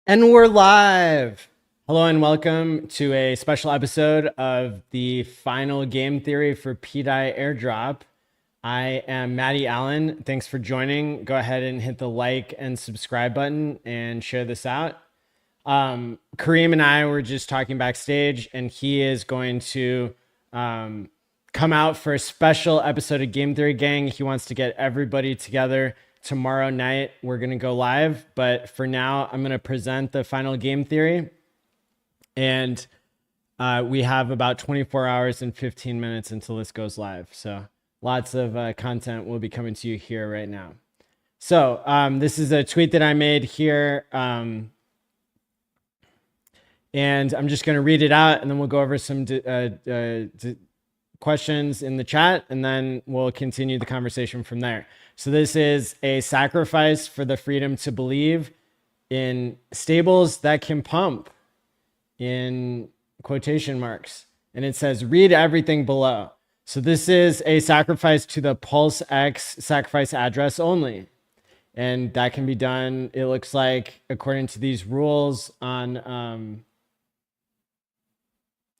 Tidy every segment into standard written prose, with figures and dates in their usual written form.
And we're live. Hello and welcome to a special episode of the final game theory for pDAI Airdrop. I am Maddie Allen. Thanks for joining. Go ahead and hit the like and subscribe button and share this out. Kareem and I were just talking backstage, and he is going to come out for a special episode of Game Theory Gang. He wants to get everybody together tomorrow night. We're going to go live, but for now, I'm going to present the final game theory. And we have about 24 hours and 15 minutes until this goes live. So lots of content will be coming to you here right now. So this is a tweet that I made here. And I'm just going to read it out, and then we'll go over some questions in the chat, and then we'll continue the conversation from there. So this is a sacrifice for the freedom to believe in stables that can pump, in quotation marks. And it says, read everything below. So this is a sacrifice to the Pulse X sacrifice address only. And that can be done, it looks like, according to these rules on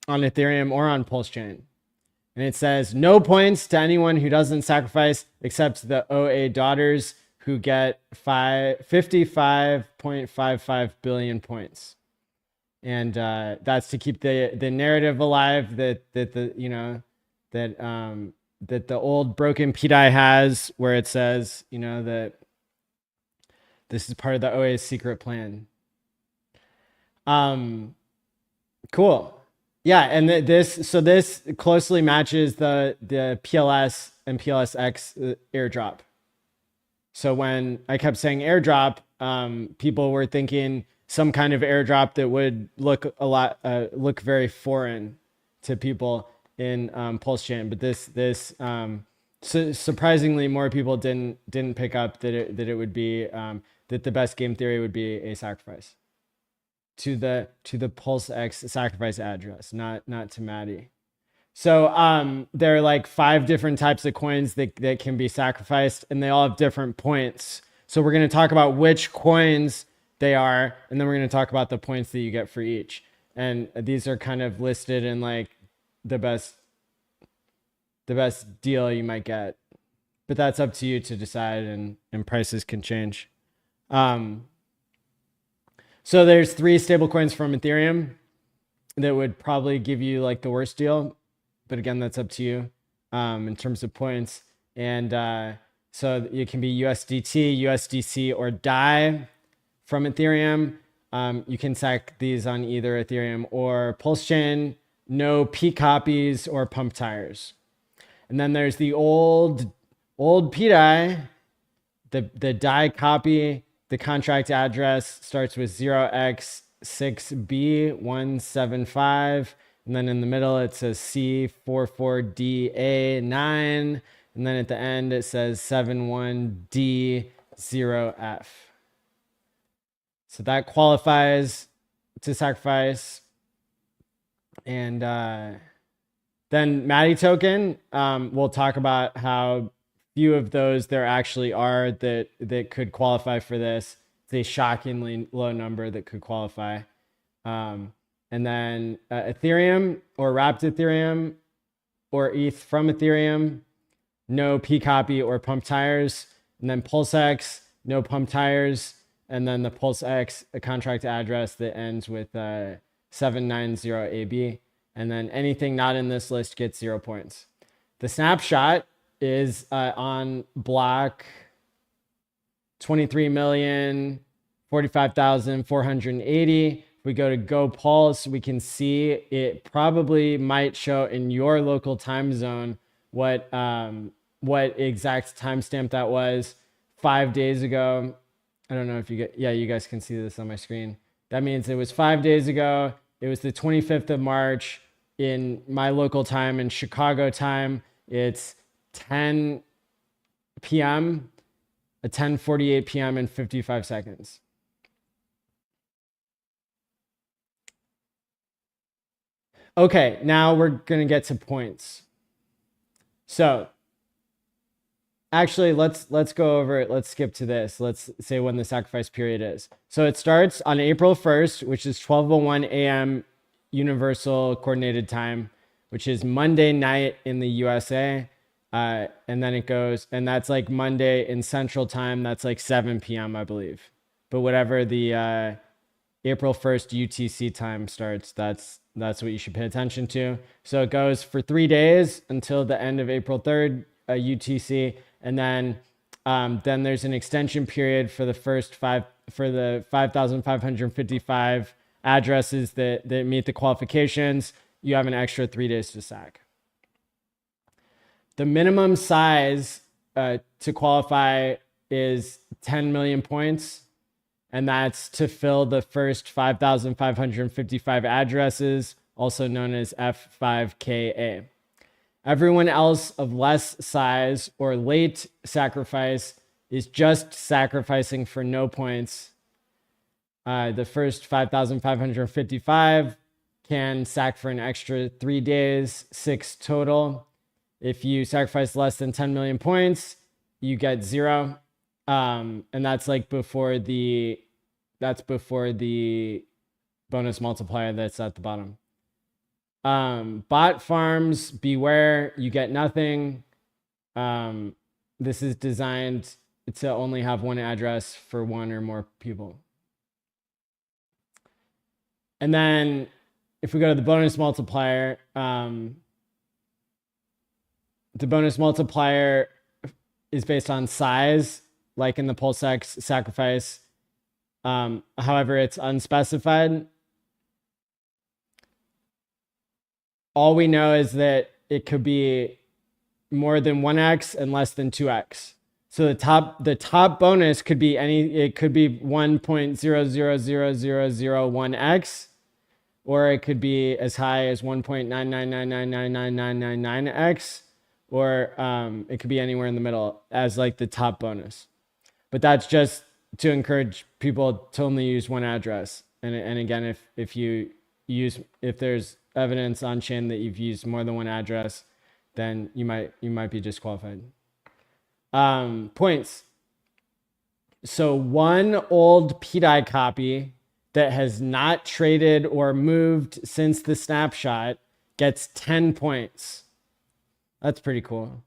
Ethereum or on Pulse Chain. And it says, no points to anyone who doesn't sacrifice except the OA daughters, who get 55.55 billion points. And that's to keep the narrative alive that the old broken pDAI has, where it says, that this is part of the OA's secret plan. Cool. Yeah, and this closely matches the PLS and PLSX airdrop. So when I kept saying airdrop, people were thinking some kind of airdrop that would look very foreign to people in Pulse Chain. But this surprisingly more people didn't pick up that it would be that the best game theory would be a sacrifice to the Pulse X sacrifice address, not to Maddie. So there are like 5 different types of coins that can be sacrificed, and they all have different points. So we're going to talk about which coins they are, and then we're going to talk about the points that you get for each. And these are kind of listed in like the best deal you might get. But that's up to you to decide, and prices can change. So there's 3 stable coins from Ethereum that would probably give you like the worst deal. But again, that's up to you in terms of points. And so it can be USDT, USDC, or DAI from Ethereum. You can sack these on either Ethereum or Pulse Chain. No P copies or pump tires. And then there's the old pDAI, the DAI copy. The contract address starts with 0x6b175, and then in the middle it says C44DA9, and then at the end it says 71D0F. So that qualifies to sacrifice. And then Maddie token, we'll talk about how few of those there actually are that could qualify for this. It's a shockingly low number that could qualify. And then Ethereum or wrapped Ethereum or ETH from Ethereum, no P copy or pump tires. And then PulseX, no pump tires. And then the PulseX, a contract address that ends with 790AB. And then anything not in this list gets 0 points. The snapshot is on block 23,045,480. If we go to Go Pulse, we can see it probably might show in your local time zone what exact timestamp that was 5 days ago. I don't know if you guys can see this on my screen. That means it was 5 days ago. It was the 25th of March in my local time. In Chicago time, it's 10 p.m. at 10:48 p.m. in 55 seconds. Okay, now we're going to get to points. So actually, let's go over it. Let's skip to this. Let's say when the sacrifice period is. So it starts on April 1st, which is 12:01 a.m. Universal Coordinated Time, which is Monday night in the USA. And then it goes, and that's like Monday in Central Time. That's like 7 p.m., I believe. But whatever the April 1st UTC time starts, that's what you should pay attention to. So it goes for 3 days until the end of April 3rd UTC, and then there's an extension period for the first 5,555 addresses that meet the qualifications. You have an extra 3 days to sack. The minimum size to qualify is 10 million points. And that's to fill the first 5,555 addresses, also known as F5KA. Everyone else of less size or late sacrifice is just sacrificing for no points. The first 5,555 can sack for an extra 3 days, 6 total. If you sacrifice less than 10 million points, you get 0. And that's like before the bonus multiplier that's at the bottom. Bot farms, beware, you get nothing. This is designed to only have one address for one or more people. And then if we go to the bonus multiplier, the bonus multiplier is based on size, like in the PulseX sacrifice. However, it's unspecified. All we know is that it could be more than 1x and less than 2x. So the top bonus could be it could be 1.0000001x, or it could be as high as 1.999999999x, or it could be anywhere in the middle as like the top bonus. But that's just to encourage people to only use one address. And again, if there's evidence on chain that you've used more than one address, then you might be disqualified. Points. So one old pDAI copy that has not traded or moved since the snapshot gets 10 points. That's pretty cool.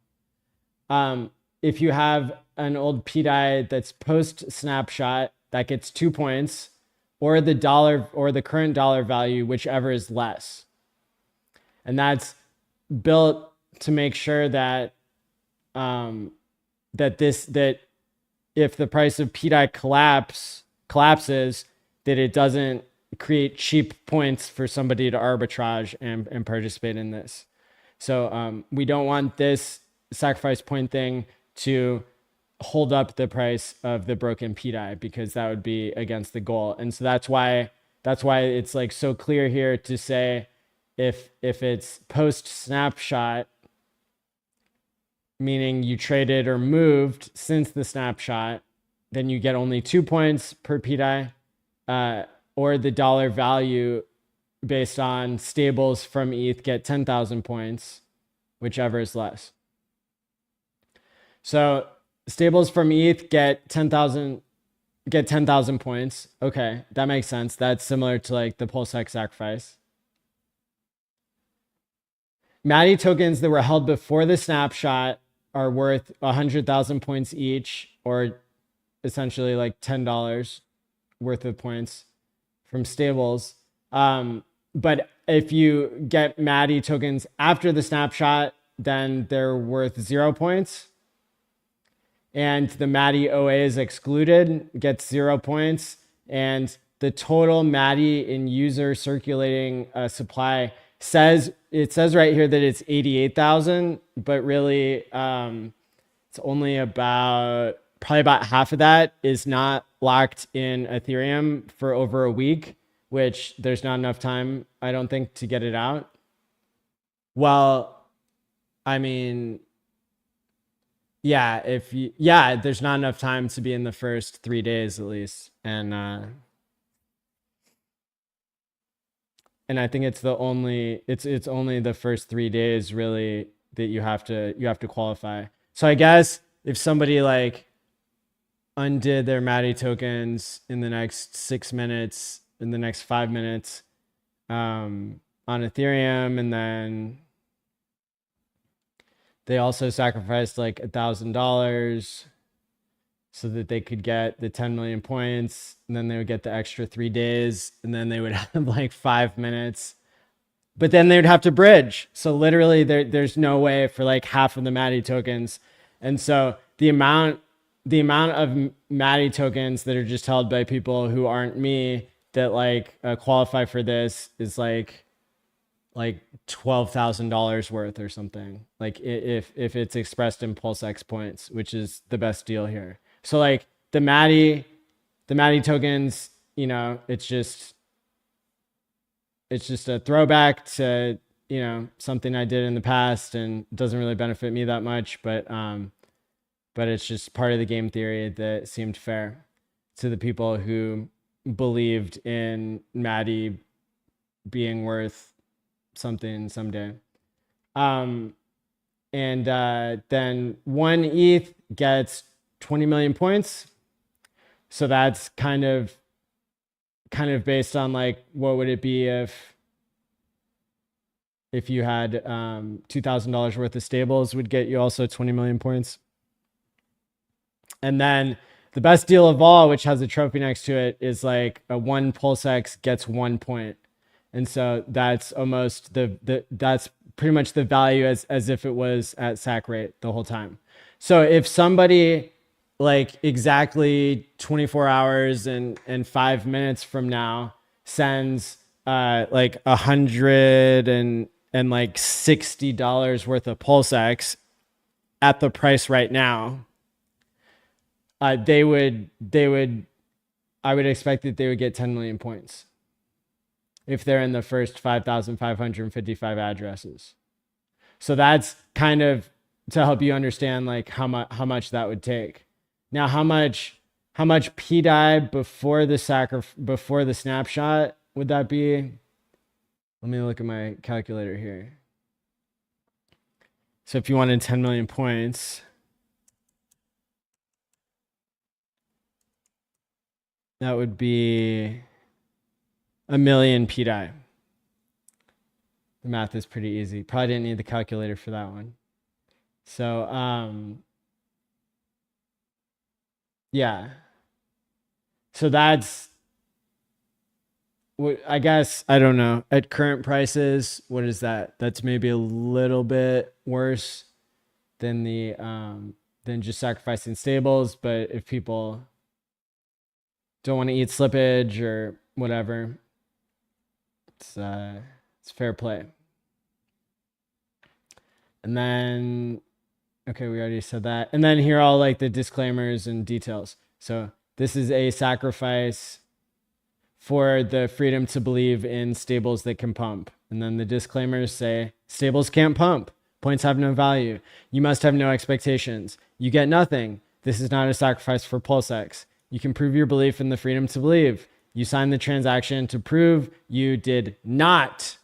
If you have an old pDAI that's post snapshot, that gets 2 points, or the dollar or the current dollar value, whichever is less. And that's built to make sure that that if the price of pDAI collapses, that it doesn't create cheap points for somebody to arbitrage and participate in this. So we don't want this sacrifice point thing to hold up the price of the broken pDAI, because that would be against the goal. And so that's why it's like so clear here to say if it's post snapshot, meaning you traded or moved since the snapshot, then you get only 2 points per pDAI, or the dollar value based on stables from ETH get 10,000 points, whichever is less. So stables from ETH get 10,000 points. Okay, that makes sense. That's similar to like the PulseX sacrifice. Maddie tokens that were held before the snapshot are worth 100,000 points each, or essentially like $10 worth of points from stables. But if you get Maddie tokens after the snapshot, then they're worth 0 points. And the Maddie OA is excluded, gets 0 points. And the total Maddie in user circulating supply says right here that it's 88,000, but really it's only probably about half of that is not locked in Ethereum for over a week, which there's not enough time, I don't think, to get it out. Well, I mean, yeah, there's not enough time to be in the first 3 days at least. And I think it's only the first 3 days really that you have to qualify. So I guess if somebody like undid their Maddie tokens in the next 6 minutes, in the next 5 minutes, on Ethereum, and then they also sacrificed like $1,000 so that they could get the 10 million points, and then they would get the extra 3 days, and then they would have like 5 minutes, but then they would have to bridge. So literally there's no way for like half of the Maddie tokens. And so the amount of Maddie tokens that are just held by people who aren't me that like qualify for this is like $12,000 worth or something, like if it's expressed in PulseX points, which is the best deal here. So like the Maddie tokens, you know, it's just a throwback to, you know, something I did in the past, and it doesn't really benefit me that much, but it's just part of the game theory that seemed fair to the people who believed in Maddie being worth something someday. And then 1 ETH gets 20 million points. So that's kind of based on like, what would it be if you had $2,000 worth of stables would get you also 20 million points. And then the best deal of all, which has a trophy next to it, is like a 1 PulseX gets 1 point. And so that's almost that's pretty much the value as if it was at sack rate the whole time. So if somebody like exactly 24 hours and 5 minutes from now sends like $160 worth of PulseX at the price right now, I would expect that they would get 10 million points if they're in the first 5,555 addresses. So that's kind of to help you understand like how much that would take. Now, how much pDAI before the snapshot would that be? Let me look at my calculator here. So if you wanted 10 million points, that would be 1 million pDAI. The math is pretty easy. Probably didn't need the calculator for that one. So yeah. So that's what I guess, I don't know, at current prices, what is that? That's maybe a little bit worse than than just sacrificing stables. But if people don't want to eat slippage or whatever, it's fair play. And then, okay, we already said that. And then here are all like the disclaimers and details. So this is a sacrifice for the freedom to believe in stables that can pump. And then the disclaimers say, stables can't pump. Points have no value. You must have no expectations. You get nothing. This is not a sacrifice for PulseX. You can prove your belief in the freedom to believe. You sign the transaction to prove you did not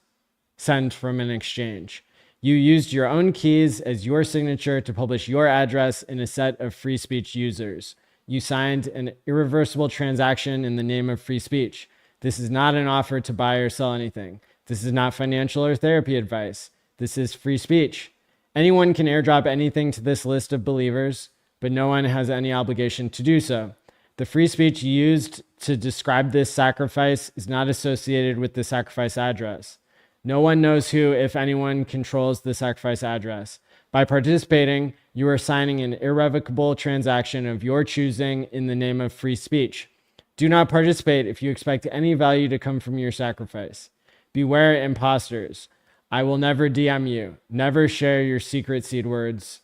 send from an exchange. You used your own keys as your signature to publish your address in a set of free speech users. You signed an irreversible transaction in the name of free speech. This is not an offer to buy or sell anything. This is not financial or therapy advice. This is free speech. Anyone can airdrop anything to this list of believers, but no one has any obligation to do so. The free speech used to describe this sacrifice is not associated with the sacrifice address. No one knows who, if anyone, controls the sacrifice address. By participating, you are signing an irrevocable transaction of your choosing in the name of free speech. Do not participate if you expect any value to come from your sacrifice. Beware imposters. I will never DM you. Never share your secret seed words,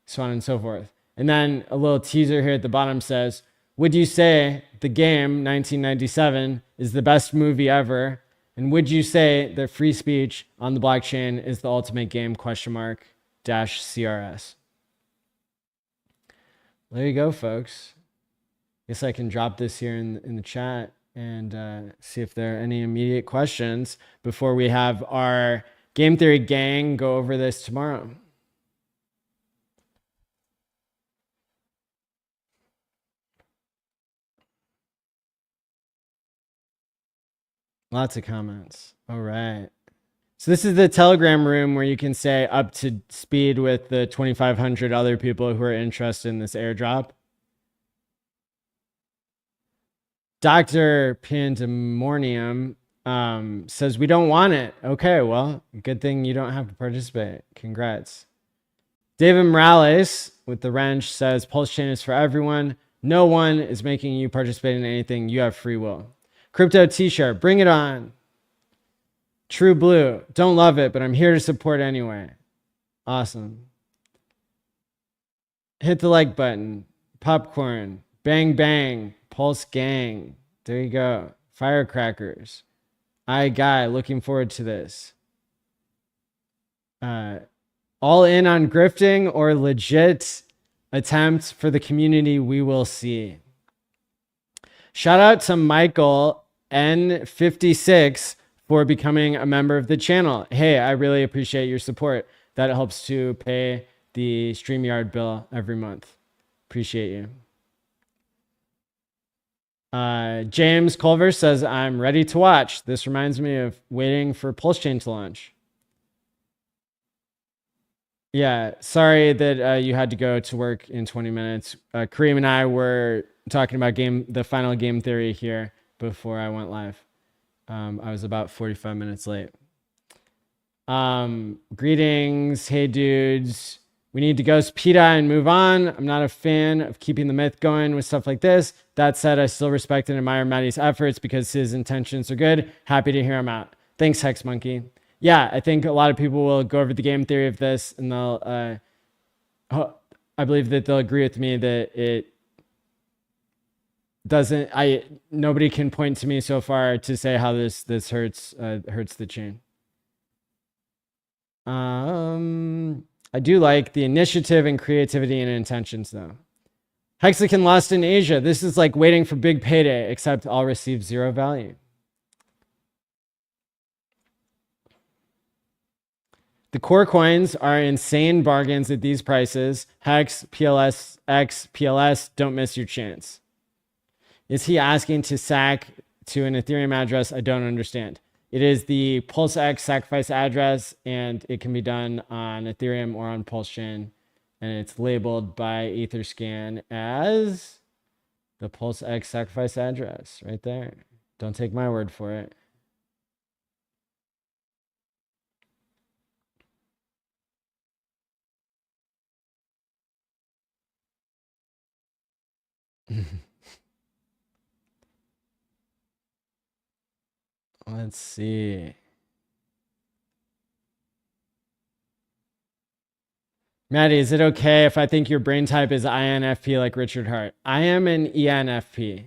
so on and so forth. And then a little teaser here at the bottom says, would you say the game 1997 is the best movie ever? And would you say that free speech on the blockchain is the ultimate game? --CRS. There you go, folks. Guess I can drop this here in the chat and see if there are any immediate questions before we have our game theory gang go over this tomorrow. Lots of comments. All right. So this is the Telegram room where you can say up to speed with the 2,500 other people who are interested in this airdrop. Dr. Pandemonium says we don't want it. Okay, well, good thing you don't have to participate. Congrats. David Morales with the wrench says Pulse Chain is for everyone. No one is making you participate in anything. You have free will. Crypto T-shirt, bring it on. True Blue, don't love it, but I'm here to support anyway. Awesome. Hit the like button. Popcorn. Bang bang. Pulse gang. There you go. Firecrackers. Guy, looking forward to this. All in on grifting or legit attempt for the community, we will see. Shout out to Michael N56 for becoming a member of the channel. Hey, I really appreciate your support. That helps to pay the StreamYard bill every month. Appreciate you. James Culver says, I'm ready to watch. This reminds me of waiting for Pulse Chain to launch. Yeah, sorry that you had to go to work in 20 minutes. Kareem and I were talking about the final game theory here before I went live. I was about 45 minutes late. Greetings. Hey, dudes. We need to ghost pDAI and move on. I'm not a fan of keeping the myth going with stuff like this. That said, I still respect and admire Maddie's efforts because his intentions are good. Happy to hear him out. Thanks, Hex Monkey. Yeah, I think a lot of people will go over the game theory of this and they'll, I believe that they'll agree with me that it doesn't, nobody can point to me so far to say how this hurts the chain. I do like the initiative and creativity and intentions though. Hexagon lost in Asia. This is like waiting for big payday, except I'll receive 0 value. The core coins are insane bargains at these prices. Hex, PLS, X, PLS, don't miss your chance. Is he asking to sack to an Ethereum address? I don't understand. It is the Pulse X sacrifice address, and it can be done on Ethereum or on Pulse Chain, and it's labeled by Etherscan as the Pulse X sacrifice address right there. Don't take my word for it. Let's see. Maddie, is it okay if I think your brain type is INFP like Richard Hart? I am an ENFP.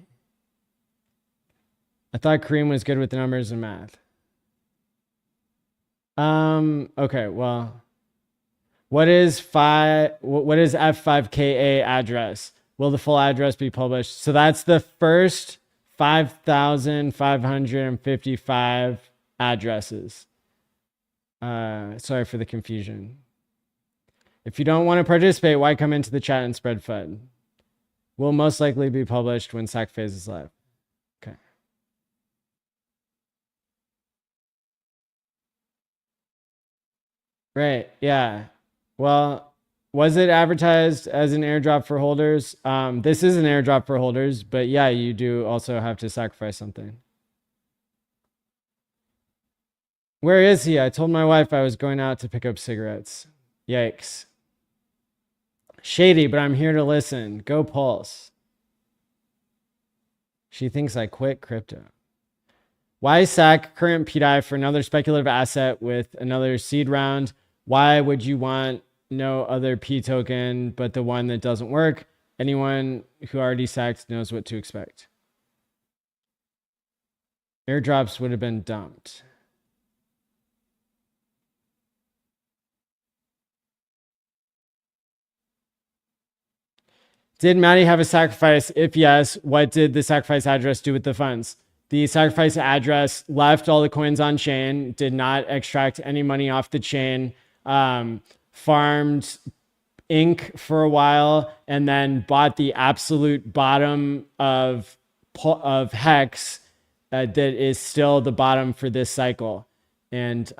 I thought Kareem was good with the numbers and math. Okay, well, what is F5KA address? Will the full address be published? So that's the first 5,555 addresses. Sorry for the confusion. If you don't want to participate, why come into the chat and spread FUD? Will most likely be published when SAC phase is live. Okay. Right, yeah. Well, was it advertised as an airdrop for holders? This is an airdrop for holders, but yeah, you do also have to sacrifice something. Where is he? I told my wife I was going out to pick up cigarettes. Yikes. Shady, but I'm here to listen. Go Pulse. She thinks I quit crypto. Why sack current pDAI for another speculative asset with another seed round? Why would you want no other P token but the one that doesn't work? Anyone who already sacked knows what to expect. Airdrops would have been dumped. Did Maddie have a sacrifice? If yes, what did the sacrifice address do with the funds? The sacrifice address left all the coins on chain, did not extract any money off the chain, farmed ink for a while, and then bought the absolute bottom of Hex that is still the bottom for this cycle. And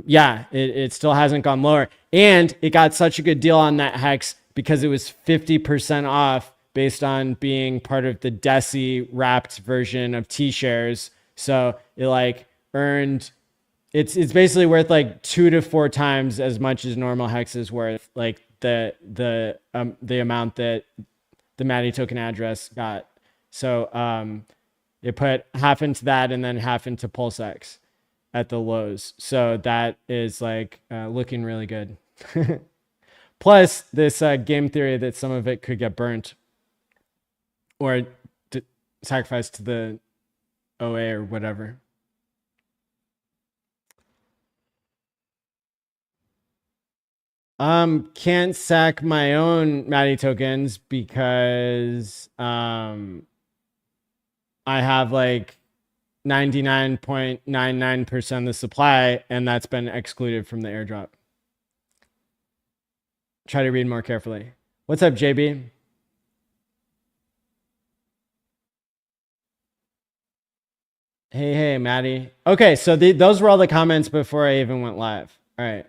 yeah, it still hasn't gone lower. And it got such a good deal on that hex because it was 50% off based on being part of the Deci wrapped version of T-shares. So it like earned, it's basically worth like 2 to 4 times as much as normal hex is worth, like the amount that the Maddie token address got. So it put half into that and then half into PulseX at the lows. So that is like looking really good. Plus this game theory that some of it could get burnt or sacrificed to the OA or whatever. Can't sack my own Maddie tokens because I have like 99.99% of the supply, and that's been excluded from the airdrop. Try to read more carefully. What's up, JB? Hey, Maddie. Okay, so those were all the comments before I even went live. All right.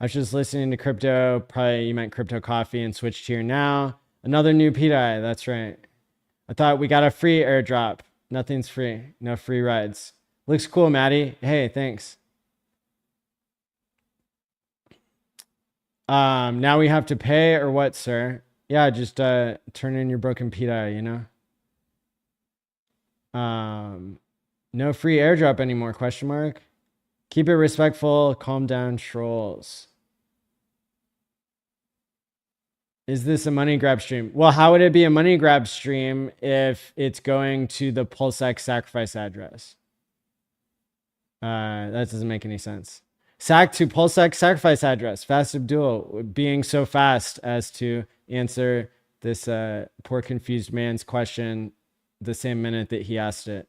I was just listening to crypto. Probably you meant crypto coffee and switched here now. Another new pDAI. That's right. I thought we got a free airdrop. Nothing's free. No free rides. Looks cool, Maddie. Hey, thanks. Now we have to pay or what, sir? Yeah, just turn in your broken pDAI, you know? No free airdrop anymore, question mark. Keep it respectful, calm down, trolls. Is this a money grab stream? Well, how would it be a money grab stream if it's going to the PulseX sacrifice address? That doesn't make any sense. Sack to PulseX sacrifice address. Fast Abdul being so fast as to answer this poor confused man's question the same minute that he asked it.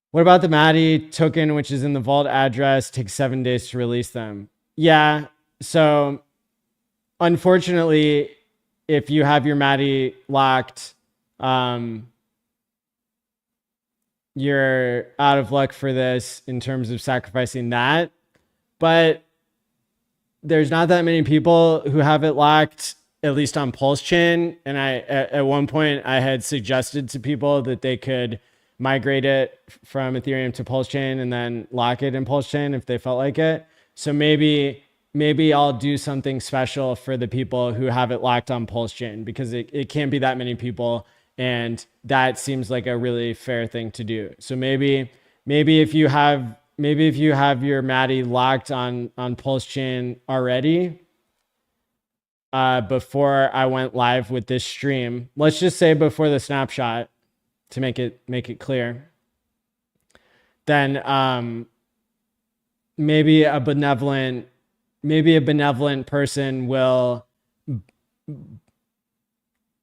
What about the Maddie token, which is in the vault address? Takes 7 days to release them. Yeah, so unfortunately, if you have your Maddie locked, you're out of luck for this in terms of sacrificing that. But there's not that many people who have it locked, at least on Pulse Chain. And at one point I had suggested to people that they could migrate it from Ethereum to Pulse Chain and then lock it in Pulse Chain if they felt like it. So maybe I'll do something special for the people who have it locked on Pulse Chain, because it can't be that many people. And that seems like a really fair thing to do. So maybe if you have your Maddie locked on Pulse Chain already, before I went live with this stream, let's just say before the snapshot, to make it clear, then maybe a benevolent person will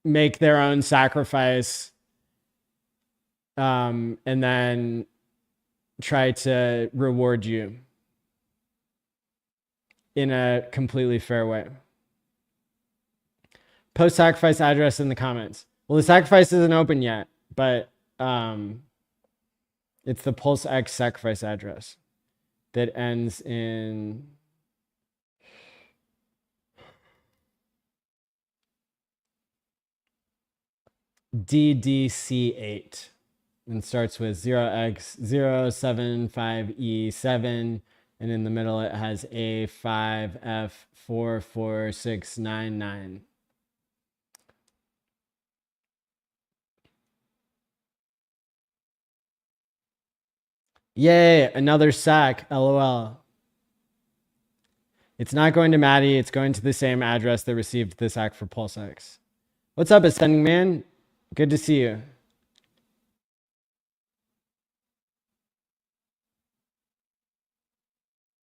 make their own sacrifice, and then try to reward you in a completely fair way. Post sacrifice address in the comments. Well, the sacrifice isn't open yet, but it's the PulseX sacrifice address that ends in DDC8 and starts with 0x075E7, and in the middle it has A5F44699. Yay, another sack, LOL. It's not going to Maddie, it's going to the same address that received the sack for PulseX. What's up, Ascending Man? Good to see you.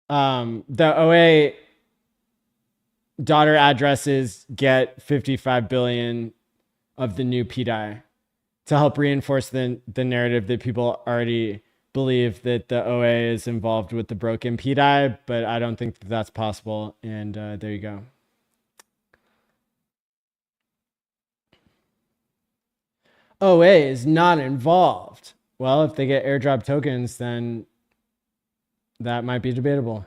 The OA daughter addresses get 55 billion of the new pDAI to help reinforce the narrative that people already believe that the OA is involved with the broken pDAI, but I don't think that that's possible. And there you go. OA is not involved. Well, if they get airdrop tokens, then that might be debatable.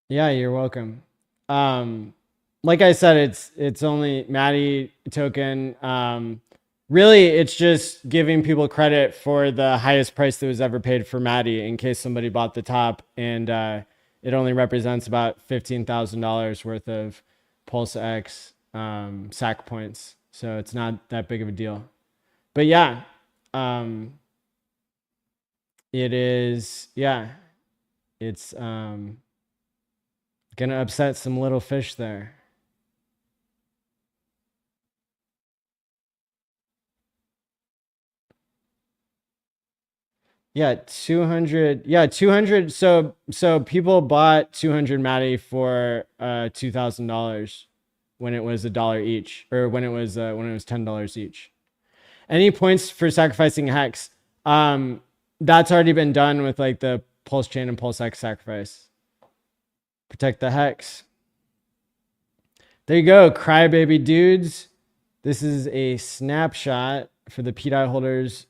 Yeah, you're welcome. Like I said, it's only Maddie token. Really, it's just giving people credit for the highest price that was ever paid for Maddie in case somebody bought the top, and it only represents about $15,000 worth of Pulse X sack points. So it's not that big of a deal. But yeah, it is. Yeah, it's gonna upset some little fish there. Yeah, 200. Yeah, 200. So people bought 200 Maddie for $2,000 when it was $1 each, or when it was $10 each. Any points for sacrificing hex? That's already been done with like the Pulse Chain and Pulse X sacrifice. Protect the hex. There you go, crybaby dudes. This is a snapshot for the pDAI holders.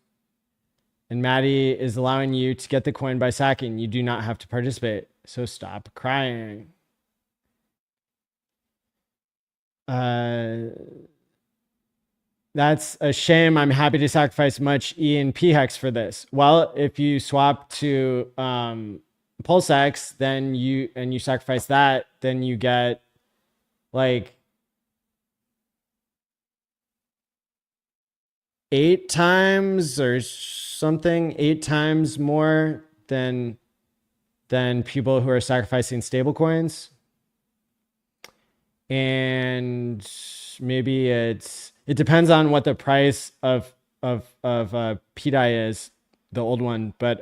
And Maddie is allowing you to get the coin by sacking. You do not have to participate. So stop crying. That's a shame. I'm happy to sacrifice much E and P hex for this. Well, if you swap to Pulse X, then you sacrifice that, then you get like 8 times or something, 8 times more than people who are sacrificing stable coins. And maybe it depends on what the price of pDAI is, the old one, but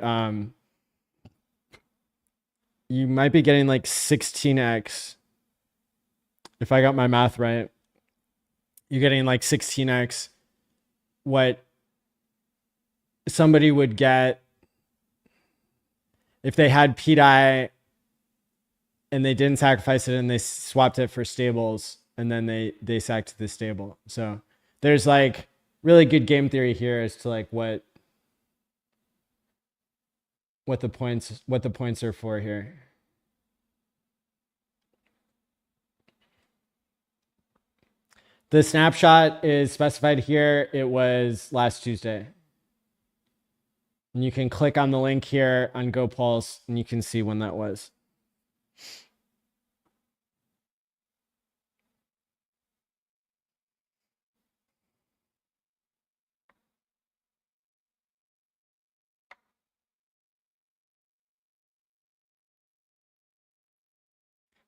you might be getting like 16x if I got my math right. You're getting like 16x what somebody would get if they had pDAI and they didn't sacrifice it and they swapped it for stables and then they sacked the stable. So there's like really good game theory here as to like what the points are for here. The snapshot is specified here. It was last Tuesday. And you can click on the link here on GoPulse and you can see when that was.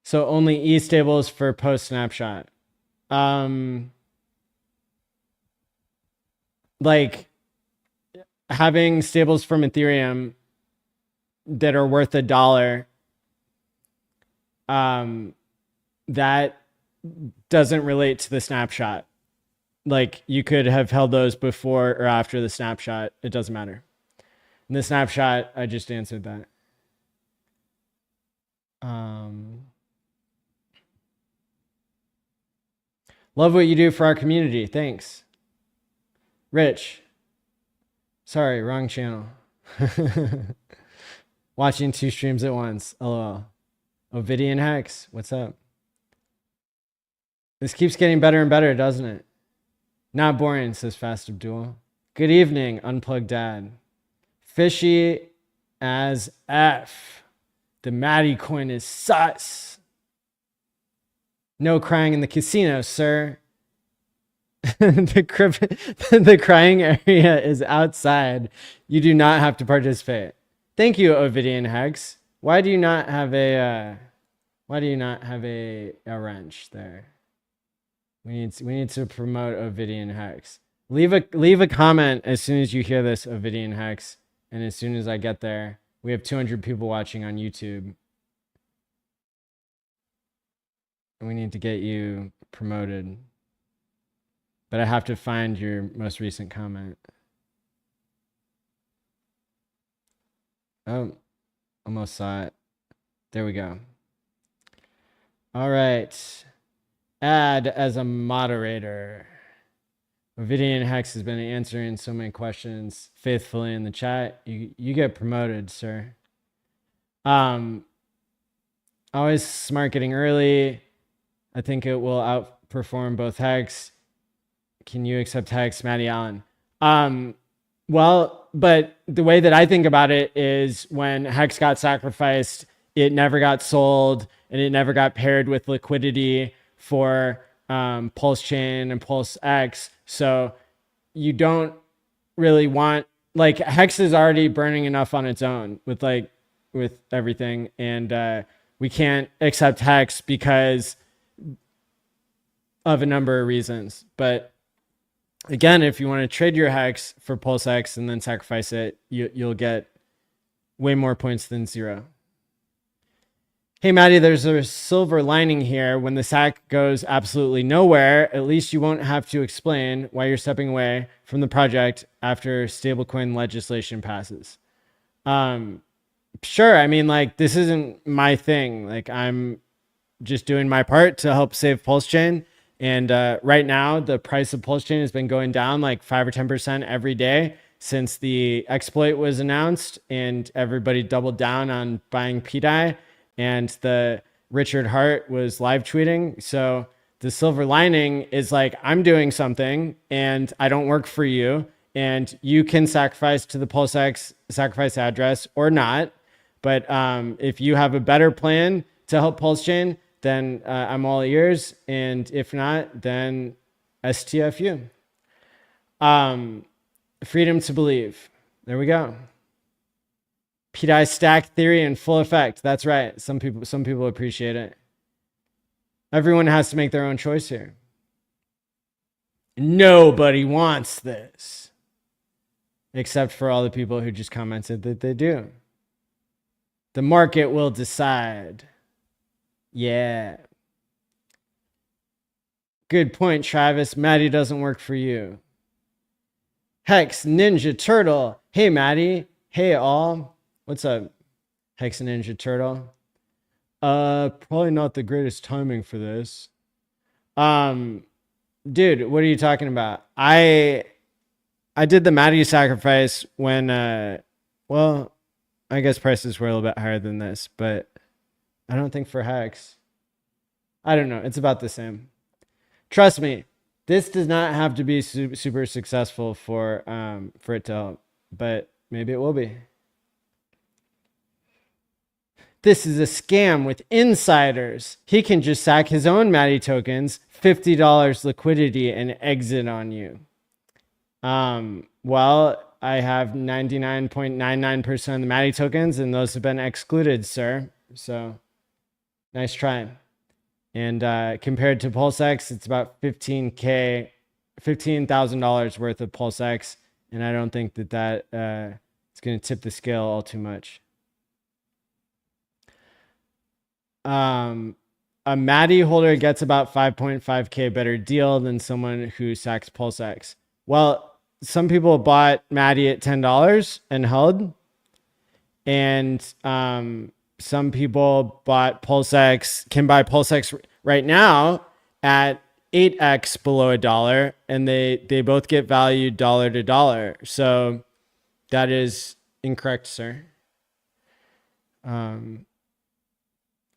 So only E stables for post snapshot. Like having stables from Ethereum that are worth $1, that doesn't relate to the snapshot. Like you could have held those before or after the snapshot. It doesn't matter. In the snapshot, I just answered that. Love what you do for our community. Thanks. Rich. Sorry, wrong channel. Watching 2 streams at once. LOL. Ovidian Hex, what's up? This keeps getting better and better, doesn't it? Not boring, says Fast Abdul. Good evening, Unplugged Dad. Fishy as F. The Maddie coin is sus. No crying in the casino, sir. The crying area is outside. You do not have to participate. Thank you, Ovidian Hex. Why do you not have a wrench there? We need to promote Ovidian Hex. Leave a comment as soon as you hear this, Ovidian Hex, and as soon as I get there. We have 200 people watching on YouTube. And we need to get you promoted. But I have to find your most recent comment. Oh, almost saw it. There we go. All right. Add as a moderator. Ovidian Hex has been answering so many questions faithfully in the chat. You get promoted, sir. Always smart getting early. I think it will outperform both Hex. Can you accept Hex, Maddie Allen? Well, but the way that I think about it is when Hex got sacrificed, it never got sold and it never got paired with liquidity for Pulse Chain and Pulse X. So you don't really want, like, Hex is already burning enough on its own with everything. And we can't accept Hex because of a number of reasons. But again, if you want to trade your Hex for Pulse X and then sacrifice it, you'll get way more points than 0. Hey, Maddie, there's a silver lining here. When the SAC goes absolutely nowhere, at least you won't have to explain why you're stepping away from the project after stablecoin legislation passes. Sure. I mean, like, this isn't my thing. Like, I'm just doing my part to help save Pulse Chain. And right now, the price of Pulse Chain has been going down like 5 or 10% every day since the exploit was announced and everybody doubled down on buying pDAI. And the Richard Hart was live tweeting. So the silver lining is like, I'm doing something and I don't work for you. And you can sacrifice to the PulseX sacrifice address or not. But if you have a better plan to help Pulse Chain, then I'm all ears. And if not, then STFU. Freedom to believe. There we go. pDAI stack theory in full effect. That's right. Some people appreciate it. Everyone has to make their own choice here. Nobody wants this. Except for all the people who just commented that they do. The market will decide. Yeah. Good point, Travis. Maddie doesn't work for you. Hex Ninja Turtle. Hey, Maddie. Hey, all. What's up, Hex Ninja Turtle? Probably not the greatest timing for this. Dude, what are you talking about? I did the Maddie sacrifice when, well, I guess prices were a little bit higher than this, but I don't think for Hex. I don't know. It's about the same. Trust me, this does not have to be super successful for it to help, but maybe it will be. This is a scam with insiders. He can just sack his own Maddie tokens, $50 liquidity, and exit on you. Well, I have 99.99% of the Maddie tokens, and those have been excluded, sir. So, nice try. And compared to PulseX, it's about $15,000 worth of PulseX, and I don't think that it's going to tip the scale all too much. A Maddie holder gets about 5.5K better deal than someone who sacks PulseX. Well, some people bought Maddie at $10 and held, and some people bought PulseX, can buy PulseX right now at 8x below $1, and they both get valued dollar to dollar. So that is incorrect, sir.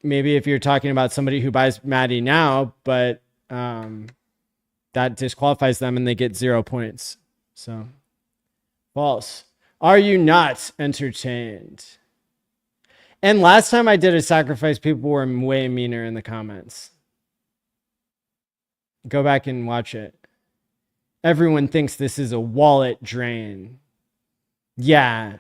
Maybe if you're talking about somebody who buys Maddie now, but that disqualifies them and they get 0 points. So false. Are you not entertained? And last time I did a sacrifice, people were way meaner in the comments. Go back and watch it. Everyone thinks this is a wallet drain. Yeah.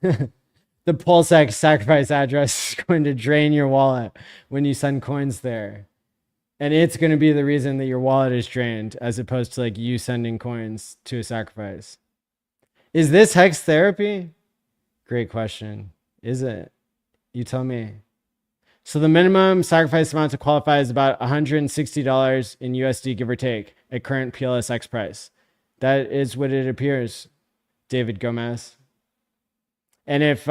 The PulseX sacrifice address is going to drain your wallet when you send coins there. And it's going to be the reason that your wallet is drained, as opposed to like you sending coins to a sacrifice. Is this Hex therapy? Great question. Is it? You tell me. So the minimum sacrifice amount to qualify is about $160 in USD, give or take, at current PLSX price. That is what it appears, David Gomez. And if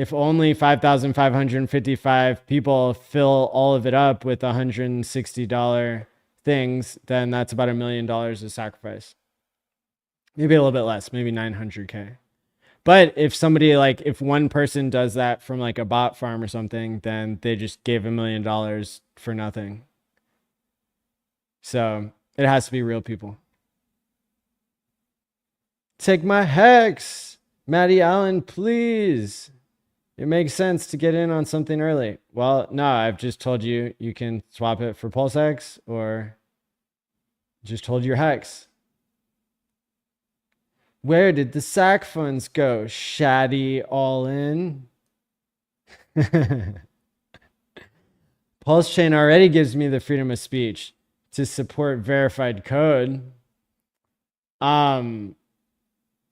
if only 5,555 people fill all of it up with $160 things, then that's about $1 million of sacrifice. Maybe a little bit less, maybe 900K. But if somebody if one person does that from like a bot farm or something, then they just gave $1 million for nothing. So it has to be real people. Take my hex, Maddie Allen, please. It makes sense to get in on something early. Well, no, I've just told you you can swap it for Pulse X, or just told your hex. Where did the SAC funds go? Shaddy all in. Pulse Chain already gives me the freedom of speech to support verified code.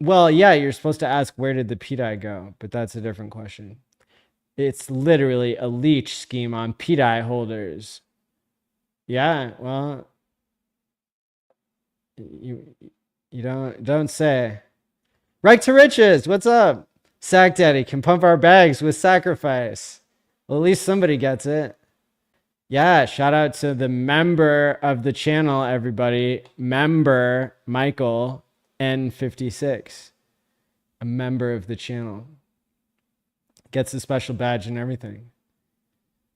Well, yeah, you're supposed to ask where did the pDAI go, but that's a different question. It's literally a leech scheme on pDAI holders. Yeah, well, you don't say. Right to riches, what's up? Sack Daddy can pump our bags with sacrifice. Well, at least somebody gets it. Yeah, shout out to the member of the channel, everybody. Member Michael N56. A member of the channel. Gets a special badge and everything.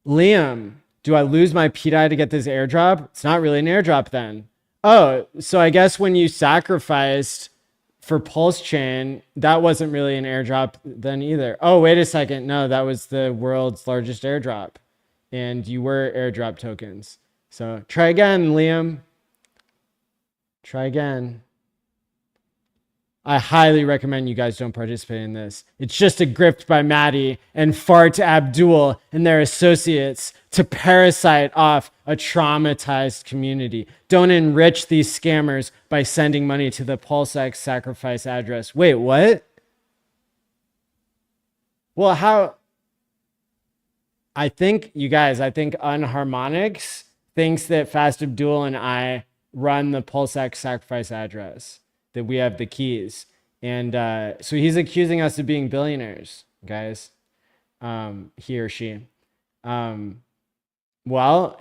Liam, do I lose my pDAI to get this airdrop? It's not really an airdrop then. Oh, so I guess when you sacrificed for Pulse Chain, that wasn't really an airdrop then either. Oh, wait a second. No, that was the world's largest airdrop. And you were airdrop tokens. So try again, Liam. Try again. I highly recommend you guys don't participate in this. It's just a grift by Maddie and Fart Abdul and their associates to parasite off a traumatized community. Don't enrich these scammers by sending money to the PulseX sacrifice address. Wait, what? Well, how? I think, you guys, Unharmonics thinks that Fast Abdul and I run the PulseX sacrifice address, that we have the keys. And so he's accusing us of being billionaires, guys. He or she. Well,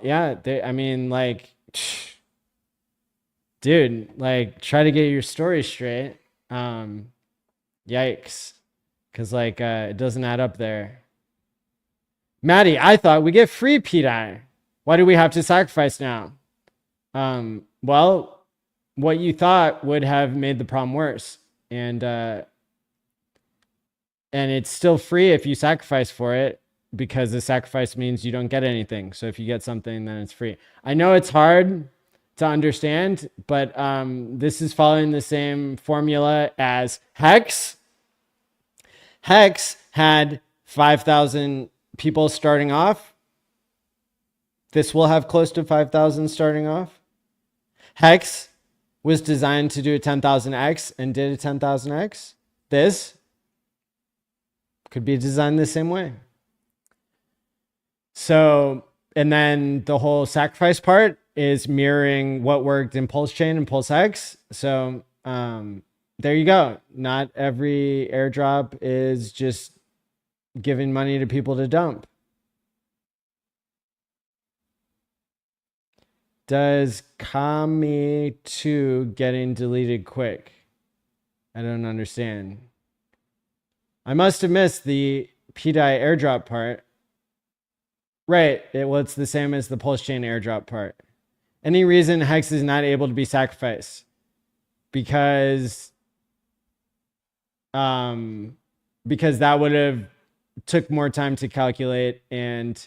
yeah, dude, try to get your story straight. Yikes. Because, it doesn't add up there. Maddie, I thought we get free pDAI. Why do we have to sacrifice now? Well, what you thought would have made the problem worse. And it's still free if you sacrifice for it, because the sacrifice means you don't get anything. So if you get something, then it's free. I know it's hard to understand, but this is following the same formula as Hex. Hex had 5,000 people starting off. This will have close to 5,000 starting off. Hex was designed to do a 10,000x and did a 10,000x. This could be designed the same way. So, and then the whole sacrifice part is mirroring what worked in Pulse Chain and Pulse X. So there you go. Not every airdrop is just giving money to people to dump. Does Kami 2 getting deleted quick? I don't understand. I must have missed the pDAI airdrop part. Right. It's the same as the Pulse Chain airdrop part. Any reason Hex is not able to be sacrificed? Because that would have took more time to calculate, and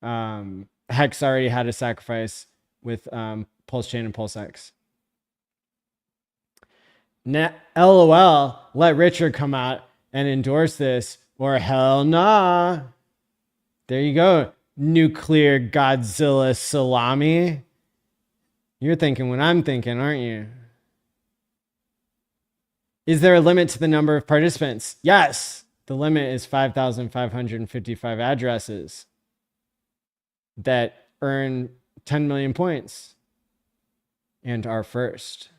Hex already had a sacrifice with Pulse Chain and Pulse X. LOL, let Richard come out and endorse this, or hell nah. There you go. Nuclear Godzilla salami. You're thinking what I'm thinking, aren't you? Is there a limit to the number of participants? Yes. The limit is 5,555 addresses that earn 10 million points and are first.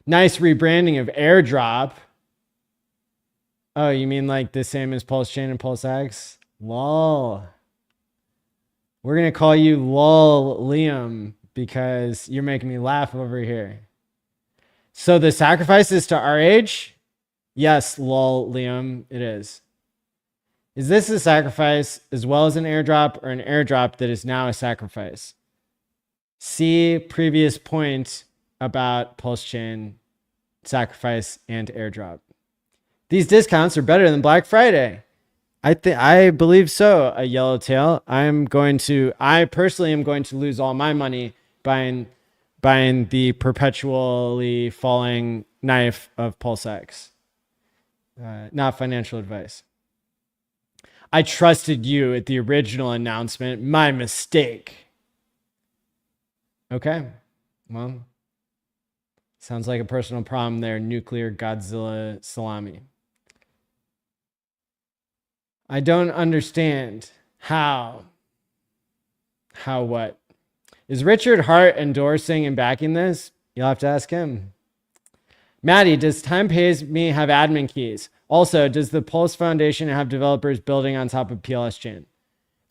Nice rebranding of airdrop. Oh, you mean like the same as Pulse Chain and Pulse X? Lol. We're going to call you Lol Liam because you're making me laugh over here. So the sacrifice is to RH? Yes, lol Liam, it is. Is this a sacrifice as well as an airdrop, or an airdrop that is now a sacrifice? See previous point about Pulse Chain, sacrifice, and airdrop. These discounts are better than Black Friday. I believe so, a yellowtail. I personally am going to lose all my money buying the perpetually falling knife of Pulse X. Not financial advice. I trusted you at the original announcement. My mistake. Okay. Well, sounds like a personal problem there, Nuclear Godzilla Salami. I don't understand how what? Is Richard Hart endorsing and backing this? You'll have to ask him. Maddie, does Time Pays Me have admin keys? Also, does the Pulse Foundation have developers building on top of PLS Chain?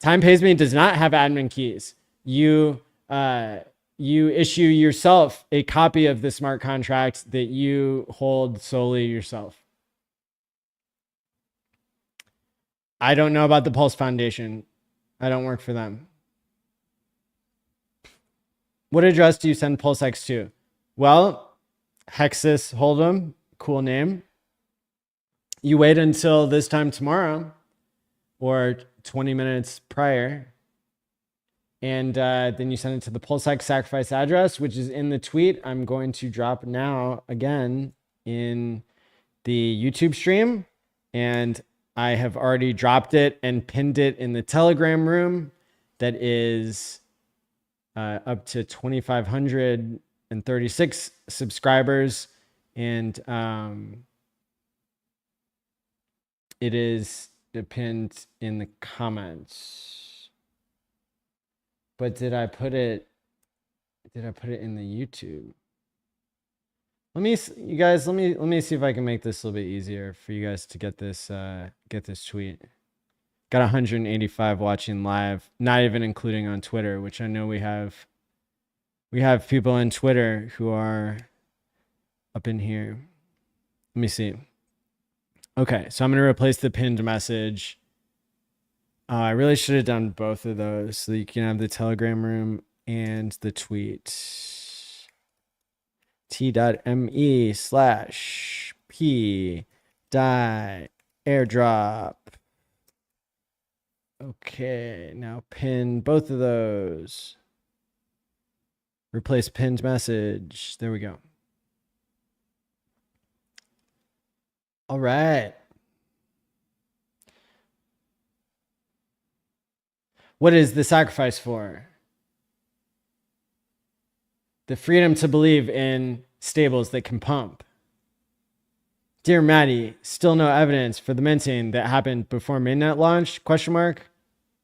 Time Pays Me does not have admin keys. You issue yourself a copy of the smart contract that you hold solely yourself. I don't know about the Pulse Foundation. I don't work for them. What address do you send PulseX to? Well, Hexus Hold'em, cool name. You wait until this time tomorrow or 20 minutes prior, and then you send it to the PulseX sacrifice address, which is in the tweet I'm going to drop now again in the YouTube stream. And I have already dropped it and pinned it in the Telegram room that is up to 2,536 subscribers. And it is pinned in the comments. But did I put it in the YouTube? Let me see if I can make this a little bit easier for you guys to get this tweet. Got 185 watching live, not even including on Twitter, which I know we have people on Twitter who are up in here. Let me see. Okay, so I'm going to replace the pinned message. I really should have done both of those so that you can have the Telegram room and the tweet. t.me/pDAI airdrop. Okay, now pin both of those. Replace pinned message. There we go. All right. What is the sacrifice for? The freedom to believe in stables that can pump. Dear Maddie, still no evidence for the minting that happened before mainnet launched? ?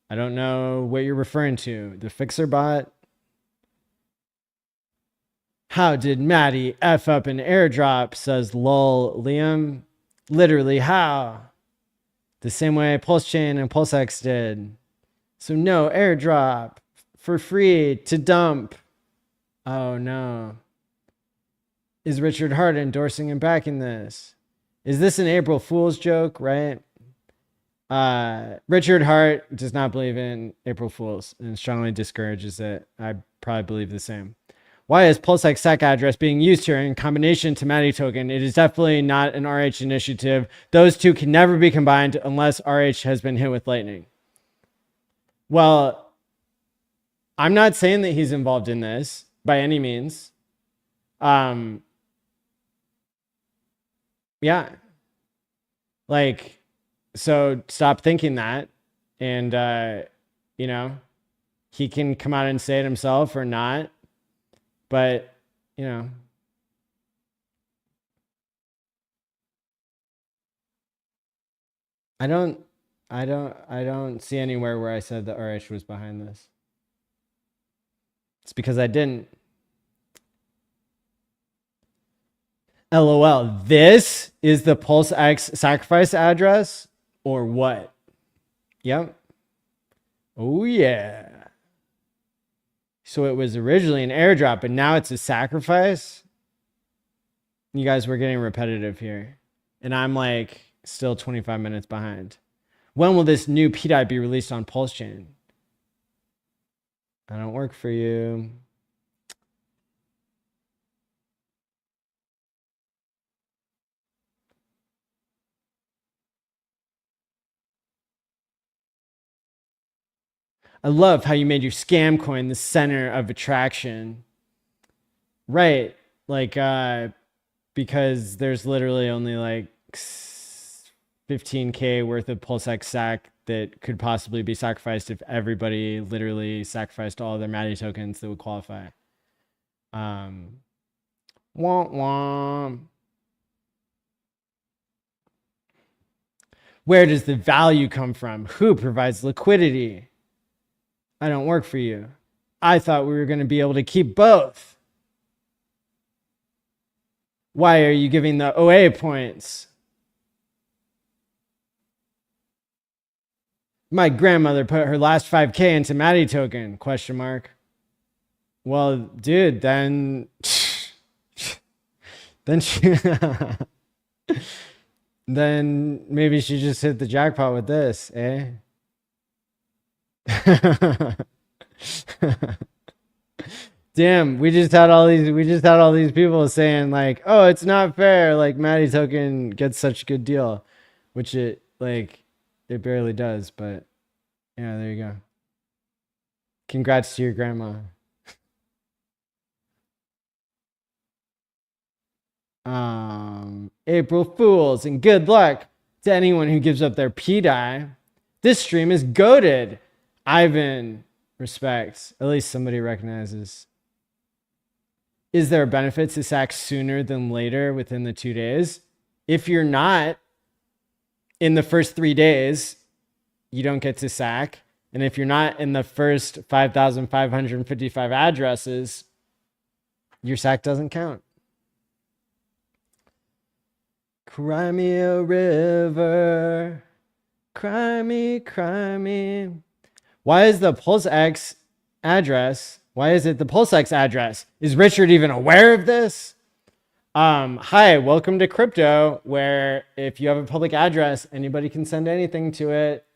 I don't know what you're referring to. The fixer bot? How did Maddie F up an airdrop, says lol Liam. Literally how? The same way Pulse Chain and PulseX did. So no airdrop. For free to dump. Oh no. Is Richard Hart endorsing and backing this? Is this an April Fool's joke, right? Richard Hart does not believe in April Fools and strongly discourages it. I probably believe the same. Why is PulseX SEC address being used here in combination to Maddie token? It is definitely not an RH initiative. Those two can never be combined unless RH has been hit with lightning. Well, I'm not saying that he's involved in this by any means. Yeah. Like, so stop thinking that. And, you know, he can come out and say it himself or not. But, you know, I don't see anywhere where I said that RH was behind this. It's because I didn't. LOL. This is the Pulse X sacrifice address or what? Yep. Oh yeah. So it was originally an airdrop, but now it's a sacrifice. You guys were getting repetitive here. And I'm like still 25 minutes behind. When will this new pDAI be released on Pulse Chain? I don't work for you. I love how you made your scam coin the center of attraction. Right. Like, because there's literally only like 15K worth of PulseX SAC that could possibly be sacrificed if everybody literally sacrificed all their Maddie tokens that would qualify. Womp womp. Where does the value come from? Who provides liquidity? I don't work for you. I thought we were going to be able to keep both. Why are you giving the OA points? My grandmother put her last 5K into Maddie token, question mark. Well, dude, then she, then maybe she just hit the jackpot with this, eh? Damn, we just had all these people saying like, oh, it's not fair, like Maddie token gets such a good deal, which it barely does, but yeah, there you go. Congrats to your grandma. April Fools and good luck to anyone who gives up their pDAI. This stream is goated. Ivan, respect. At least somebody recognizes. Is there a benefit to sack sooner than later within the 2 days? If you're not in the first 3 days, you don't get to sack. And if you're not in the first 5,555 addresses, your sack doesn't count. Cry me a river. Cry me, cry me. Why is the PulseX address? Why is it the PulseX address? Is Richard even aware of this? Hi, welcome to crypto, where if you have a public address, anybody can send anything to it.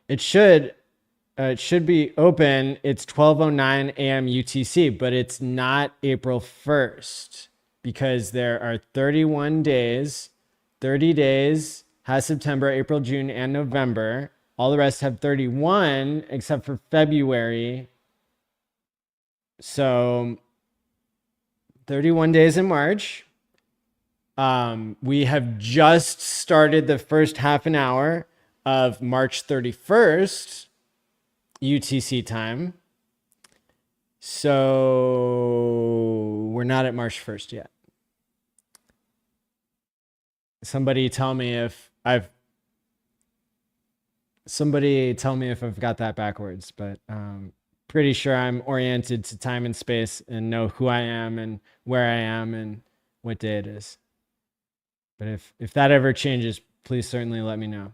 It should be open. It's 12:09 a.m. UTC, but it's not April 1st because there are 31 days. 30 days has September, April, June, and November. All the rest have 31 except for February. So 31 days in March. We have just started the first half an hour of March 31st UTC time. So we're not at March 1st yet. Somebody tell me if I've got that backwards, but pretty sure I'm oriented to time and space and know who I am and where I am and what day it is. But if that ever changes, please certainly let me know.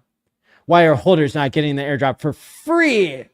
Why are holders not getting the airdrop for free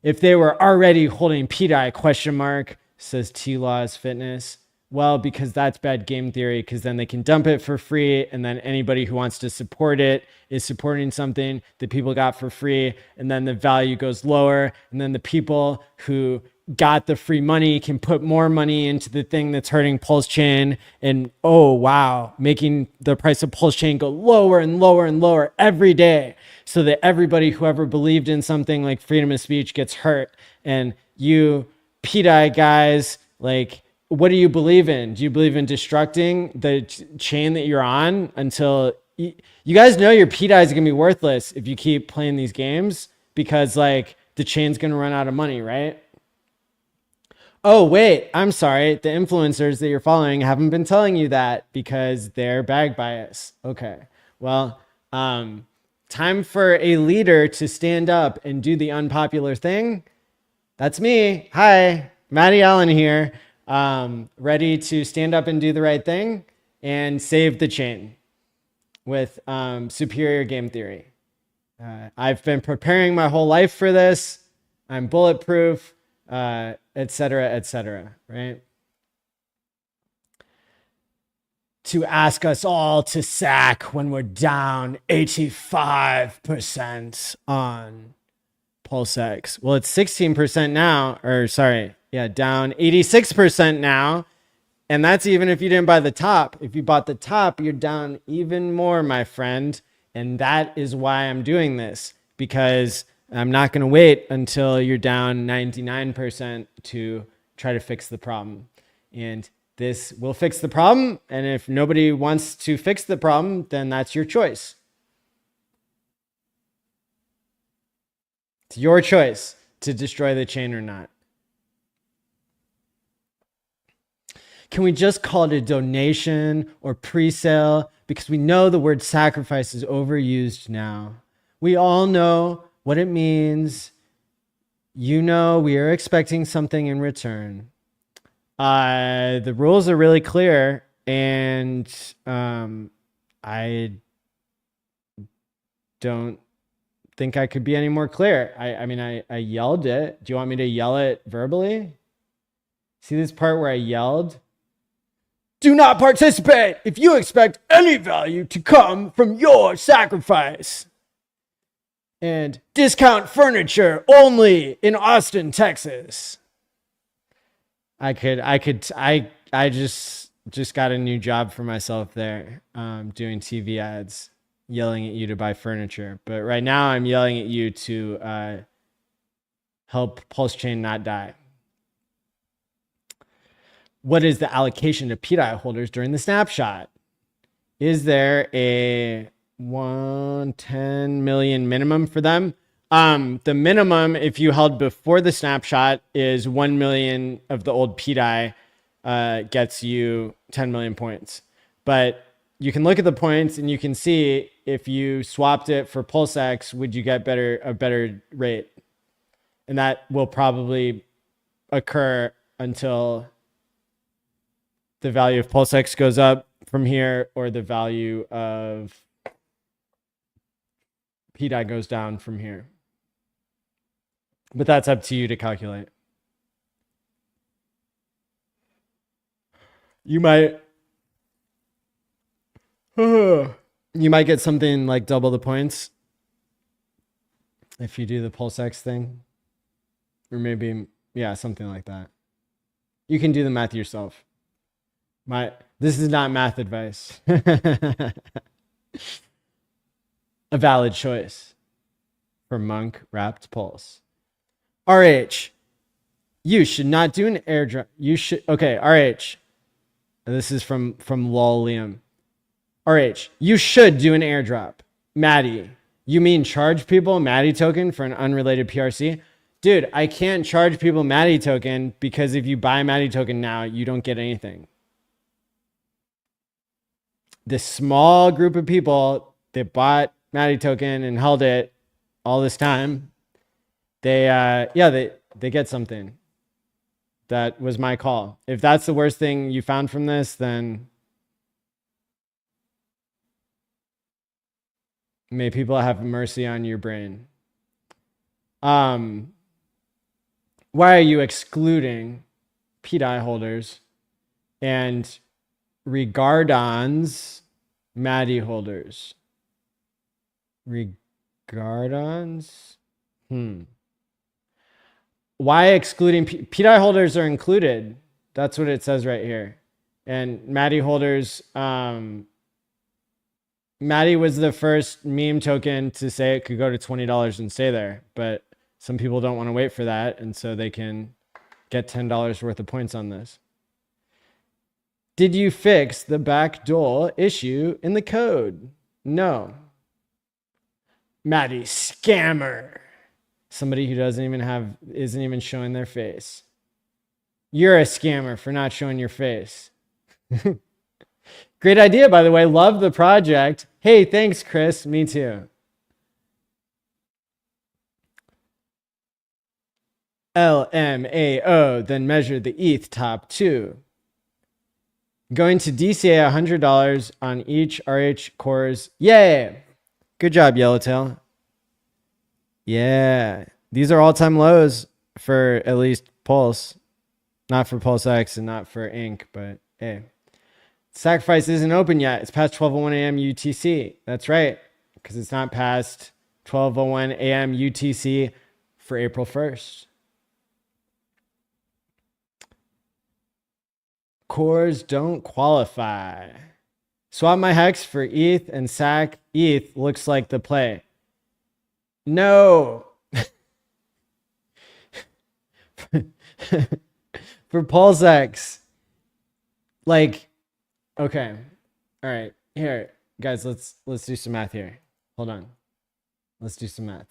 if they were already holding pDAI, question mark, says T-Laws Fitness. Well, because that's bad game theory, because then they can dump it for free, and then anybody who wants to support it is supporting something that people got for free, and then the value goes lower, and then the people who got the free money can put more money into the thing that's hurting Pulse Chain, and oh wow, making the price of Pulse Chain go lower and lower and lower every day, so that everybody who ever believed in something like freedom of speech gets hurt. And you pDAI guys, like, what do you believe in? Do you believe in destructing the chain that you're on until you guys know your pDAI is gonna be worthless if you keep playing these games, because like the chain's gonna run out of money, right? Oh wait, I'm sorry. The influencers that you're following haven't been telling you that because they're bag bias. Okay, well, time for a leader to stand up and do the unpopular thing. That's me. Hi, Maddie Allen here. ready to stand up and do the right thing and save the chain with superior game theory. I've been preparing my whole life for this. I'm bulletproof, etc., right? To ask us all to sack when we're down 85% on PulseX. Well, it's 16% now, or sorry, yeah, down 86% now. And that's even if you didn't buy the top. If you bought the top, you're down even more, my friend. And that is why I'm doing this, because I'm not going to wait until you're down 99% to try to fix the problem. And this will fix the problem. And if nobody wants to fix the problem, then that's your choice. It's your choice to destroy the chain or not. Can we just call it a donation or pre-sale? Because we know the word sacrifice is overused now. We all know what it means. You know, we are expecting something in return. The rules are really clear, and I don't think I could be any more clear. I mean, I yelled it. Do you want me to yell it verbally? See this part where I yelled? Do not participate if you expect any value to come from your sacrifice. And discount furniture only in Austin, Texas. I just got a new job for myself there, doing TV ads, yelling at you to buy furniture. But right now I'm yelling at you to help Pulse Chain not die. What is the allocation to pDAI holders during the snapshot? Is there a 110 million minimum for them? The minimum, if you held before the snapshot, is 1 million of the old pDAI gets you 10 million points. But you can look at the points and you can see if you swapped it for PulseX, would you get a better rate? And that will probably occur until the value of PulseX goes up from here, or the value of pDAI goes down from here. But that's up to you to calculate. You might get something like double the points if you do the PulseX thing, or maybe, yeah, something like that. You can do the math yourself. This is not math advice. A valid choice for Monk Wrapped Pulse. RH, you should not do an airdrop. You should, okay, RH. This is from Lol Liam. RH, you should do an airdrop. Maddie, you mean charge people Maddie token for an unrelated PRC? Dude, I can't charge people Maddie token because if you buy Maddie token now, you don't get anything. This small group of people that bought Maddie token and held it all this time, they get something. That was my call. If that's the worst thing you found from this, then may people have mercy on your brain. Why are you excluding pDAI holders and regardons Maddie holders? Regardons? Why excluding pDAI holders are included? That's what it says right here. And Maddie holders, Maddie was the first meme token to say it could go to $20 and stay there, but some people don't want to wait for that, and so they can get $10 worth of points on this. Did you fix the backdoor issue in the code? No. Maddie, scammer. Somebody who isn't even showing their face. You're a scammer for not showing your face. Great idea, by the way. Love the project. Hey, thanks, Chris. Me too. LMAO, then measure the ETH top 2. Going to DCA $100 on each RH cores. Yay! Good job, Yellowtail. Yeah. These are all-time lows for at least Pulse. Not for Pulse X and not for Inc, but hey. Sacrifice isn't open yet. It's past 12:01 a.m. UTC. That's right, because it's not past 12:01 a.m. UTC for April 1st. Cores don't qualify. Swap my hex for ETH and sack ETH looks like the play. No. For Pulse X. Like, okay. All right. Here, guys, let's do some math here. Hold on. Let's do some math.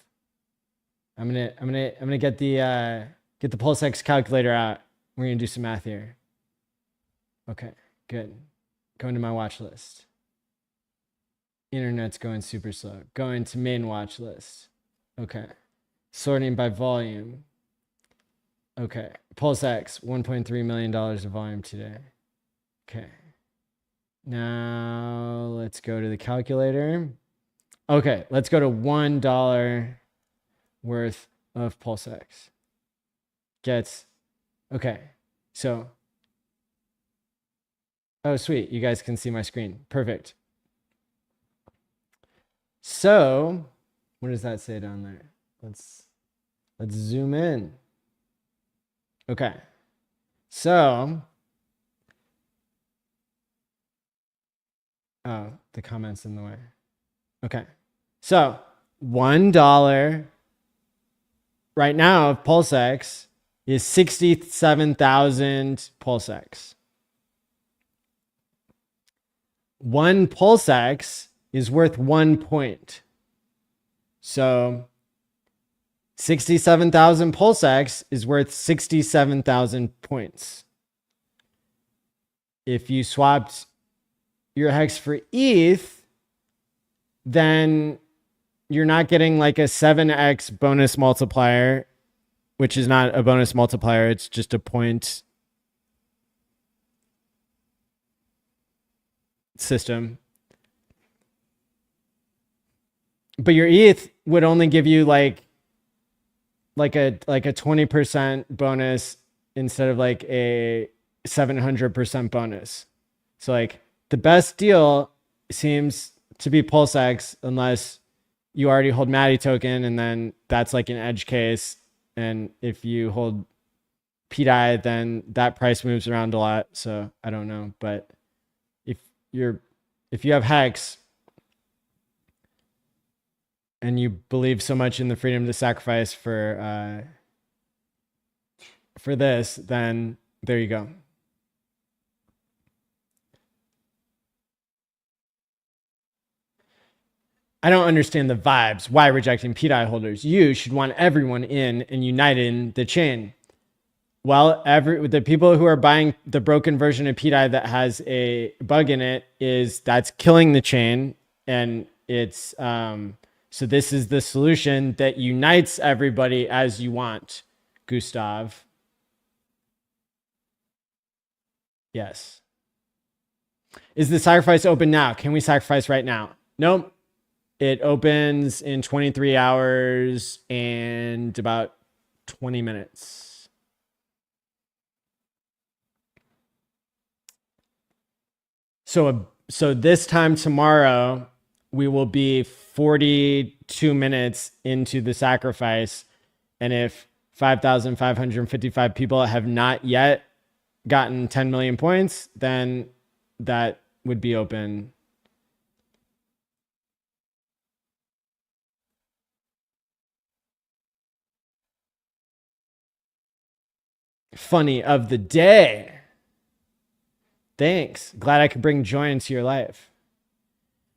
I'm gonna get the Pulse X calculator out. We're gonna do some math here. Okay, good. Going to my watch list. Internet's going super slow. Going to main watch list. Okay. Sorting by volume. Okay. Pulse X, $1.3 million of volume today. Okay. Now let's go to the calculator. Okay, let's go to $1 worth of Pulse X. Gets, okay, so, oh sweet, you guys can see my screen. Perfect. So, what does that say down there? Let's zoom in. Okay, so, oh, the comment's in the way. Okay, so $1 right now of Pulse X is 67,000 Pulse X. One Pulse X is worth 1 point. So 67,000 Pulse X is worth 67,000 points. If you swapped your hex for ETH, then you're not getting like a 7x bonus multiplier, which is not a bonus multiplier. It's just a point system. But your ETH would only give you like a 20% bonus instead of like a 700% bonus. So like the best deal seems to be Pulse X, unless you already hold Maddie token, and then that's like an edge case. And if you hold pDAI, then that price moves around a lot. So I don't know, but if you have hex and you believe so much in the freedom to sacrifice for this, then there you go. I don't understand the vibes. Why rejecting pDAI holders? You should want everyone in and united in the chain. Well, the people who are buying the broken version of pDAI that has a bug in it, that's killing the chain. And it's, so this is the solution that unites everybody as you want, Gustav. Yes. Is the sacrifice open now? Can we sacrifice right now? Nope. It opens in 23 hours and about 20 minutes. So this time tomorrow, we will be 42 minutes into the sacrifice. And if 5,555 people have not yet gotten 10 million points, then that would be open. Funny of the day. Thanks. Glad I could bring joy into your life.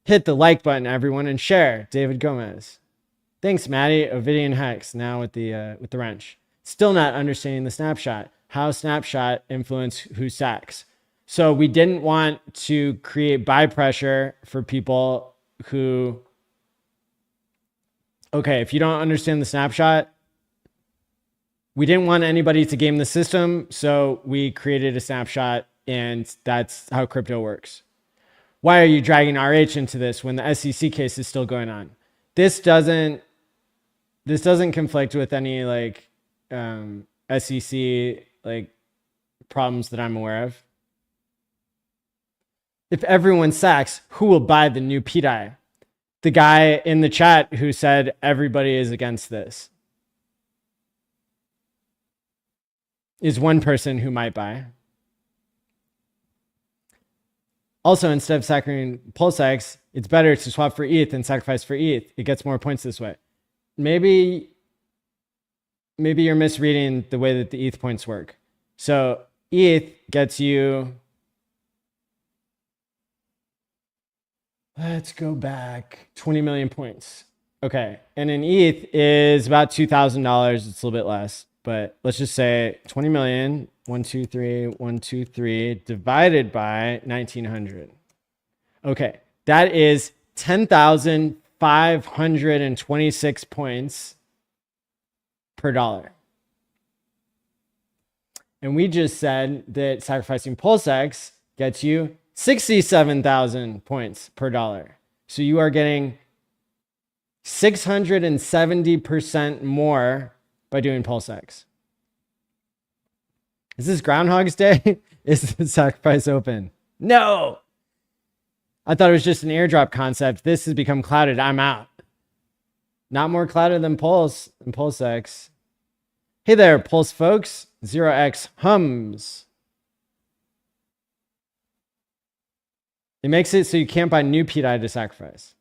Hit the like button, everyone, and share. David Gomez. Thanks, Maddie. Ovidian Hex. Now with the wrench. Still not understanding the snapshot. How snapshot influence who sacks. So we didn't want to create buy pressure for people who. Okay, if you don't understand the snapshot, We didn't want anybody to game the system, so we created a snapshot, and that's how crypto works. Why are you dragging RH into this when the SEC case is still going on? This doesn't conflict with any like SEC like problems that I'm aware of. If everyone sacks, who will buy the new pDAI? The guy in the chat who said everybody is against this is one person who might buy. Also, instead of sacking PulseX, it's better to swap for ETH than sacrifice for ETH. It gets more points this way. Maybe you're misreading the way that the ETH points work. So ETH gets you, let's go back, 20 million points. Okay, and an ETH is about $2,000. It's a little bit less, but let's just say 20 million, 123 divided by 1900. Okay, that is 10,526 points per dollar. And we just said that sacrificing PulseX gets you 67,000 points per dollar. So you are getting 670% more by doing PulseX. Is this Groundhog's Day? Is the sacrifice open? No. I thought it was just an airdrop concept. This has become clouded. I'm out. Not more clouded than Pulse and PulseX. Hey there, Pulse folks. 0x hums. It makes it so you can't buy new pDAI to sacrifice.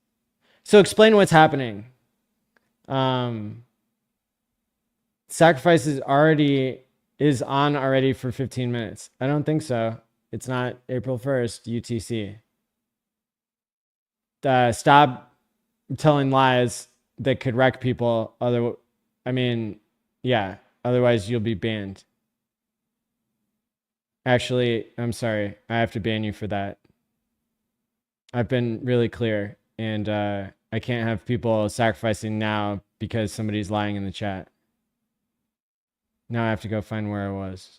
So explain what's happening. Sacrifice is on already for 15 minutes. I don't think so. It's not April 1st, UTC. Stop telling lies that could wreck people. Otherwise you'll be banned. Actually, I'm sorry. I have to ban you for that. I've been really clear, and I can't have people sacrificing now because somebody's lying in the chat. Now I have to go find where I was.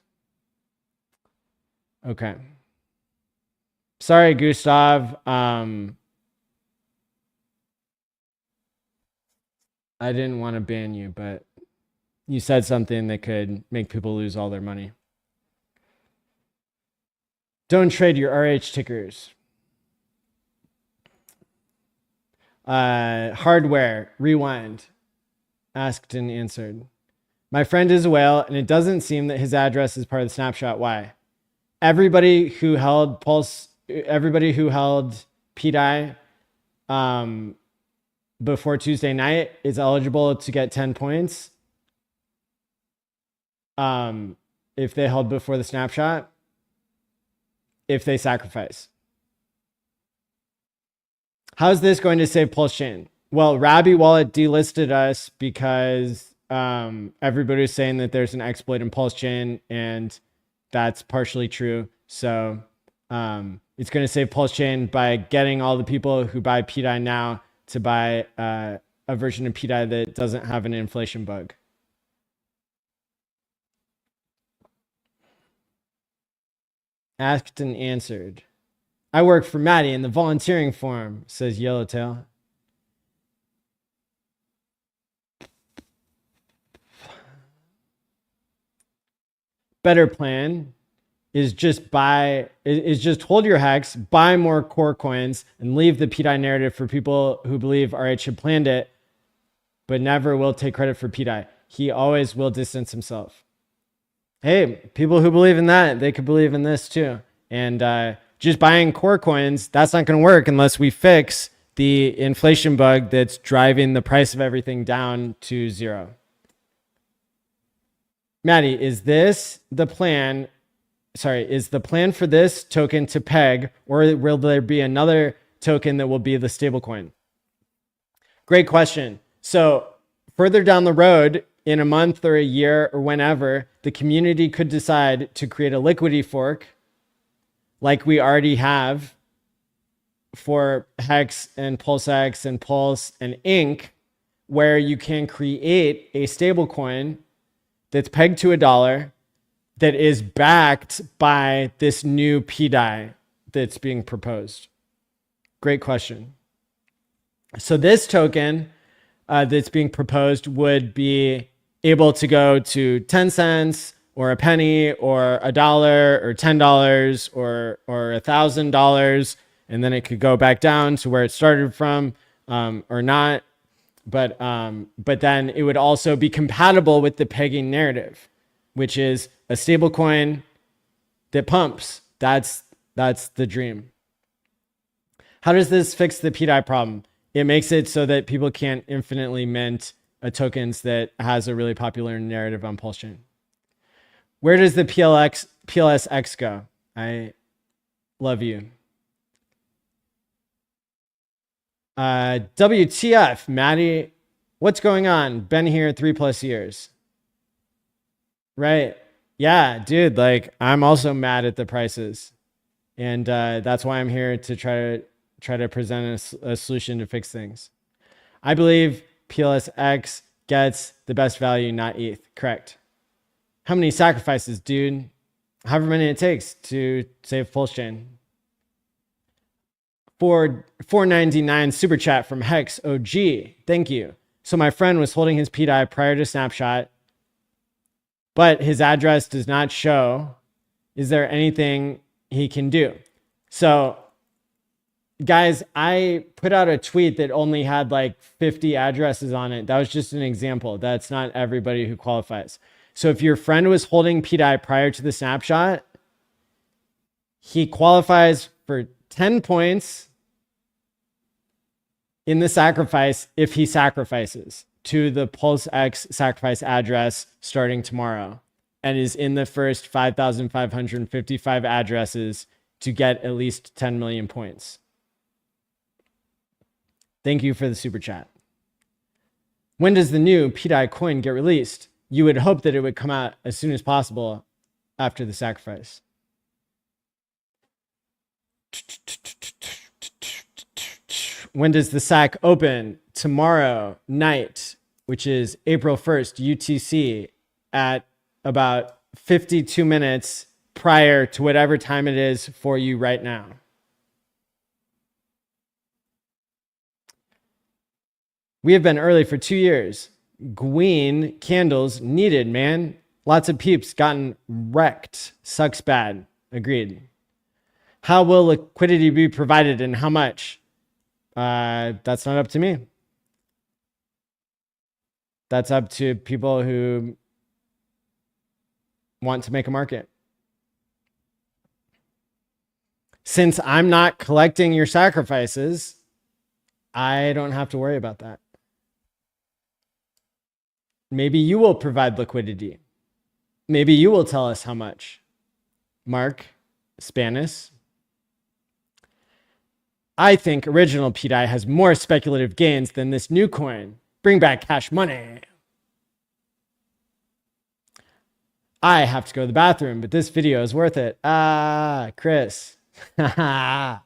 Okay. Sorry, Gustav. I didn't want to ban you, but you said something that could make people lose all their money. Don't trade your RH tickers. Hardware, rewind. Asked and answered. My friend is a whale, and it doesn't seem that his address is part of the snapshot. Why? Everybody who held pDAI before Tuesday night is eligible to get 10 points if they held before the snapshot, if they sacrifice. How's this going to save Pulse Chain? Well, Rabby Wallet delisted us because everybody's saying that there's an exploit in Pulse Chain, and that's partially true. So it's going to save Pulse Chain by getting all the people who buy pDAI now to buy a version of pDAI that doesn't have an inflation bug. Asked and answered. I work for Maddie in the volunteering forum, says Yellowtail. Better plan is just hold your hex, buy more core coins, and leave the pDAI narrative for people who believe RH had planned it, but never will take credit for pDAI. He always will distance himself. Hey, people who believe in that, they could believe in this too. And just buying core coins, that's not going to work unless we fix the inflation bug that's driving the price of everything down to zero. Maddie, is the plan for this token to peg, or will there be another token that will be the stablecoin? Great question. So further down the road, in a month or a year or whenever, the community could decide to create a liquidity fork like we already have for Hex and PulseX and Pulse and Ink, where you can create a stablecoin that's pegged to $1 that is backed by this new pDAI that's being proposed? Great question. So this token that's being proposed would be able to go to 10 cents or a penny or $1 or $10 or $1,000, and then it could go back down to where it started from, or not. But then it would also be compatible with the pegging narrative, which is a stable coin that pumps. That's the dream. How does this fix the pDAI problem? It makes it so that people can't infinitely mint a tokens that has a really popular narrative on Pulse Chain. Where does the PLSX go? I love you. WTF, Maddie, what's going on? Been here 3+ years. Right. Yeah, dude, like I'm also mad at the prices. And that's why I'm here to try to present a solution to fix things. I believe PLSX gets the best value, not ETH. Correct. How many sacrifices, dude? However many it takes to save Pulse Chain. For $4.99 super chat from Hex OG. Thank you. So my friend was holding his pDAI prior to snapshot, but his address does not show. Is there anything he can do? So guys, I put out a tweet that only had like 50 addresses on it. That was just an example. That's not everybody who qualifies. So if your friend was holding pDAI prior to the snapshot, he qualifies for 10 points in the sacrifice if he sacrifices to the PulseX sacrifice address starting tomorrow and is in the first 5,555 addresses to get at least 10 million points. Thank you for the super chat. When does the new pDAI coin get released? You would hope that it would come out as soon as possible after the sacrifice. When does the SAC open? Tomorrow night, which is April 1st, UTC, at about 52 minutes prior to whatever time it is for you right now. We have been early for 2 years. Gween candles needed, man. Lots of peeps gotten wrecked. Sucks bad. Agreed. How will liquidity be provided and how much? That's not up to me. That's up to people who want to make a market. Since I'm not collecting your sacrifices, I don't have to worry about that. Maybe you will provide liquidity. Maybe you will tell us how much. Mark Spanis. I think original pDAI has more speculative gains than this new coin. Bring back cash money. I have to go to the bathroom, but this video is worth it. Ah, Chris. Maddie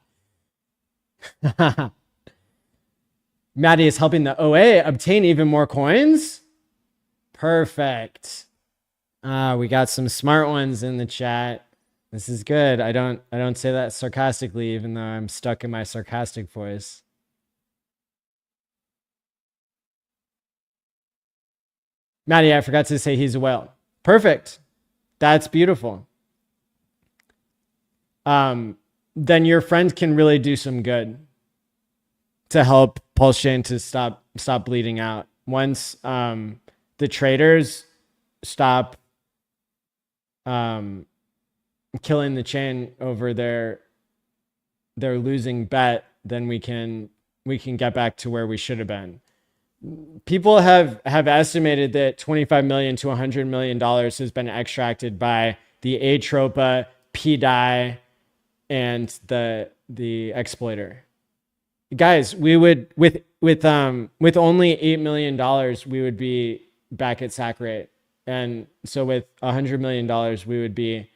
is helping the OA obtain even more coins. Perfect. We got some smart ones in the chat. This is good. I don't say that sarcastically, even though I'm stuck in my sarcastic voice. Maddie, I forgot to say he's a whale. Perfect. That's beautiful. Then your friend can really do some good to help Pulse Chain to stop bleeding out. Once the traders stop killing the chain over their losing bet, then we can get back to where we should have been. People have estimated that $25 million to $100 million has been extracted by the Airdrop, pDAI, and the exploiter. Guys, we would with only $8 million, we would be back at SAC rate. And so with $100 million, we would be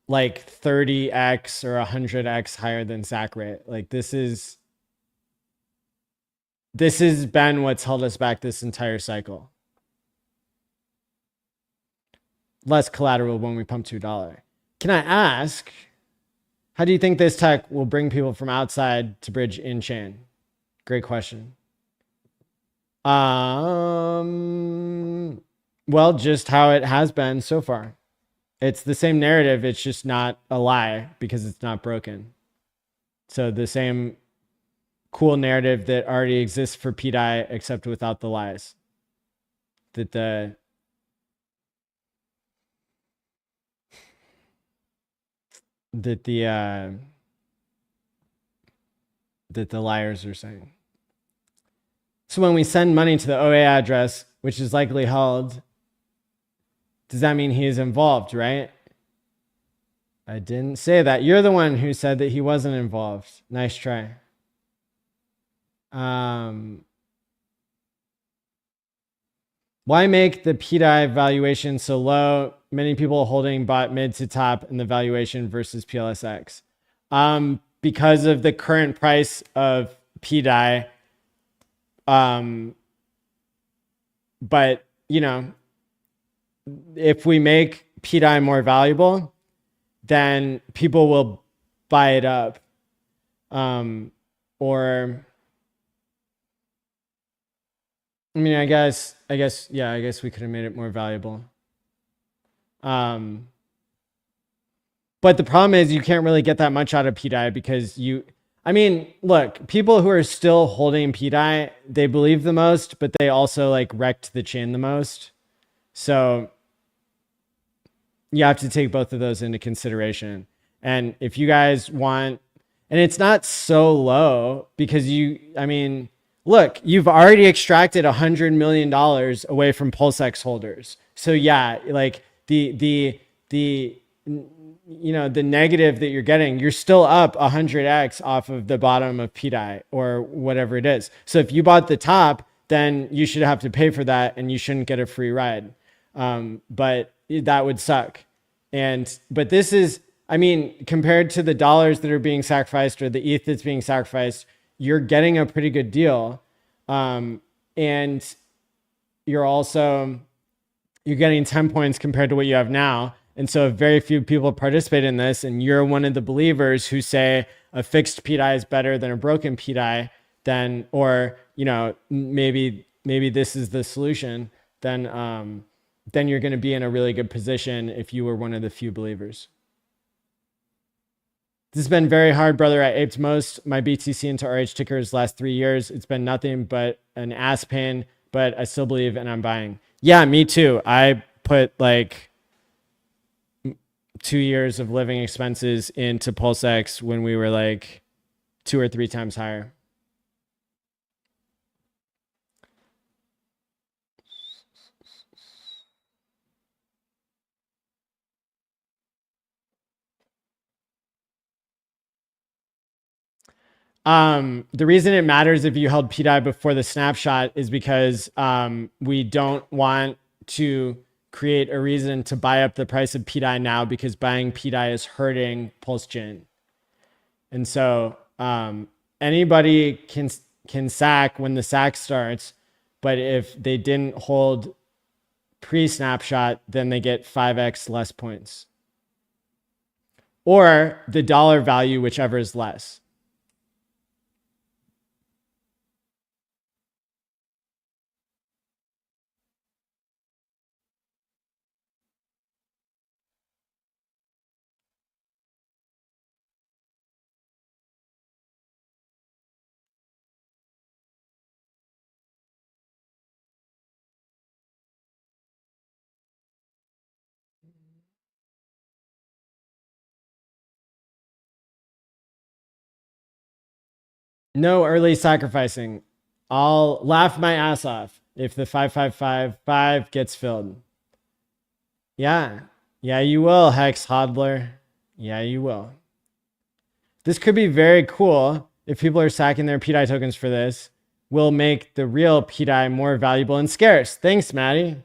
like 30x or 100x higher than SAC rate. Like this has been what's held us back this entire cycle. less collateral when we pump $2. Can I ask, how do you think this tech will bring people from outside to bridge in chain? Great question. Well, just how it has been so far. It's the same narrative. It's just not a lie because it's not broken. So the same cool narrative that already exists for pDAI, except without the lies. That the liars are saying. So when we send money to the OA address, which is likely held, does that mean he is involved, right? I didn't say that. You're the one who said that he wasn't involved. Nice try. Why make the pDAI valuation so low? Many people holding bought mid to top in the valuation versus PLSX. Because of the current price of pDAI. But, you know, if we make pDAI more valuable, then people will buy it up. Or, I mean, I guess we could have made it more valuable. But the problem is you can't really get that much out of pDAI because I mean, look, people who are still holding pDAI, they believe the most, but they also like wrecked the chain the most. So you have to take both of those into consideration. And if you guys want, and it's not so low because I mean, look, you've already extracted $100 million away from PulseX holders. So yeah, like the negative that you're getting, you're still up 100x off of the bottom of pDAI or whatever it is. So if you bought the top, then you should have to pay for that and you shouldn't get a free ride. But that would suck. But this is, I mean, compared to the dollars that are being sacrificed or the ETH that's being sacrificed, you're getting a pretty good deal. And you're getting 10 points compared to what you have now. And so if very few people participate in this and you're one of the believers who say a fixed pDAI is better than a broken pDAI, then, or, you know, maybe this is the solution, then you're going to be in a really good position if you were one of the few believers. This has been very hard, brother. I aped most my BTC into RH tickers last 3 years. It's been nothing but an ass pain, but I still believe and I'm buying. Yeah, me too. I put like 2 years of living expenses into PulseX when we were like 2 or 3 times higher. The reason it matters if you held pDAI before the snapshot is because we don't want to create a reason to buy up the price of pDAI now because buying pDAI is hurting PulseChain. And so anybody can sack when the sack starts, but if they didn't hold pre-snapshot, then they get 5x less points. Or the dollar value, whichever is less. No early sacrificing. I'll laugh my ass off if the 5555 gets filled. Yeah. Yeah, you will, Hex Hodler. Yeah, you will. This could be very cool if people are sacking their pDAI tokens for this. Will make the real pDAI more valuable and scarce. Thanks, Maddie.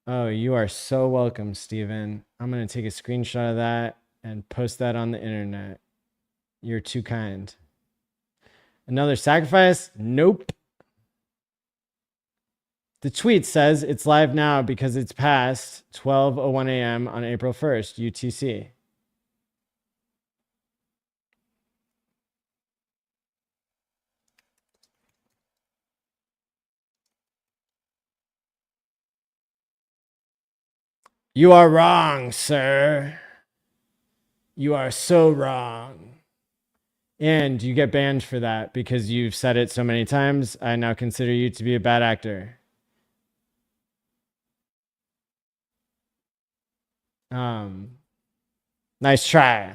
Oh, you are so welcome, Steven. I'm going to take a screenshot of that and post that on the internet. You're too kind. Another sacrifice? Nope. The tweet says it's live now because it's past 12:01 a.m. on April 1st, UTC. You are wrong, sir. You are so wrong. And you get banned for that because you've said it so many times. I now consider you to be a bad actor. Nice try.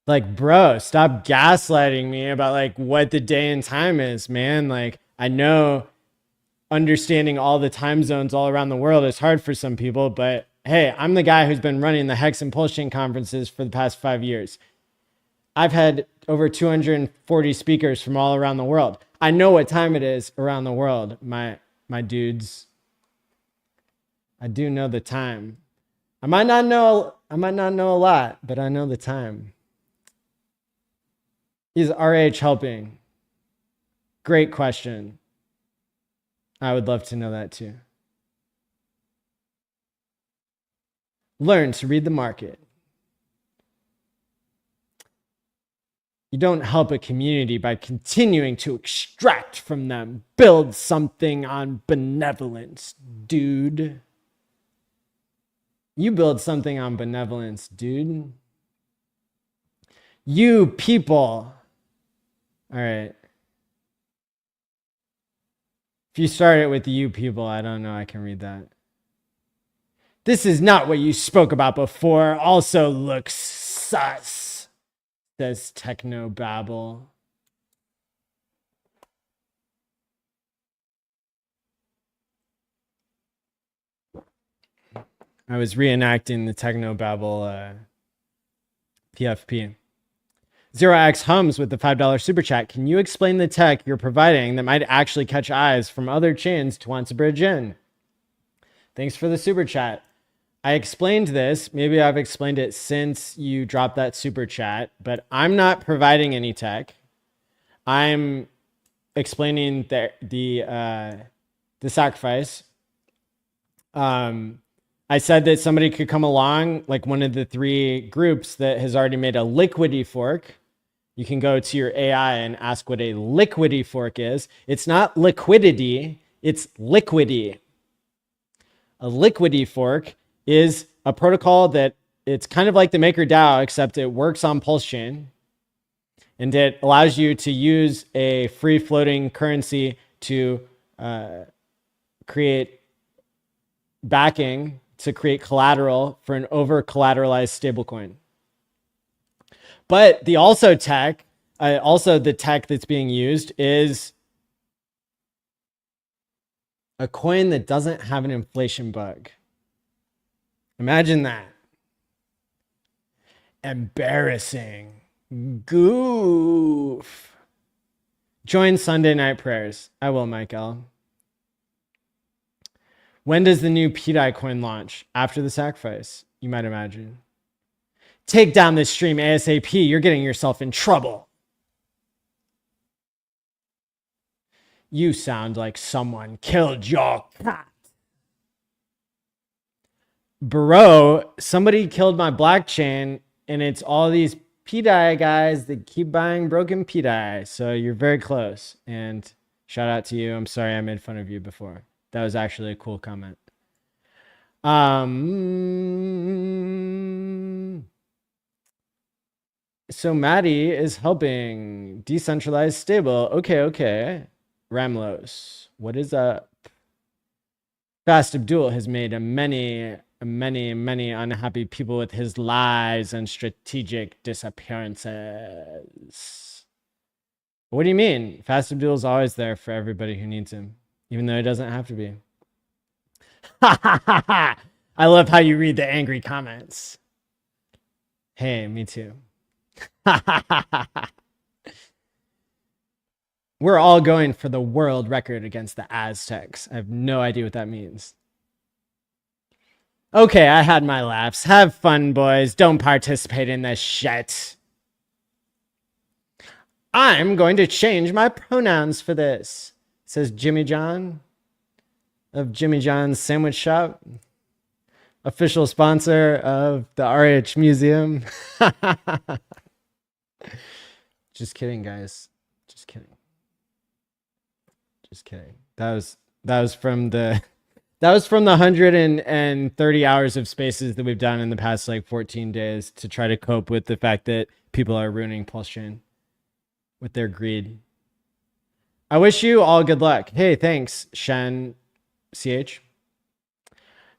Like, bro, stop gaslighting me about like what the day and time is, man. Like, I know understanding all the time zones all around the world is hard for some people, but hey, I'm the guy who's been running the Hex and Pulse Chain conferences for the past 5 years. I've had over 240 speakers from all around the world. I know what time it is around the world, my dudes. I do know the time. I might not know a lot, but I know the time. Is RH helping? Great question. I would love to know that too. Learn to read the market. You don't help a community by continuing to extract from them. Build something on benevolence, dude. You build something on benevolence, dude. You people. All right. If you start it with you people, I don't know I can read that. This is not what you spoke about before. Also looks sus, says Technobabble. I was reenacting the Technobabble PFP. 0x hums with the $5 super chat. Can you explain the tech you're providing that might actually catch eyes from other chains to want to bridge in? Thanks for the super chat. I explained this. Maybe I've explained it since you dropped that super chat, but I'm not providing any tech. I'm explaining the sacrifice. I said that somebody could come along, like one of the 3 groups that has already made a liquidity fork. You can go to your AI and ask what a liquidity fork is. It's not liquidity, it's liquidity. A liquidity fork is a protocol that it's kind of like the MakerDAO, except it works on Pulse Chain. And it allows you to use a free floating currency to create backing, to create collateral for an over collateralized stablecoin. But the also the tech that's being used is a coin that doesn't have an inflation bug. Imagine that. Embarrassing. Goof. Join Sunday night prayers. I will, Michael. When does the new pDAI coin launch? After the sacrifice, you might imagine. Take down this stream ASAP. You're getting yourself in trouble. You sound like someone killed your cat. Bro, somebody killed my blockchain, and it's all these pDAI guys that keep buying broken pDAI. So you're very close. And shout out to you. I'm sorry I made fun of you before. That was actually a cool comment. So Maddie is helping decentralized stable. Okay. Ramlos, what is up? Fast Abdul has made many unhappy people with his lies and strategic disappearances. What do you mean? Fast Abdul is always there for everybody who needs him, even though he doesn't have to be. I love how you read the angry comments. Hey, me too. We're all going for the world record against the Aztecs. I have no idea what that means. Okay, I had my laughs. Have fun, boys. Don't participate in this shit. I'm going to change my pronouns for this, says Jimmy John of Jimmy John's Sandwich Shop, official sponsor of the RH Museum. Just kidding, guys. Just kidding. Just kidding. That was from the 130 hours of spaces that we've done in the past like 14 days to try to cope with the fact that people are ruining Pulse Chain with their greed. I wish you all good luck. Hey, thanks, Shen CH.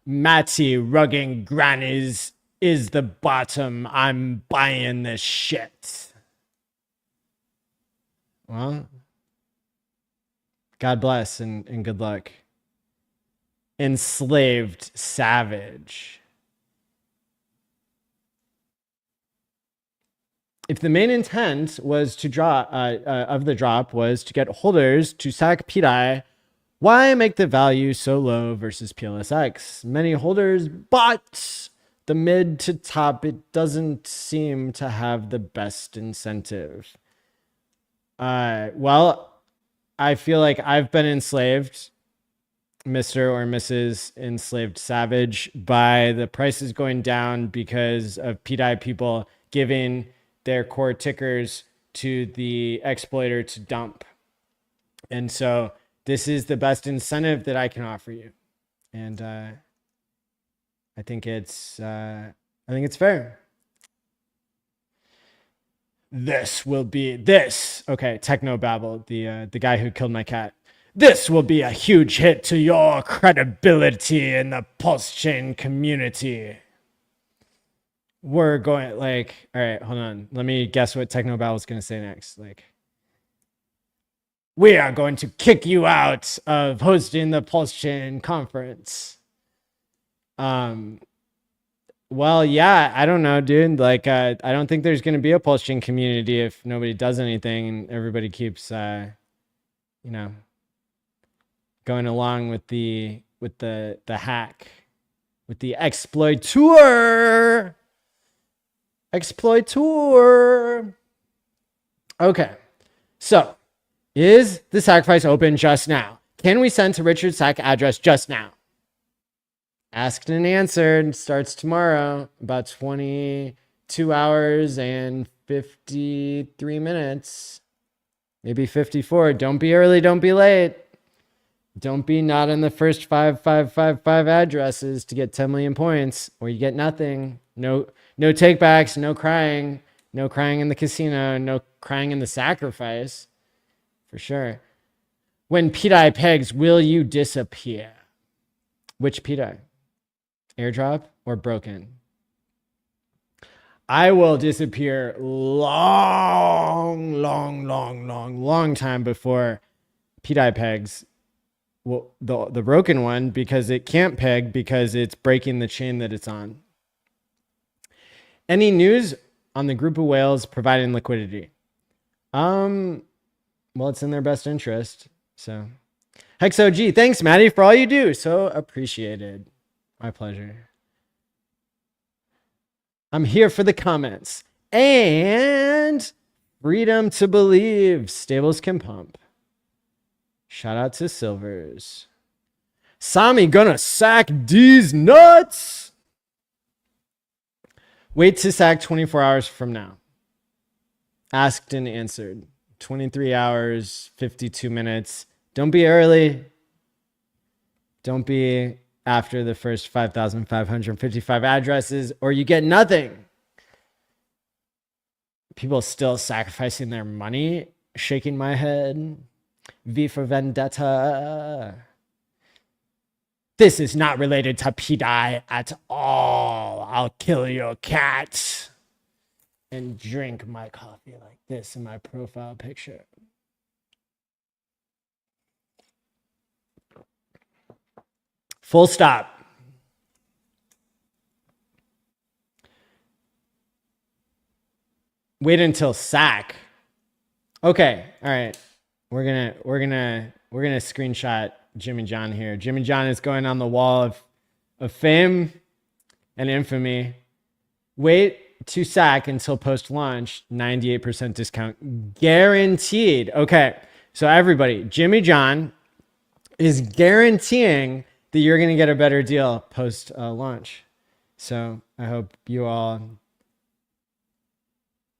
Maddie rugging grannies is the bottom. I'm buying this shit. Well, God bless and good luck. Enslaved savage. If the main intent was to draw of the drop was to get holders to sack pDAI, why make the value so low versus PLSX? Many holders bought the mid to top. It doesn't seem to have the best incentive. Well, I feel like I've been enslaved, Mr. or Mrs. Enslaved Savage, by the prices going down because of pDAI people giving their core tickers to the exploiter to dump. And so this is the best incentive that I can offer you. And I think it's fair. This will be this. Okay, Technobabble, the guy who killed my cat. This will be a huge hit to your credibility in the Pulse Chain community. We're going like, all right, hold on. Let me guess what Technobabble is going to say next. Like, we are going to kick you out of hosting the Pulse Chain conference. Well, yeah, I don't know, dude. Like, I don't think there's going to be a Pulse Chain community if nobody does anything and everybody keeps, going along with the hack, with the exploiter. Okay, so is the sacrifice open just now? Can we send to Richard's sack address just now? Asked and answered. Starts tomorrow, about 22 hours and 53 minutes, maybe 54. Don't be early, don't be late. Don't be not in the first 5555 addresses to get 10 million points, or you get nothing. No takebacks, no crying in the casino, no crying in the sacrifice, for sure. When pDAI pegs, will you disappear? Which pDAI? Airdrop or broken? I will disappear long time before pDAI pegs. Well, the broken one, because it can't peg because it's breaking the chain that it's on. Any news on the group of whales providing liquidity? Well, it's in their best interest. So, HexOG, thanks, Maddie, for all you do. So appreciated. My pleasure. I'm here for the comments. And freedom to believe. Stables can pump. Shout out to Silvers. Sami gonna sack these nuts. Wait to sack 24 hours from now. Asked and answered. 23 hours, 52 minutes. Don't be early. Don't be after the first 5,555 addresses, or you get nothing. People still sacrificing their money. Shaking my head. V for Vendetta. This is not related to pDAI at all. I'll kill your cat and drink my coffee like this in my profile picture. Full stop. Wait until sack. Okay, all right. We're gonna screenshot Jimmy John here. Jimmy John is going on the wall of fame and infamy. Wait to sack until post-launch, 98% discount guaranteed. Okay, so everybody, Jimmy John is guaranteeing that you're going to get a better deal post-launch. So I hope you all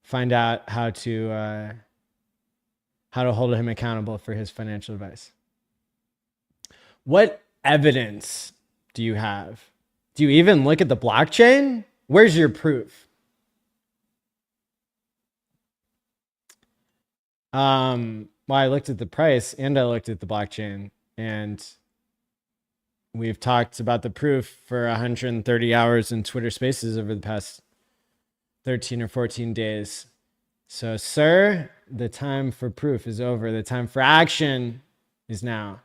find out how to hold him accountable for his financial advice. What evidence do you have? Do you even look at the blockchain? Where's your proof? Well, I looked at the price and I looked at the blockchain, and we've talked about the proof for 130 hours in Twitter Spaces over the past 13 or 14 days. So, sir, the time for proof is over. The time for action is now.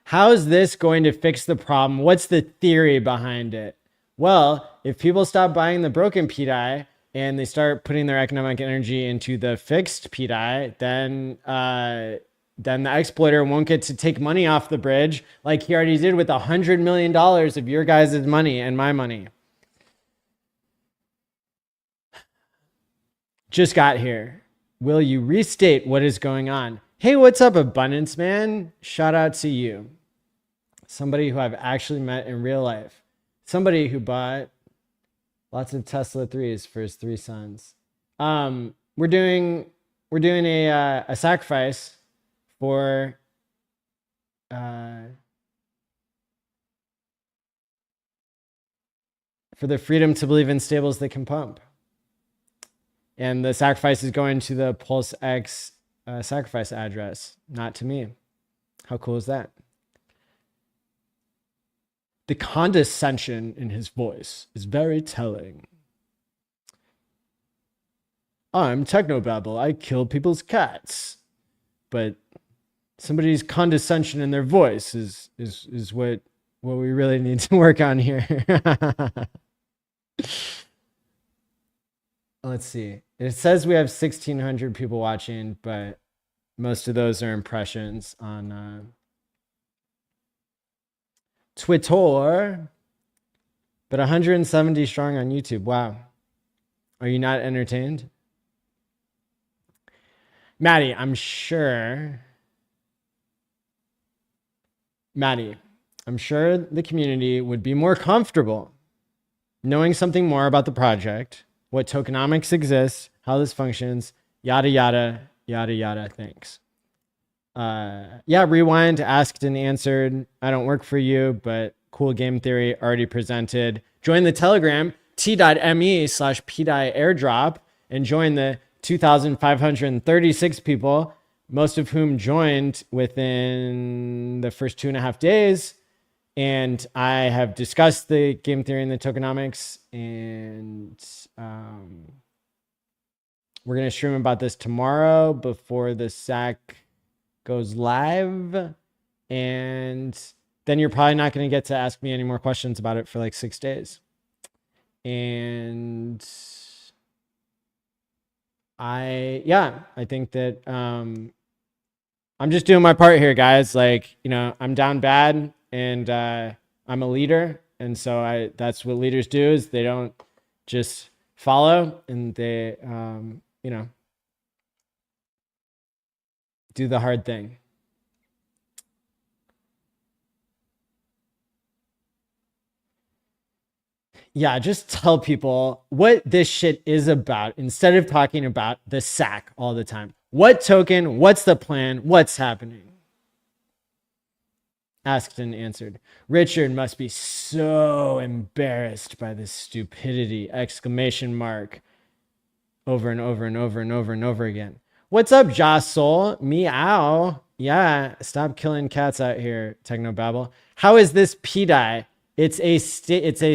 How is this going to fix the problem? What's the theory behind it? Well, if people stop buying the broken pDAI and they start putting their economic energy into the fixed pDAI, then the exploiter won't get to take money off the bridge like he already did with $100 million of your guys' money and my money. Just got here. Will you restate what is going on? Hey, what's up, Abundance Man? Shout out to you. Somebody who I've actually met in real life. Somebody who bought lots of Tesla 3s for his 3 sons. We're doing a sacrifice for the freedom to believe in stables that can pump. And the sacrifice is going to the Pulse X sacrifice address, not to me. How cool is that? The condescension in his voice is very telling. I'm Technobabble. I kill people's cats. But somebody's condescension in their voice is what we really need to work on here. Let's see. It says we have 1,600 people watching, but most of those are impressions on Twitter, but 170 strong on YouTube. Wow. Are you not entertained? Maddie, I'm sure the community would be more comfortable knowing something more about the project, what tokenomics exists, how this functions, yada, yada, yada, yada. Thanks. Yeah, rewind, asked and answered. I don't work for you, but cool game theory already presented. Join the Telegram, t.me/pDAI airdrop, and join the 2,536 people, most of whom joined within the first 2.5 days. And I have discussed the game theory and the tokenomics, and we're going to stream about this tomorrow before the SAC goes live. And then you're probably not going to get to ask me any more questions about it for like 6 days. And I think that I'm just doing my part here, guys. Like, I'm down bad, and I'm a leader. And so that's what leaders do, is they don't just follow, and they, do the hard thing. Yeah, just tell people what this shit is about instead of talking about the SAC all the time. What token? What's the plan? What's happening? Asked and answered. Richard must be so embarrassed by this stupidity! Exclamation mark. Over and over and over and over and over again. What's up, Joss Soul? Meow. Yeah, stop killing cats out here, Technobabble. How is this pDAI? It's a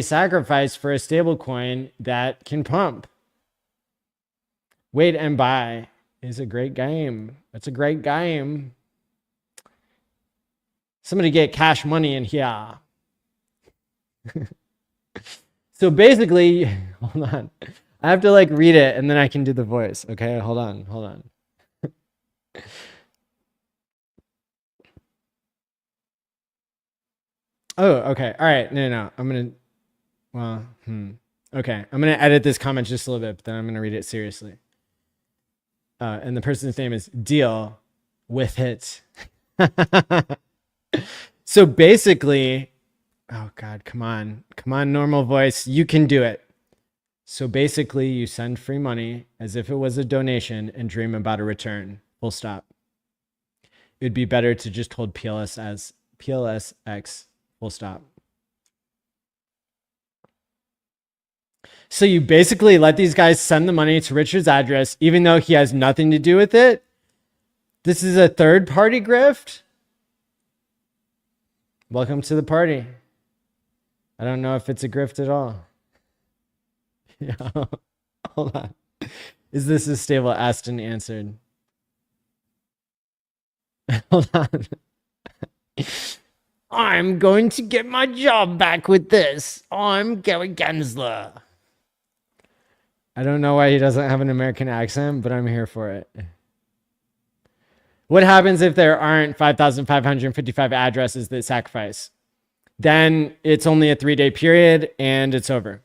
sacrifice for a stable coin that can pump. Wait and buy is a great game. It's a great game. Somebody get cash money in here. So basically, hold on. I have to like read it and then I can do the voice. Okay, hold on. Oh, okay. All right. No. I'm gonna. Well, okay. I'm going to edit this comment just a little bit, but then I'm going to read it seriously. And the person's name is Deal with It. So basically, oh God, come on, normal voice. You can do it. So basically, you send free money as if it was a donation and dream about a return. Full stop. It would be better to just hold PLS as PLSX. Full stop. So you basically let these guys send the money to Richard's address, even though he has nothing to do with it. This is a third-party grift. Welcome to the party. I don't know if it's a grift at all. Yeah. Hold on. Is this a stable? Asked and answered. Hold on. I'm going to get my job back with this. I'm Gary Gensler. I don't know why he doesn't have an American accent, but I'm here for it. What happens if there aren't 5,555 addresses that sacrifice? Then it's only a 3-day period and it's over.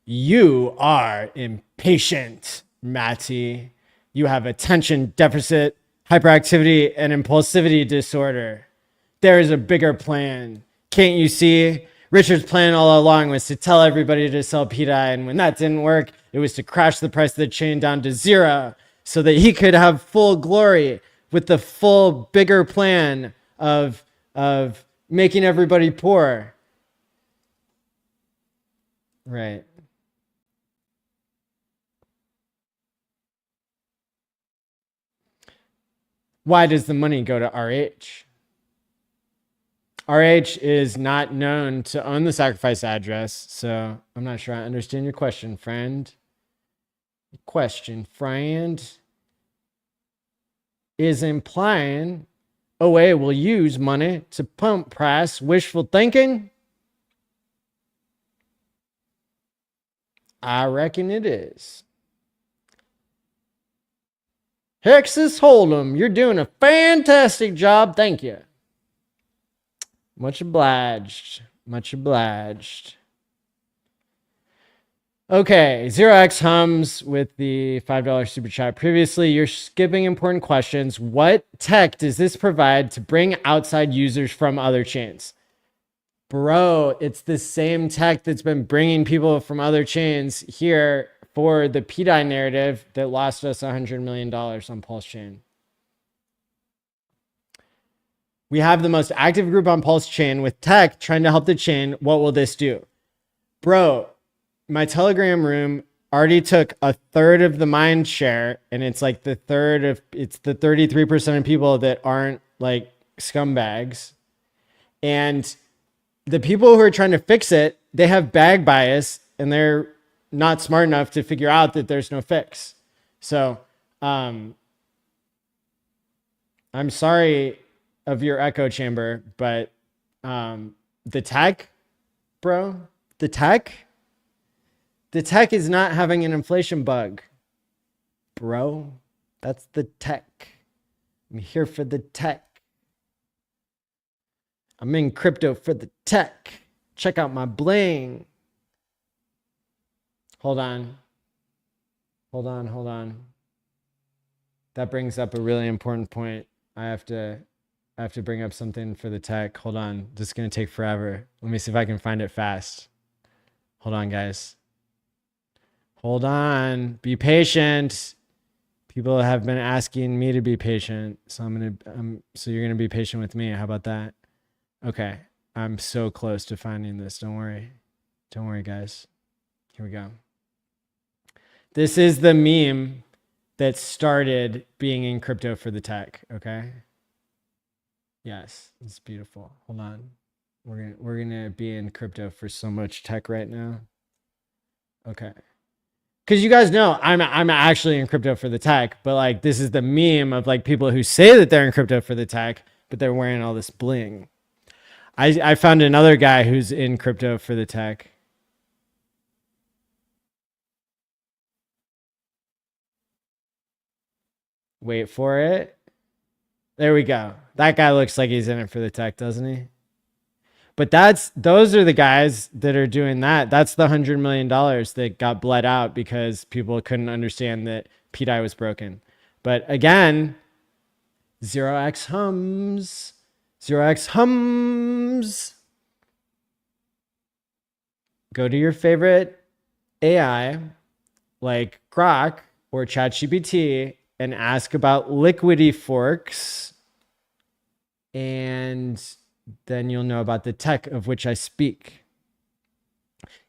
You are impatient, Maddie. You have attention deficit, hyperactivity, and impulsivity disorder. There is a bigger plan. Can't you see? Richard's plan all along was to tell everybody to sell pDAI, and when that didn't work, it was to crash the price of the chain down to 0 so that he could have full glory with the full bigger plan of making everybody poor. Right. Why does the money go to RH? RH is not known to own the sacrifice address, so I'm not sure I understand your question, friend. Is implying OA will use money to pump price wishful thinking? I reckon it is. Hexus Hold'em, you're doing a fantastic job. Thank you. Much obliged. Much obliged. Okay, 0x hums with the $5 super chat. Previously, you're skipping important questions. What tech does this provide to bring outside users from other chains? Bro, it's the same tech that's been bringing people from other chains here for the pDAI narrative that lost us $100 million on Pulse Chain. We have the most active group on Pulse Chain with tech trying to help the chain. What will this do? Bro, my Telegram room already took a third of the mind share, and it's like the 33% of people that aren't like scumbags. And the people who are trying to fix it, they have bag bias and they're not smart enough to figure out that there's no fix. So I'm sorry of your echo chamber, but the tech, bro, the tech is not having an inflation bug, bro. That's the tech. I'm here for the tech. I'm in crypto for the tech. Check out my bling. Hold on. That brings up a really important point. I have to bring up something for the tech. Hold on. This is going to take forever. Let me see if I can find it fast. Hold on, guys. Hold on. Be patient. People have been asking me to be patient. So so you're going to be patient with me. How about that? Okay. I'm so close to finding this. Don't worry. Don't worry, guys. Here we go. This is the meme that started being in crypto for the tech, okay? Yes, it's beautiful. Hold on. We're gonna be in crypto for so much tech right now. Okay. Because you guys know I'm actually in crypto for the tech, but like this is the meme of like people who say that they're in crypto for the tech, but they're wearing all this bling. I found another guy who's in crypto for the tech. Wait for it. There we go. That guy looks like he's in it for the tech, doesn't he? But those are the guys that are doing that. That's the $100 million that got bled out because people couldn't understand that pDAI was broken. But again, 0x hums. 0x hums. Go to your favorite AI like Grok or ChatGPT and ask about liquidity forks, and then you'll know about the tech of which I speak.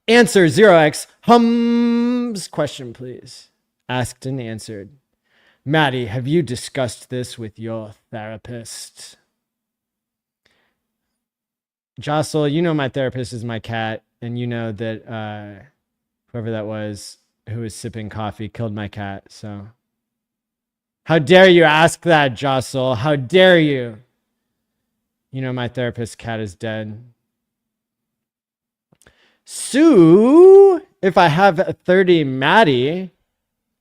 Answer 0x hums question, please. Asked and answered. Maddie, have you discussed this with your therapist? Jocelyn, you know my therapist is my cat, and you know that whoever that was who was sipping coffee killed my cat. So how dare you ask that, Jocelyn? How dare you? You know my therapist's cat is dead. Sue, if I have 30 Maddie,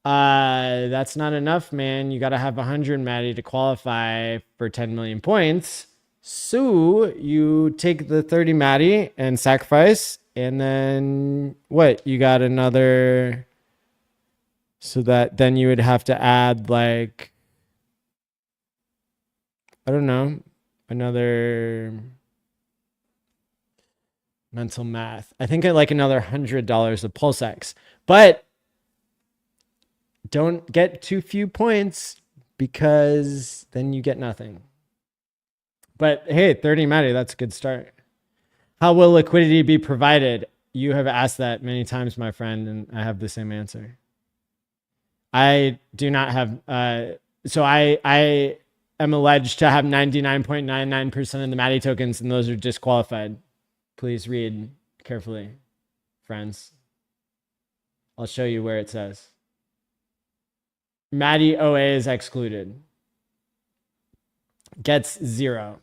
that's not enough, man. You got to have 100 Maddie to qualify for 10 million points. So you take the 30 Maddie and sacrifice, and then what? You got another, so that then you would have to add like, I don't know, another mental math. I think I like another $100 of PulseX, but don't get too few points because then you get nothing. But hey, 30 Maddie, that's a good start. How will liquidity be provided? You have asked that many times, my friend, and I have the same answer. I do not have, so I am alleged to have 99.99% of the Maddie tokens, and those are disqualified. Please read carefully, friends. I'll show you where it says. Maddie OA is excluded. Gets 0.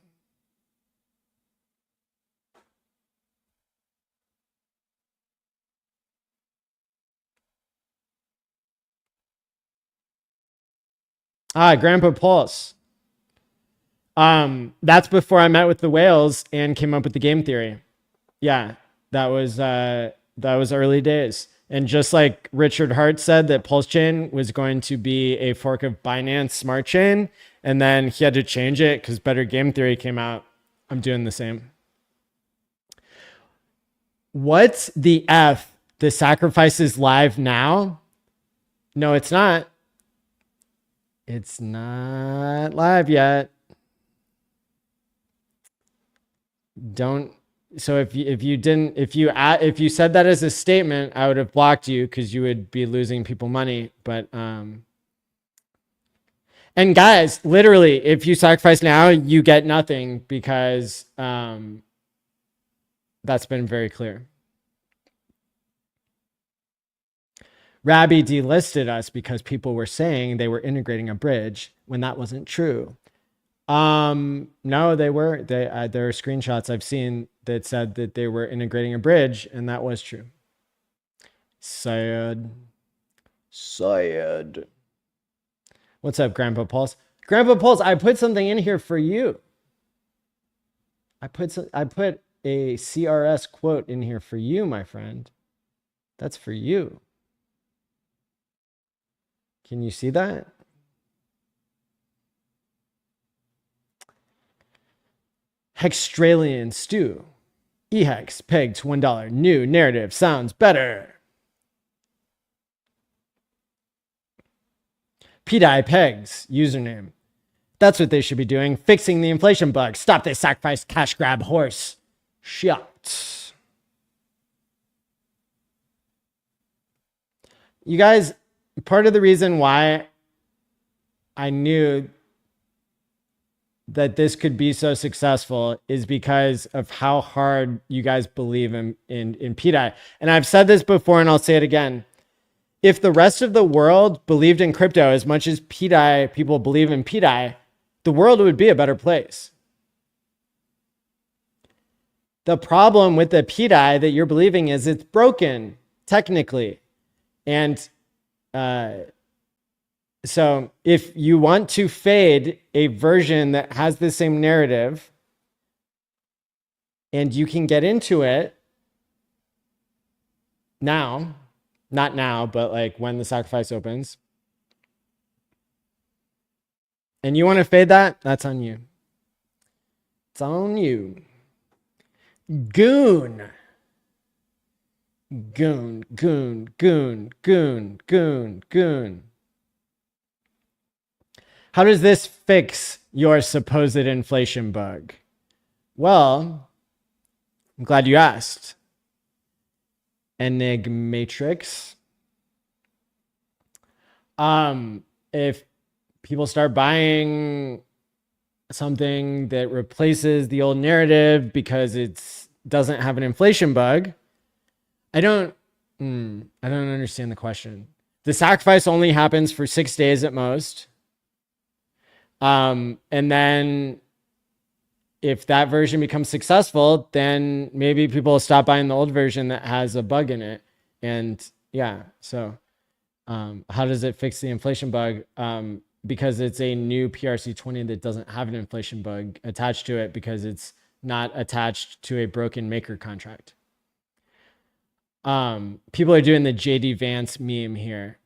Grandpa Pulse. That's before I met with the whales and came up with the game theory. Yeah, that was early days. And just like Richard Hart said that Pulse Chain was going to be a fork of Binance Smart Chain, and then he had to change it because better game theory came out. I'm doing the same. What's the F? The sacrifice is live now? No, it's not. It's not live yet. Don't. So if you said that as a statement, I would have blocked you because you would be losing people money. But and guys, literally, if you sacrifice now, you get nothing because that's been very clear. Rabbi delisted us because people were saying they were integrating a bridge when that wasn't true. No, they were. There are screenshots I've seen that said that they were integrating a bridge, and that was true. Sad. What's up, Grandpa Pulse? Grandpa Pulse, I put something in here for you. I put a CRS quote in here for you, my friend. That's for you. Can you see that? Hextralian stew. EHEX pegged to $1. New narrative sounds better. pDAI pegs username. That's what they should be doing. Fixing the inflation bug. Stop this sacrifice cash grab horse. Shut. You guys, part of the reason why I knew that this could be so successful is because of how hard you guys believe in pDAI. And I've said this before and I'll say it again. If the rest of the world believed in crypto as much as pDAI people believe in pDAI, the world would be a better place. The problem with the pDAI that you're believing is it's broken technically. And so if you want to fade a version that has the same narrative, And you can get into it now, not now, but like when the sacrifice opens. And you want to fade that? That's on you. It's on you. Goon. Goon, goon, goon, goon, goon, goon. How does this fix your supposed inflation bug? Well, I'm glad you asked. Enigmatrix. If people start buying something that replaces the old narrative because it doesn't have an inflation bug, I don't understand the question. The sacrifice only happens for 6 days at most. And then if that version becomes successful, then maybe people will stop buying the old version that has a bug in it. And yeah, so how does it fix the inflation bug? Because it's a new PRC20 that doesn't have an inflation bug attached to it because it's not attached to a broken maker contract. People are doing the JD Vance meme here,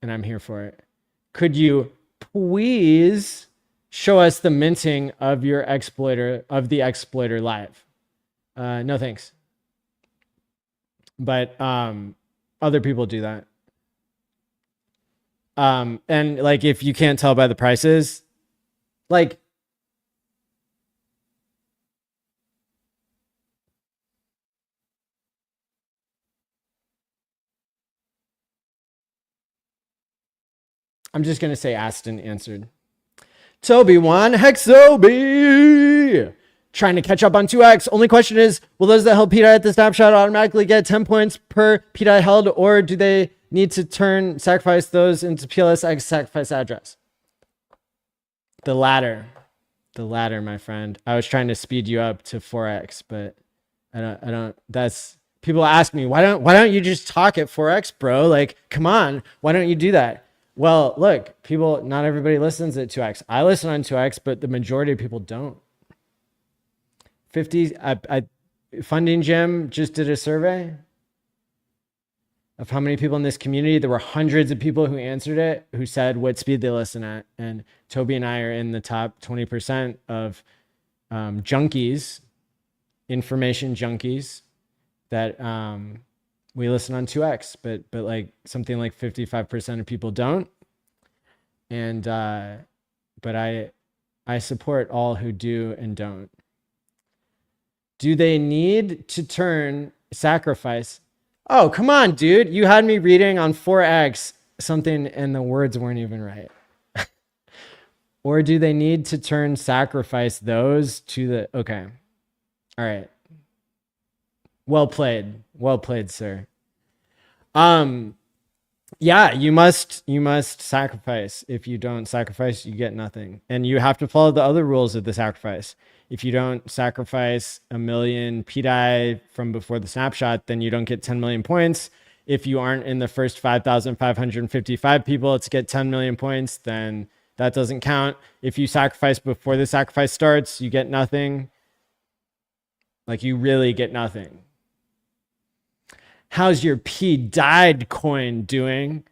and I'm here for it. Could you please show us the minting of your exploiter, of the exploiter live? No thanks. But other people do that. And like, if you can't tell by the prices, like, I'm just going to say Aston answered. Toby won. Hexobi trying to catch up on 2x. Only question is, will those that held pDAI at the snapshot automatically get 10 points per pDAI held, or do they need to sacrifice those into PLSX sacrifice address? The latter, my friend. I was trying to speed you up to 4x, but I don't, that's, people ask me, why don't you just talk at 4x, bro? Like, come on, why don't you do that? Well, look, people, not everybody listens at 2x. I listen on 2x, but the majority of people don't. 50, Funding Gym just did a survey of how many people in this community. There were hundreds of people who answered it, who said what speed they listen at. And Toby and I are in the top 20% of junkies, information junkies, that we listen on 2x, but like something like 55% of people don't. And but I support all who do and don't. Do they need to turn sacrifice? Oh, come on, dude. You had me reading on 4x something and the words weren't even right. Or do they need to turn sacrifice those to the, okay. All right. Well played, sir. Yeah, you must sacrifice. If you don't sacrifice, you get nothing. And you have to follow the other rules of the sacrifice. If you don't sacrifice 1 million pDAI from before the snapshot, then you don't get 10 million points. If you aren't in the first 5,555 people to get 10 million points, then that doesn't count. If you sacrifice before the sacrifice starts, you get nothing. Like, you really get nothing. How's your pDAI coin doing?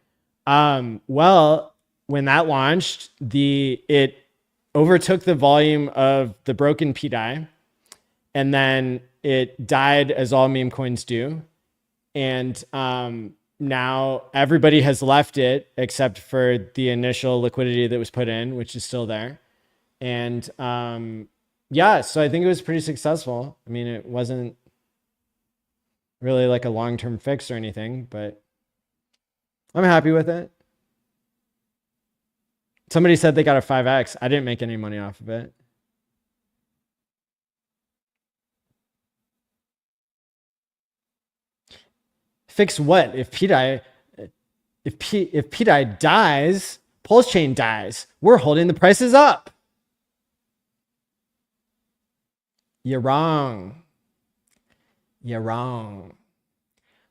Well, when that launched, it overtook the volume of the broken pDAI, and then it died as all meme coins do. And now everybody has left it except for the initial liquidity that was put in, which is still there. And yeah, so I think it was pretty successful. I mean, it wasn't really like a long-term fix or anything, but I'm happy with it. Somebody said they got a 5x. I didn't make any money off of it. Fix what? If pDAI dies, Pulse Chain dies. We're holding the prices up. You're wrong. You're wrong.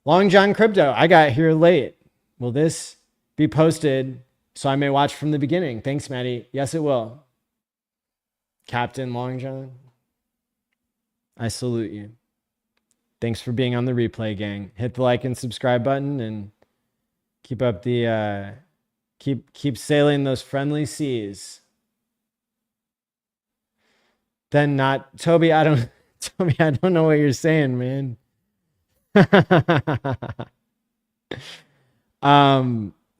Long John Crypto, I got here late. Will this be posted so I may watch from the beginning? Thanks, Maddie. Yes, it will. Captain Long John. I salute you. Thanks for being on the replay, gang. Hit the like and subscribe button and keep up the keep sailing those friendly seas. Then not Toby, I don't Toby, I don't know what you're saying, man.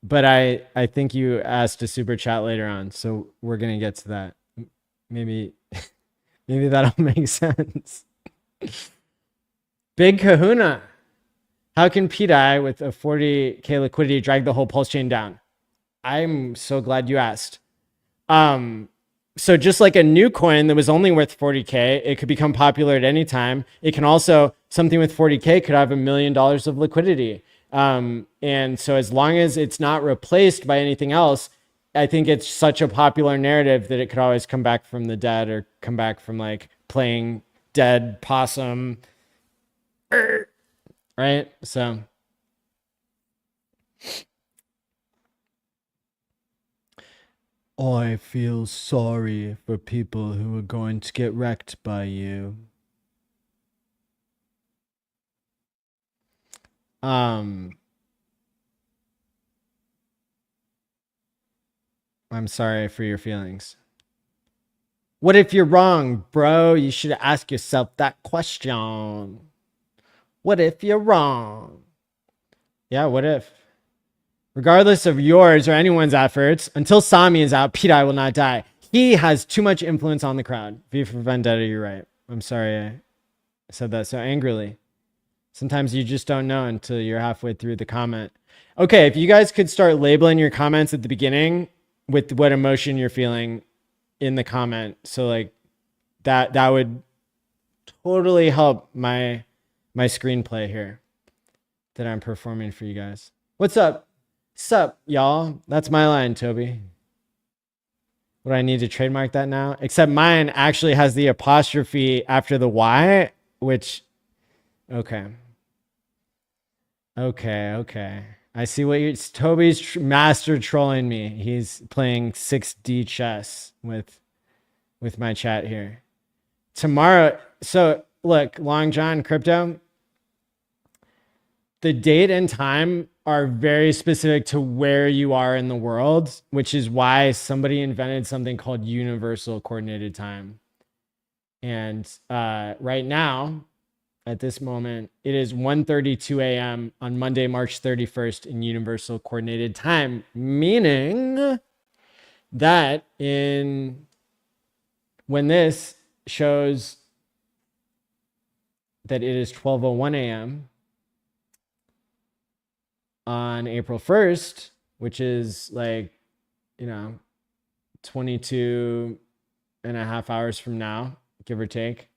But I think you asked a super chat later on, so we're gonna get to that. Maybe that'll make sense. Big kahuna. How can pDAI with a 40K liquidity drag the whole pulse chain down? I'm so glad you asked. So just like a new coin that was only worth 40K, it could become popular at any time. It can also, something with 40K could have $1 million of liquidity. And so as long as it's not replaced by anything else, I think it's such a popular narrative that it could always come back from the dead or come back from like playing dead possum. Right? So I feel sorry for people who are going to get wrecked by you. I'm sorry for your feelings. What if you're wrong, bro? You should ask yourself that question. What if you're wrong? Yeah, what if? Regardless of yours or anyone's efforts, until Sami is out, pDAI will not die. He has too much influence on the crowd. V for Vendetta, you're right. I'm sorry I said that so angrily. Sometimes you just don't know until you're halfway through the comment. Okay, if you guys could start labeling your comments at the beginning with what emotion you're feeling in the comment. So like that would totally help my screenplay here that I'm performing for you guys. What's up? Sup, y'all? That's my line, Toby. Would I need to trademark that now? Except mine actually has the apostrophe after the Y, which, okay. I see what you're, Toby's master trolling me. He's playing 6D chess with my chat here. Tomorrow, so look, Long John Crypto, the date and time are very specific to where you are in the world, which is why somebody invented something called universal coordinated time. And right now, at this moment, it is 1:32 a.m. on Monday, March 31st in universal coordinated time, meaning that when this shows that it is 12:01 a.m. on April 1st, which is like, 22 and a half hours from now, give or take,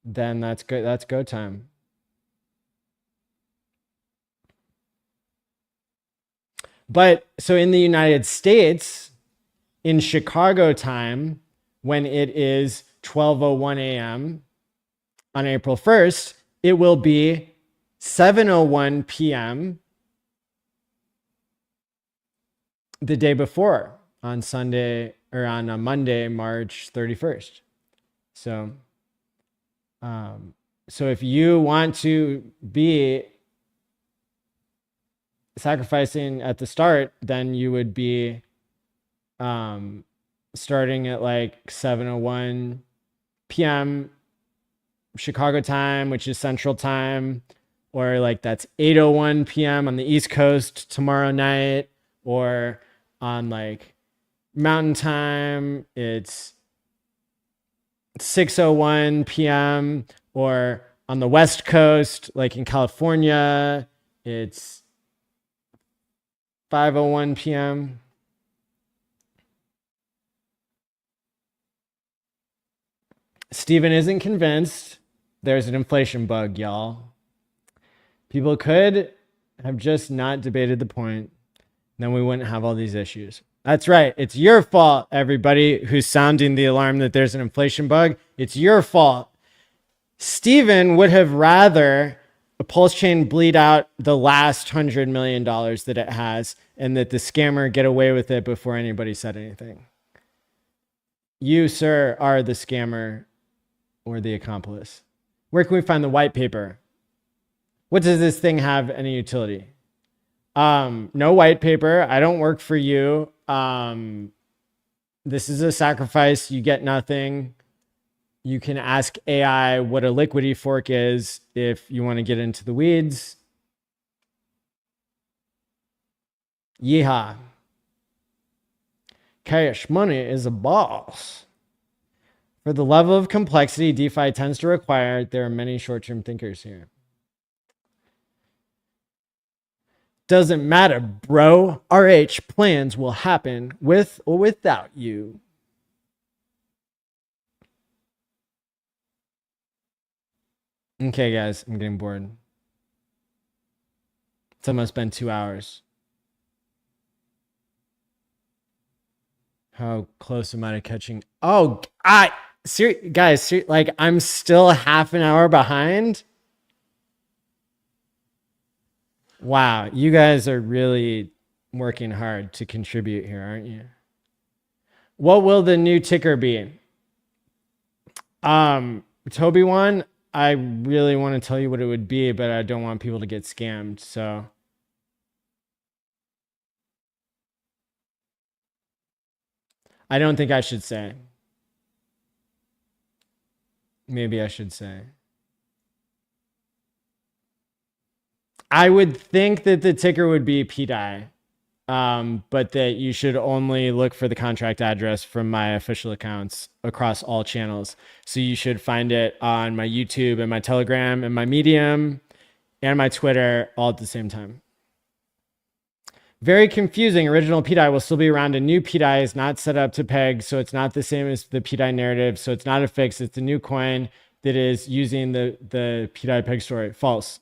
then that's good. That's go time. But so in the United States, in Chicago time, when it is 12:01 a.m. on April 1st, it will be 7:01 p.m. the day before on Sunday or on a Monday, March 31st. So if you want to be sacrificing at the start, then you would be starting at like 7:01 p.m. Chicago time, which is Central time, or like that's 8:01 p.m. on the East Coast tomorrow night, or on like Mountain time, it's 6:01 p.m. or on the West Coast, like in California, it's 5:01 p.m. Steven isn't convinced. There's an inflation bug, y'all. People could have just not debated the point. Then we wouldn't have all these issues. That's right. It's your fault, everybody who's sounding the alarm that there's an inflation bug. It's your fault. Steven would have rather a pulse chain bleed out the last $100 million that it has and that the scammer get away with it before anybody said anything. You, sir, are the scammer or the accomplice. Where can we find the white paper? What does this thing have any utility? No white paper. I don't work for you. This is a sacrifice. You get nothing. You can ask AI what a liquidity fork is if you want to get into the weeds. Yeehaw. Cash money is a boss. For the level of complexity DeFi tends to require, there are many short-term thinkers here. Doesn't matter, bro. RH plans will happen with or without you. Okay, guys, I'm getting bored. It's almost been 2 hours. How close am I to catching? Oh, guys, like I'm still half an hour behind. Wow, you guys are really working hard to contribute here, aren't you? What will the new ticker be? Toby one, I really want to tell you what it would be, but I don't want people to get scammed, so. I don't think I should say. Maybe I should say. I would think that the ticker would be pDAI, but that you should only look for the contract address from my official accounts across all channels. So you should find it on my YouTube and my Telegram and my Medium and my Twitter all at the same time. Very confusing. Original pDAI will still be around. A new pDAI is not set up to peg, so it's not the same as the pDAI narrative. So it's not a fix. It's a new coin that is using the pDAI peg story. False.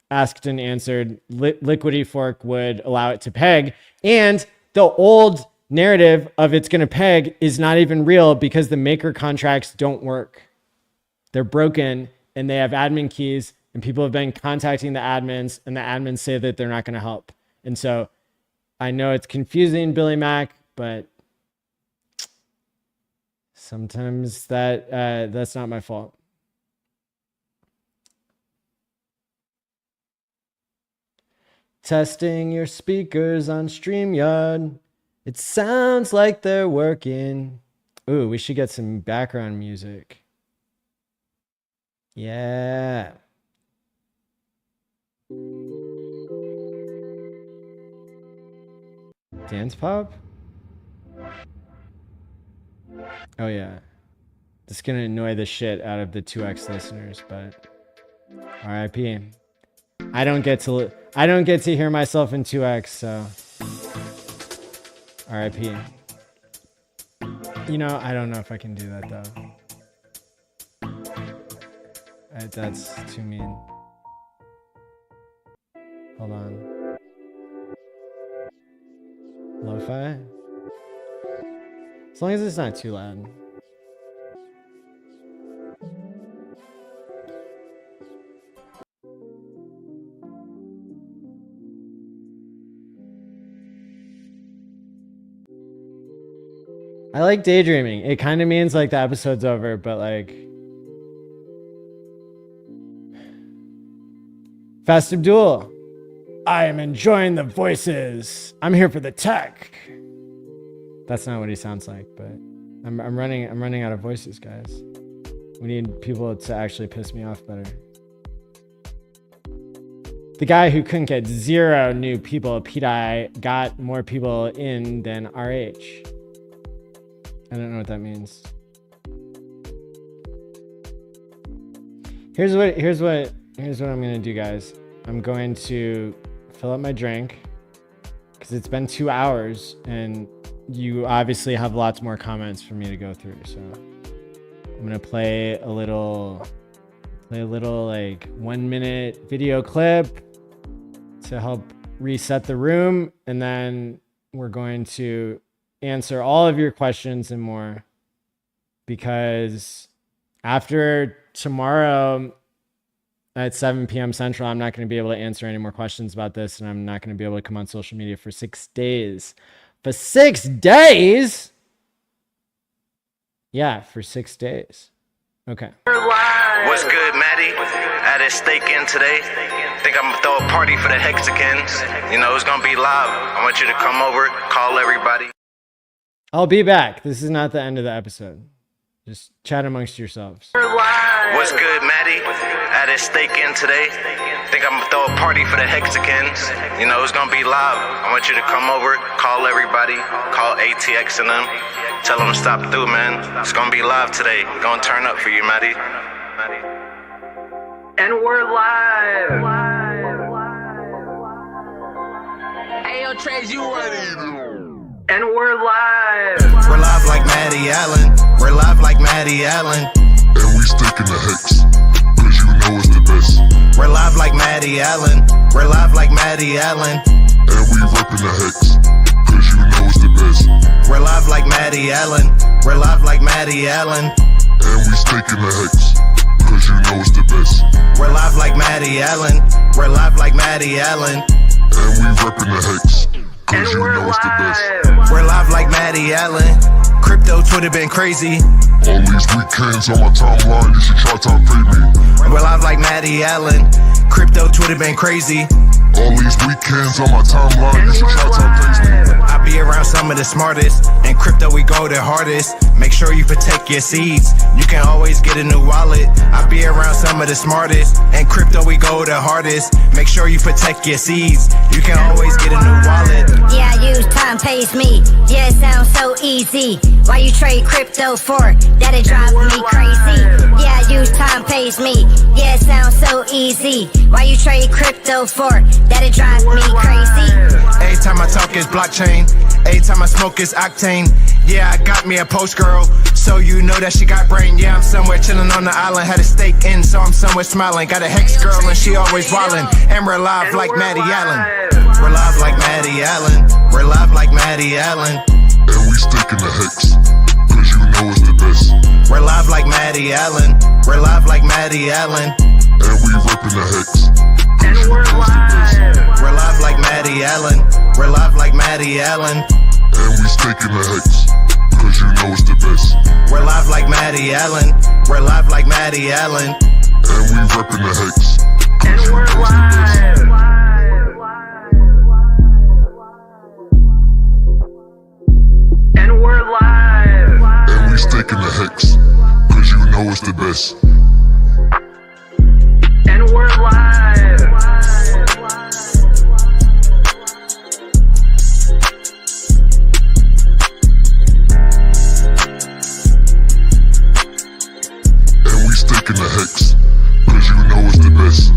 Asked and answered. Liquidity fork would allow it to peg. And the old narrative of it's going to peg is not even real because the maker contracts don't work. They're broken and they have admin keys and people have been contacting the admins and the admins say that they're not going to help. And so I know it's confusing, Billy Mac, but sometimes that's not my fault. Testing your speakers on StreamYard. It sounds like they're working. Ooh, we should get some background music. Yeah. Dance pop? Oh yeah. This is gonna annoy the shit out of the 2x listeners, but RIP. I don't get to hear myself in 2x, so RIP. You know, I don't know if I can do that though. That's too mean. Hold on. Lo-fi? As long as it's not too loud. I like daydreaming. It kind of means like the episode's over, but like... Fast Abdul. I am enjoying the voices. I'm here for the tech. That's not what he sounds like, but I'm running out of voices, guys. We need people to actually piss me off better. The guy who couldn't get 0 new people at pDAI got more people in than RH. I don't know what that means. Here's what I'm gonna do, guys. I'm going to fill up my drink because it's been 2 hours and you obviously have lots more comments for me to go through. So I'm gonna play a little like 1 minute video clip to help reset the room, and then we're going to answer all of your questions and more, because after tomorrow at 7 p.m. Central, I'm not going to be able to answer any more questions about this, and I'm not going to be able to come on social media for 6 days. For 6 days? Yeah, for 6 days. Okay. What's good, Maddie? I had a steak in today. Think I'm gonna throw a party for the Hexicans. You know, it's gonna be live. I want you to come over, call everybody. I'll be back. This is not the end of the episode. Just chat amongst yourselves. What's good, Maddie? I had a steak in today. Think I'm gonna throw a party for the Hexicans. You know, it's gonna be live. I want you to come over, call everybody, call ATX and them. Tell them to stop through, man. It's gonna be live today. Gonna turn up for you, Maddie. And we're live. Hey, yo, Trace, you ready? And we're live. We're live like Maddie Allen. We're live like Maddie Allen. And we stick in the hex, cause you know it's the best. We're live like Maddie Allen. We're live like Maddie Allen. And we reppin' the hex, cause you know it's the best. We're live like Maddie Allen. We're live like Maddie Allen. And we stick in the hex, cause you know it's the best. We're live like Maddie Allen. We're live like Maddie Allen. And we reppin' the hex, cause you know it's the best. We're live like Maddie Allen. Crypto Twitter been crazy. All these weekends on my timeline, you should try to pay me. We're live like Maddie Allen. Crypto Twitter been crazy. All these weekends on my timeline, you should try to pay me. I be around some of the smartest. In crypto we go the hardest. Make sure you protect your seeds. You can always get a new wallet. I be around some of the smartest. In crypto we go the hardest. Make sure you protect your seeds. You can always get a new wallet. Yeah, I use time pays me. Yeah, it sounds so easy. Why you trade crypto for? That'll drive me crazy. Yeah, I use time pays me. Yeah, it sounds so easy. Why you trade crypto for? That'll drive me crazy. Every time I talk is blockchain. Every time I smoke is octane. Yeah, I got me a post girl, so you know that she got brain. Yeah, I'm somewhere chilling on the island. Had a steak in, so I'm somewhere smiling. Got a hex girl and she always wildin'. And we're live like Maddie Allen. We're live like Maddie Allen. We're live like Maddie Allen. And we stick in the hex, cause you know it's the best. We're live like Maddie Allen. We're live like Maddie Allen. And we reppin' the hex, cause you know it's the best. We're live like Maddie Allen. We're live like Maddie Allen. And we stick in the hex, cause you know it's the best. We're live like Maddie Allen. We're live like Maddie Allen. And we reppin' the hex, cause you know it's the best. And we're live. And we stick in the hex, cause you know it's the best. And we're live. And we stick in the hex, cause you know it's the best.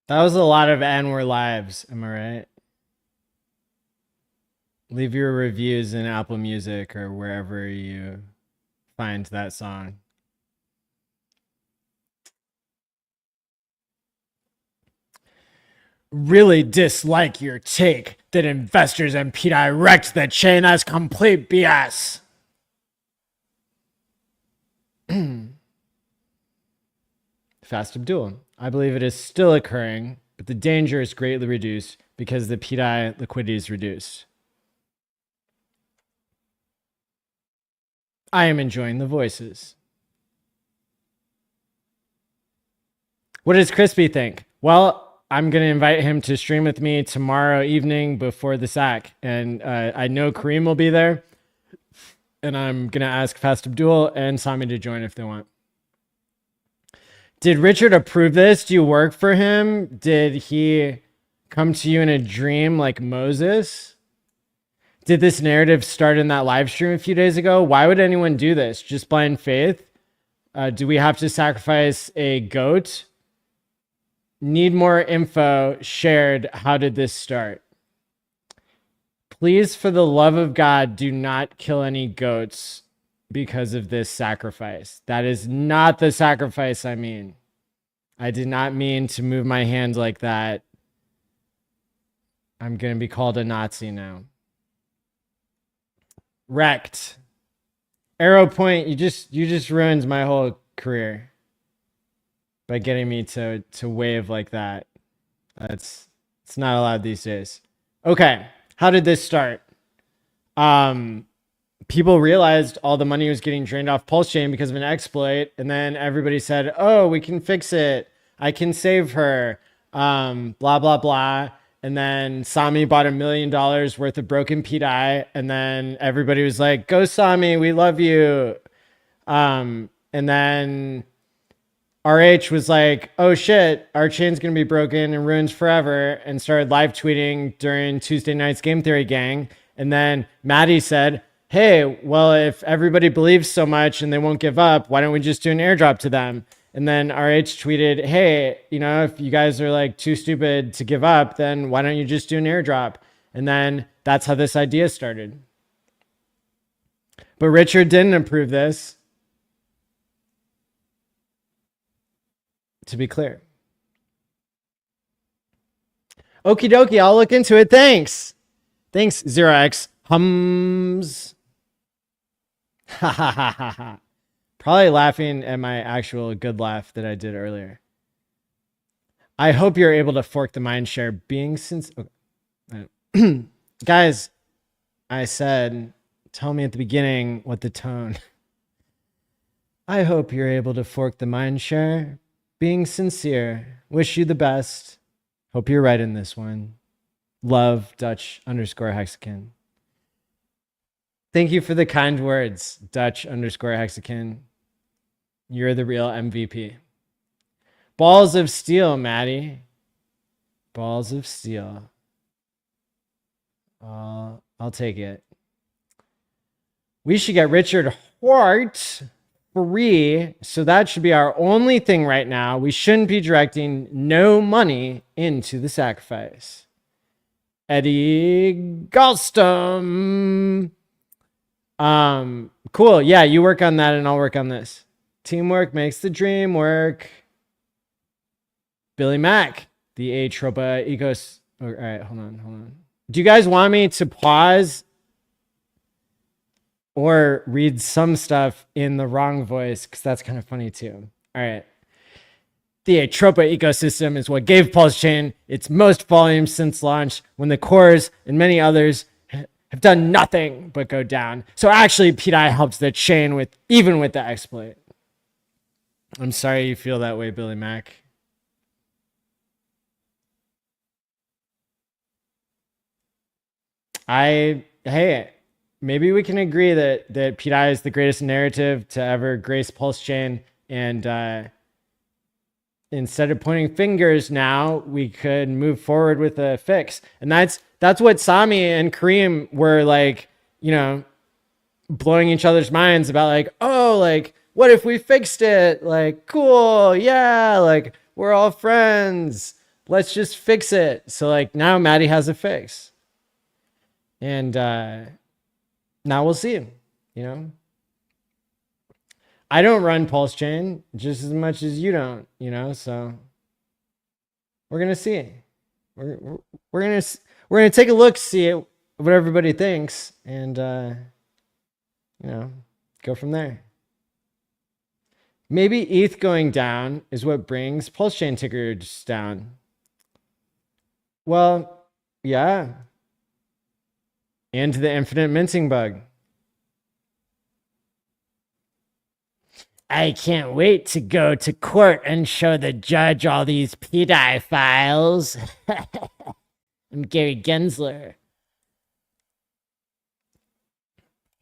That was a lot of and we're lives, am I right? Leave your reviews in Apple Music or wherever you find that song. Really dislike your take that investors and pDAI wrecked the chain. That's complete BS. Fast Abdul. I believe it is still occurring, but the danger is greatly reduced because the pDAI liquidity is reduced. I am enjoying the voices. What does Crispy think? Well, I'm going to invite him to stream with me tomorrow evening before the sack. And I know Kareem will be there. And I'm going to ask Fast Abdul and Sami to join if they want. Did Richard approve this? Do you work for him? Did he come to you in a dream like Moses? Did this narrative start in that live stream a few days ago? Why would anyone do this? Just blind faith? Do we have to sacrifice a goat? Need more info shared. How did this start? Please, for the love of God, do not kill any goats because of this sacrifice. That is not the sacrifice I mean. I did not mean to move my hand like that. I'm going to be called a Nazi now. Wrecked. Arrow point, you just ruined my whole career by getting me to wave like that. It's not allowed these days. Okay, how did this start? People realized all the money was getting drained off Pulse Chain because of an exploit, and then everybody said, "Oh, we can fix it. I can save her." Blah blah blah. And then Sami bought $1 million worth of broken pDAI, and then everybody was like, "Go Sami, we love you." And then RH was like, "Oh shit, our chain's gonna be broken and ruined forever," and started live tweeting during Tuesday night's Game Theory Gang. And then Maddie said, "Hey, well, if everybody believes so much and they won't give up, why don't we just do an airdrop to them?" And then RH tweeted, "Hey, you know, if you guys are like too stupid to give up, then why don't you just do an airdrop?" And then that's how this idea started. But Richard didn't approve this, to be clear. Okie dokie, I'll look into it. Thanks. Thanks, 0x. Hums. Ha ha ha ha ha. Probably laughing at my actual good laugh that I did earlier. I hope you're able to fork the mindshare being since... Okay. Guys, I said, tell me at the beginning what the tone... I hope you're able to fork the mindshare being sincere. Wish you the best. Hope you're right in this one. Love, Dutch_Hexakin. Thank you for the kind words, Dutch_Hexakin. You're the real MVP. Balls of steel, Maddie. Balls of steel. I'll take it. We should get Richard Hort free. So that should be our only thing right now. We shouldn't be directing no money into the sacrifice. Eddie Galston. Cool. Yeah, you work on that and I'll work on this. Teamwork makes the dream work. Billy Mack, the Atropa Ecos. All right, hold on. Do you guys want me to pause or read some stuff in the wrong voice? Because that's kind of funny too. All right. The Atropa ecosystem is what gave Pulse Chain its most volume since launch, when the cores and many others have done nothing but go down. So actually, pDAI helps the chain even with the exploit. I'm sorry you feel that way, Billy Mack. Hey, maybe we can agree that pDAI is the greatest narrative to ever grace Pulse Chain, and instead of pointing fingers now, we could move forward with a fix. And that's what Sami and Kareem were like, you know, blowing each other's minds about, like, oh, like, what if we fixed it? Like, cool, yeah, like, we're all friends. Let's just fix it. So, like, now Maddie has a fix. And now we'll see, you know. I don't run Pulse Chain just as much as you don't, you know, so we're going to see. We're going to take a look, see what everybody thinks, and, you know, go from there. Maybe ETH going down is what brings Pulse Chain tickers down. Well, yeah. And the infinite minting bug. I can't wait to go to court and show the judge all these pDAI files. I'm Gary Gensler.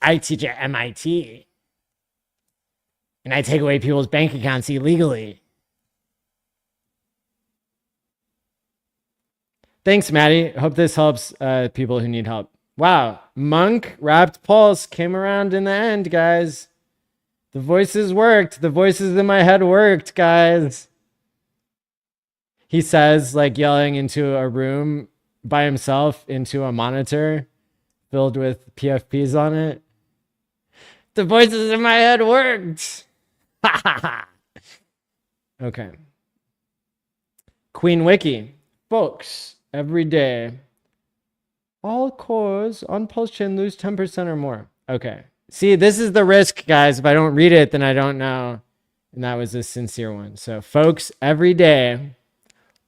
I teach at MIT. And I take away people's bank accounts illegally. Thanks, Maddie. Hope this helps people who need help. Wow. Monk Wrapped Pulse came around in the end, guys. The voices worked. The voices in my head worked, guys. He says, like, yelling into a room by himself into a monitor filled with PFPs on it. The voices in my head worked. Okay. Queen Wiki. Folks, every day, all cores on Pulse Chain lose 10% or more. Okay. See, this is the risk, guys. If I don't read it, then I don't know. And that was a sincere one. So, folks, every day,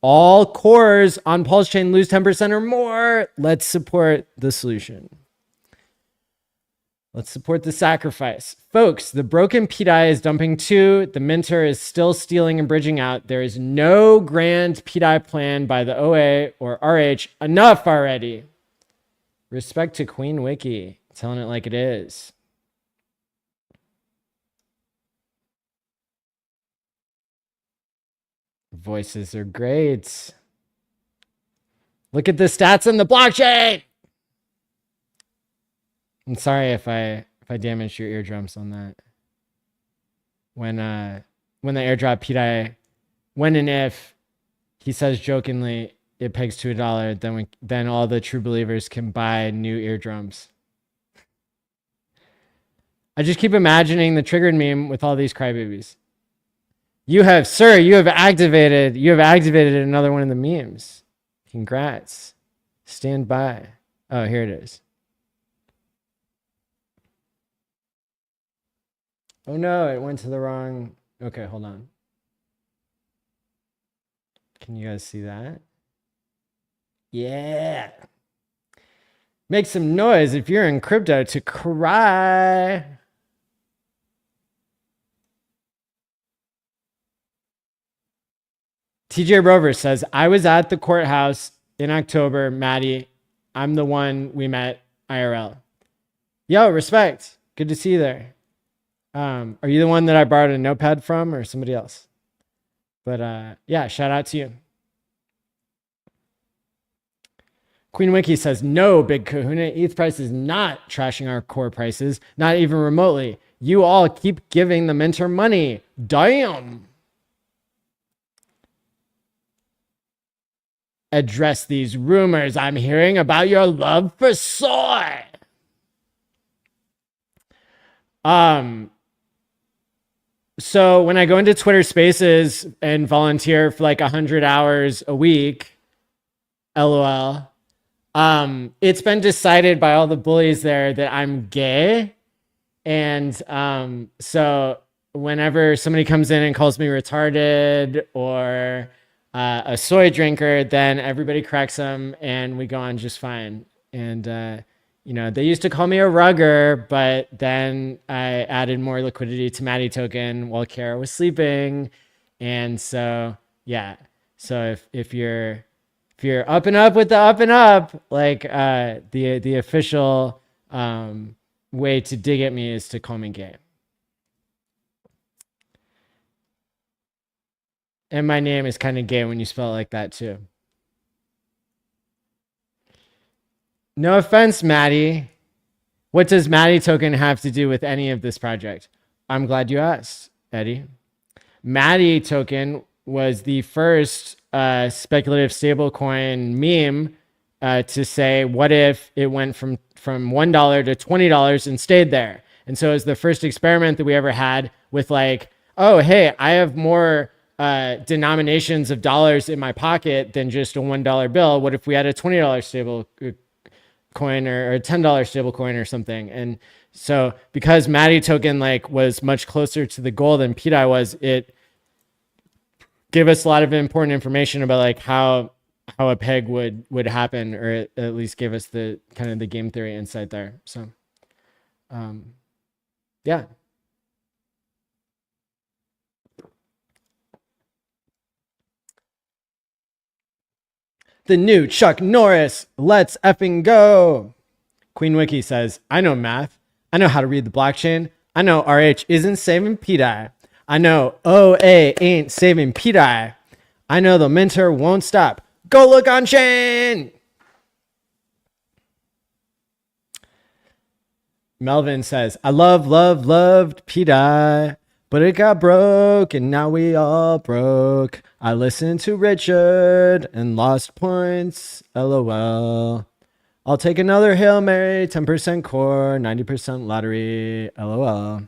All cores on Pulse Chain lose 10% or more. Let's support the solution. Let's support the sacrifice. Folks, the broken pDAI is dumping too. The minter is still stealing and bridging out. There is no grand pDAI plan by the OA or RH. Enough already. Respect to Queen Wiki. Telling it like it is. Voices are great. Look at the stats on the blockchain. I'm sorry if I damaged your eardrums on that. When the airdrop pDAI, when and if he says jokingly it pegs to $1, then all the true believers can buy new eardrums. I just keep imagining the triggered meme with all these crybabies. You have activated another one of the memes. Congrats. Stand by. Oh, here it is. Oh no, it went to the wrong. Okay, hold on. Can you guys see that? Yeah. Make some noise if you're in crypto to cry. TJ Rover says, I was at the courthouse in October, Maddie. I'm the one we met IRL. Yo, respect. Good to see you there. Are you the one that I borrowed a notepad from or somebody else? But yeah, shout out to you. Queen Wiki says, no, Big Kahuna. ETH price is not trashing our core prices, not even remotely. You all keep giving the minter money. Damn. Address these rumors I'm hearing about your love for soy. So when I go into Twitter Spaces and volunteer for like 100 hours a week, LOL, it's been decided by all the bullies there that I'm gay. And so whenever somebody comes in and calls me retarded or a soy drinker, then everybody cracks them and we go on just fine. And you know, they used to call me a rugger, but then I added more liquidity to Maddie token while Kara was sleeping. And so, yeah. So if you're up and up with the up and up, like the official way to dig at me is to call me gay. And my name is kind of gay when you spell it like that too. No offense, Maddie. What does Maddie token have to do with any of this project? I'm glad you asked, Eddie. Maddie token was the first speculative stablecoin meme to say, what if it went from $1 to $20 and stayed there? And so it was the first experiment that we ever had with like, oh, hey, I have more denominations of dollars in my pocket than just a $1 bill. What if we had a $20 stable coin or a $10 stable coin or something? And so because Maddie token like was much closer to the goal than pDAI was, it gave us a lot of important information about like how a peg would happen, or at least gave us the kind of the game theory insight there. So yeah. The new Chuck Norris. Let's effing go. Queen Wiki says, I know math. I know how to read the blockchain. I know RH isn't saving pDAI. I know OA ain't saving pDAI. I know the minter won't stop. Go look on chain. Melvin says, I loved pDAI, but it got broke and now we all broke. I listened to Richard and lost points. LOL. I'll take another Hail Mary, 10% core, 90% lottery. LOL.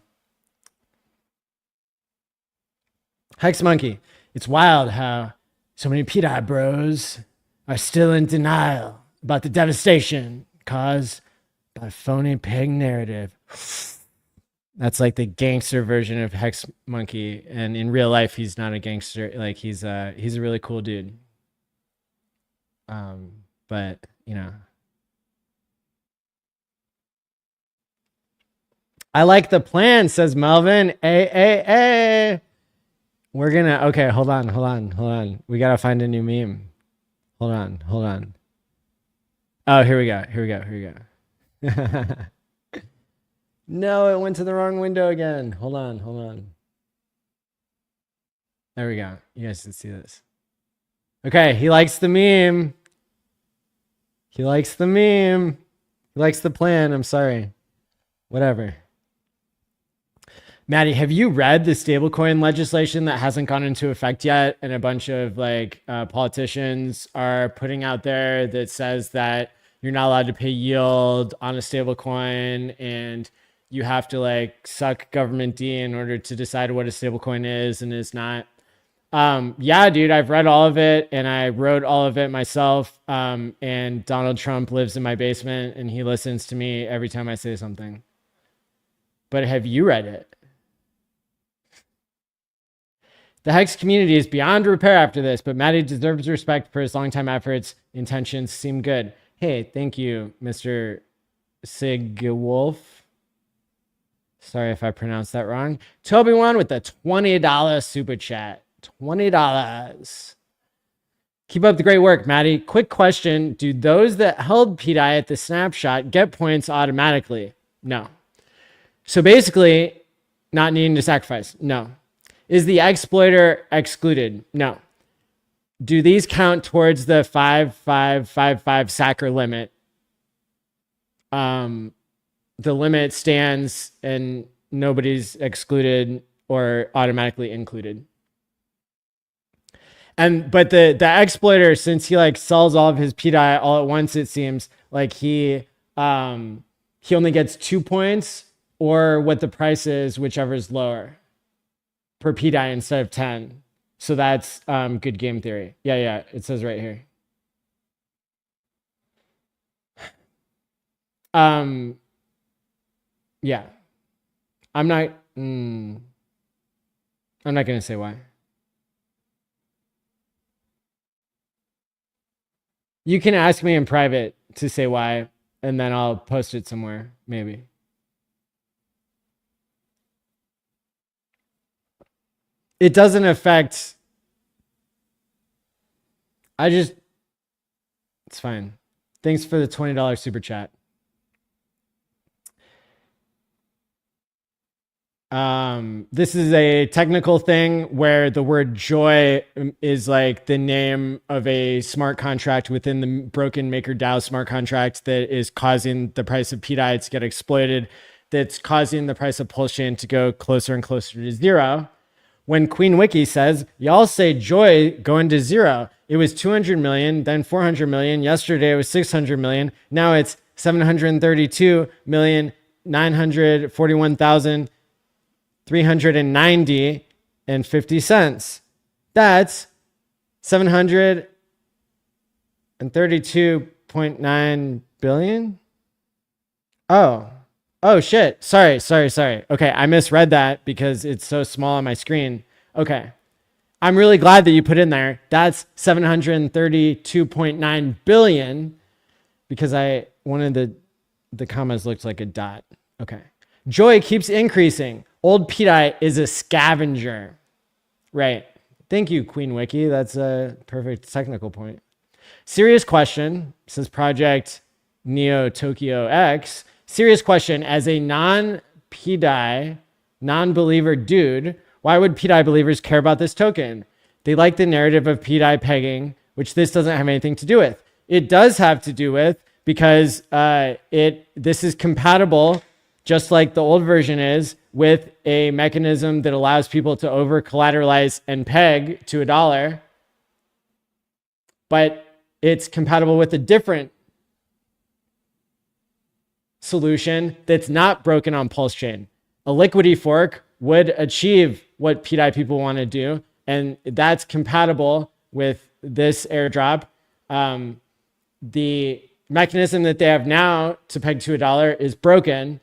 Hex Monkey. It's wild how so many pDAI bros are still in denial about the devastation caused by phony peg narrative. That's like the gangster version of Hex Monkey, and in real life he's not a gangster. Like he's a really cool dude. But you know, I like the plan, says Melvin. We're gonna, okay, hold on. We gotta find a new meme. Hold on. Oh, here we go. No, it went to the wrong window again. Hold on. There we go. You guys can see this. Okay, he likes the meme. He likes the plan. I'm sorry. Whatever. Maddie, have you read the stablecoin legislation that hasn't gone into effect yet? And a bunch of like politicians are putting out there that says that you're not allowed to pay yield on a stablecoin, and you have to like suck government D in order to decide what a stablecoin is and is not. Yeah, dude, I've read all of it and I wrote all of it myself. And Donald Trump lives in my basement and he listens to me every time I say something. But have you read it? The Hex community is beyond repair after this, but Maddie deserves respect for his longtime efforts. Intentions seem good. Hey, thank you, Mr. Sigwolf. Sorry if I pronounced that wrong. Toby1 with the $20 super chat. $20. Keep up the great work, Maddie. Quick question. Do those that held pDAI at the snapshot get points automatically? No. So basically, not needing to sacrifice? No. Is the exploiter excluded? No. Do these count towards the 5,555 sacker limit? The limit stands and nobody's excluded or automatically included. But the exploiter, since he like sells all of his pDAI all at once, it seems like he only gets 2 points or what the price is, whichever is lower, per pDAI instead of 10. So that's good game theory. Yeah, it says right here. Yeah, I'm not gonna say why. You can ask me in private to say why, and then I'll post it somewhere, maybe. It doesn't affect. It's fine. Thanks for the $20 super chat. This is a technical thing where the word joy is like the name of a smart contract within the broken MakerDAO smart contract that is causing the price of pDAI to get exploited. That's causing the price of Pulse Chain to go closer and closer to zero. When Queen Wiki says, y'all say joy going to zero, it was 200 million, then 400 million. Yesterday it was 600 million. Now it's 732,941,390.50. That's 732.9 billion. Oh shit. Sorry. Okay, I misread that because it's so small on my screen. Okay. I'm really glad that you put in there. That's 732.9 billion because one of the commas looked like a dot. Okay. Joy keeps increasing. Old pDAI is a scavenger. Right. Thank you, Queen Wiki. That's a perfect technical point. Serious question, says Project Neo Tokyo X. Serious question, as a non-pDAI, non-believer dude, why would pDAI believers care about this token? They like the narrative of pDAI pegging, which this doesn't have anything to do with. It does have to do with because this is compatible, just like the old version is, with a mechanism that allows people to over-collateralize and peg to $1. But it's compatible with a different solution that's not broken on Pulse Chain. A liquidity fork would achieve what pDAI people want to do, and that's compatible with this airdrop. The mechanism that they have now to peg to $1 is broken,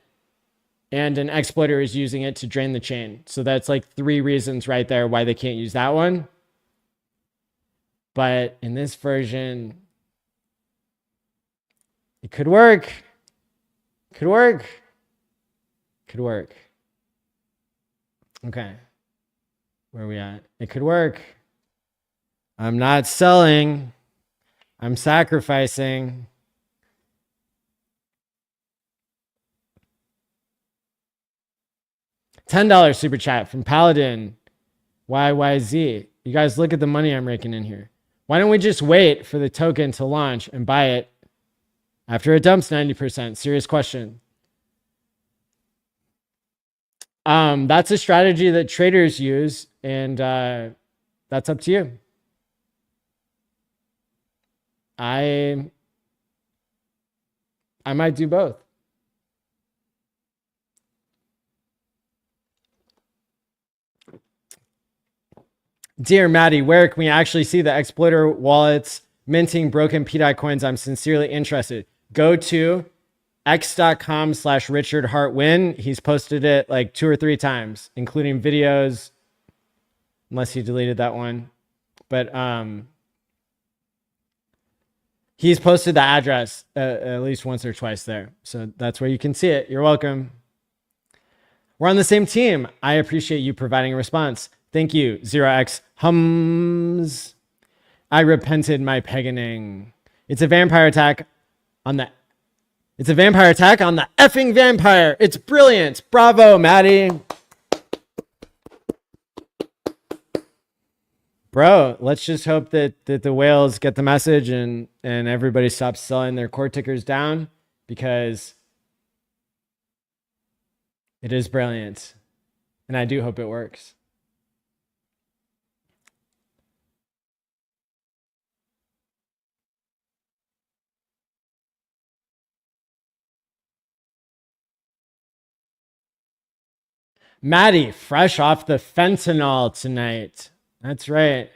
and an exploiter is using it to drain the chain. So that's like 3 reasons right there why they can't use that one. But in this version, It could work. Could work. Could work. Okay. Where are we at? It could work. I'm not selling. I'm sacrificing. $10 super chat from Paladin YYZ. You guys look at the money I'm raking in here. Why don't we just wait for the token to launch and buy it after it dumps 90%? Serious question. That's a strategy that traders use, and that's up to you. I might do both. Dear Maddie, where can we actually see the exploiter wallets minting broken pDAI coins? I'm sincerely interested. Go to x.com/RichardHartWin. He's posted it like 2 or 3 times, including videos, unless he deleted that one. But he's posted the address at least once or twice there. So that's where you can see it. You're welcome. We're on the same team. I appreciate you providing a response. Thank you, 0x Hums. I repented my paganing. It's a vampire attack on the effing vampire. It's brilliant. Bravo, Maddie. Bro, let's just hope that the whales get the message and everybody stops selling their core tickers down, because it is brilliant. And I do hope it works. Maddie, fresh off the fentanyl tonight. That's right.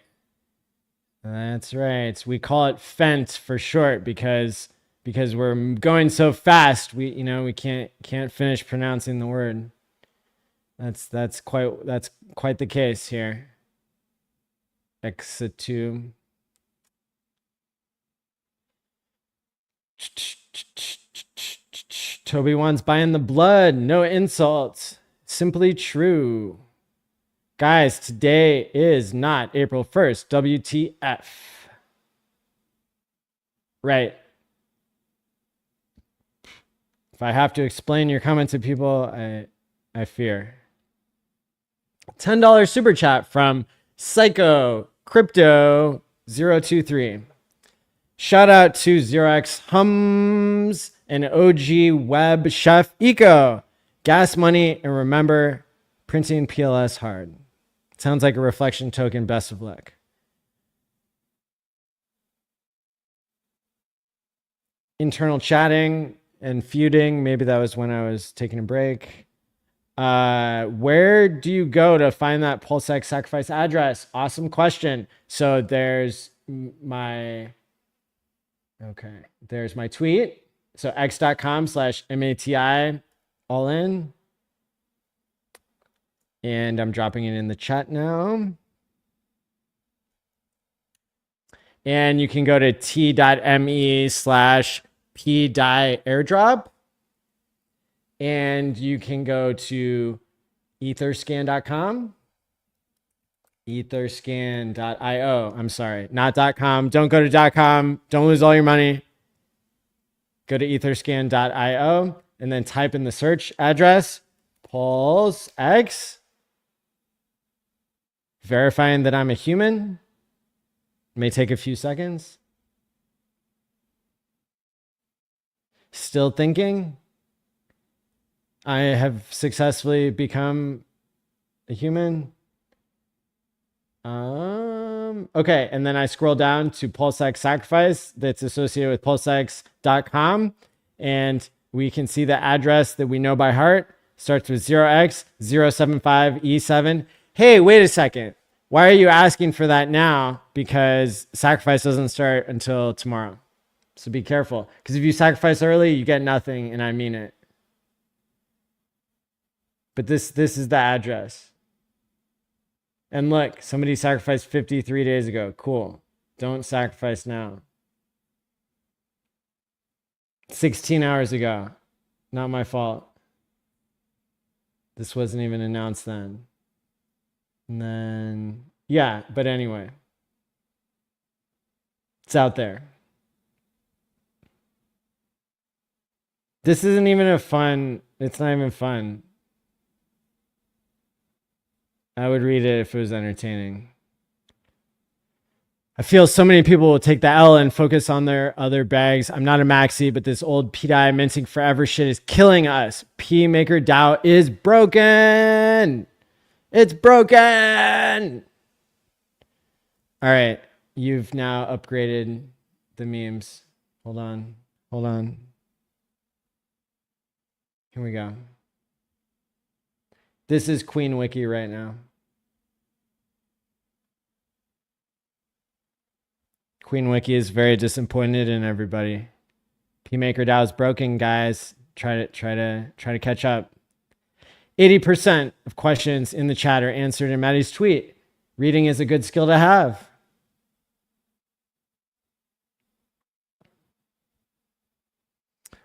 That's right. We call it Fent for short because we're going so fast. We can't finish pronouncing the word. That's quite the case here. Exitum. Toby wants buying the blood. No insults. Simply true. Guys, today is not April 1st. WTF. Right. If I have to explain your comment to people, I fear. $10 super chat from Psycho Crypto 023. Shout out to 0x Hums and OG Web Chef Eco. Gas money, and remember, printing PLS hard. Sounds like a reflection token. Best of luck. Internal chatting and feuding. Maybe that was when I was taking a break. Where do you go to find that PulseX sacrifice address? Awesome question. So there's my tweet. So x.com/MATI all in. And I'm dropping it in the chat now. And you can go to t.me/pDAI airdrop. And you can go to etherscan.com. Etherscan.io. I'm sorry, not .com. Don't go to .com. Don't lose all your money. Go to etherscan.io and then type in the search address, PulseX. Verifying that I'm a human. May take a few seconds. Still thinking. I have successfully become a human. Okay, and then I scroll down to PulseX Sacrifice that's associated with PulseX.com, and we can see the address that we know by heart. Starts with 0x075E7. Hey, wait a second. Why are you asking for that now? Because sacrifice doesn't start until tomorrow. So be careful. Because if you sacrifice early, you get nothing, and I mean it. But this is the address. And look, somebody sacrificed 53 days ago. Cool. Don't sacrifice now. 16 hours ago. Not my fault. This wasn't even announced then. And then, yeah, but anyway. It's out there. This isn't even a fun, it's not even fun. I would read it if it was entertaining. I feel so many people will take the L and focus on their other bags. I'm not a maxi, but this old pDAI minting forever shit is killing us. P maker DAO is broken. It's broken. All right. You've now upgraded the memes. Hold on. Hold on. Here we go. This is Queen Wiki right now. Queen Wiki is very disappointed in everybody. PMaker DAO is broken, guys. Try to catch up. 80% of questions in the chat are answered in Maddie's tweet. Reading is a good skill to have.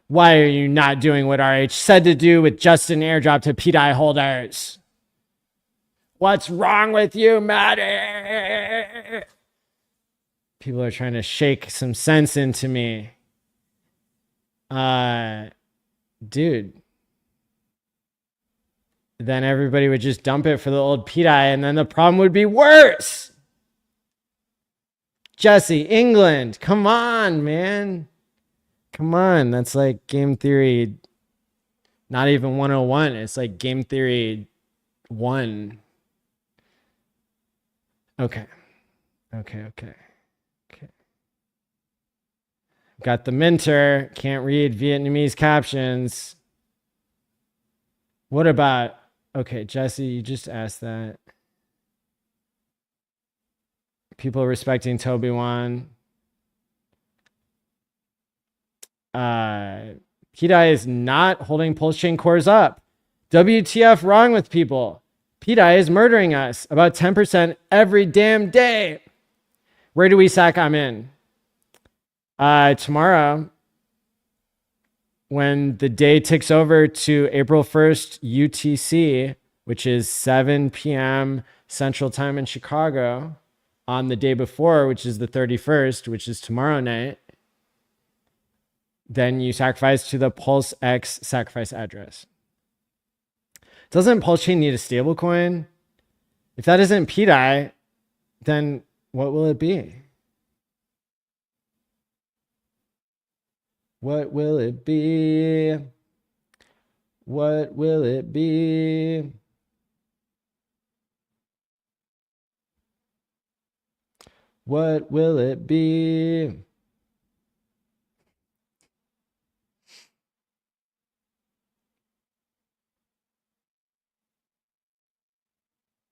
Why are you not doing what RH said to do with just an airdrop to pDAI holders? What's wrong with you, Maddie? People are trying to shake some sense into me. Dude. Then everybody would just dump it for the old pDAI and then the problem would be worse. Jesse, England, come on, man. Come on, that's like game theory, not even 101. It's like game theory 1. Okay. Got the minter, can't read Vietnamese captions. What about, okay, Jesse, you just asked that. People respecting Toby Wan. pDAI is not holding pulse chain cores up. WTF wrong with people? pDAI is murdering us about 10% every damn day. Where do we sack? I'm in. Tomorrow, when the day ticks over to April 1st UTC, which is 7 p.m. Central Time in Chicago, on the day before, which is the 31st, which is tomorrow night, then you sacrifice to the Pulse X sacrifice address. Doesn't Pulse Chain need a stable coin? If that isn't pDAI, then what will it be? What will it be? What will it be? What will it be?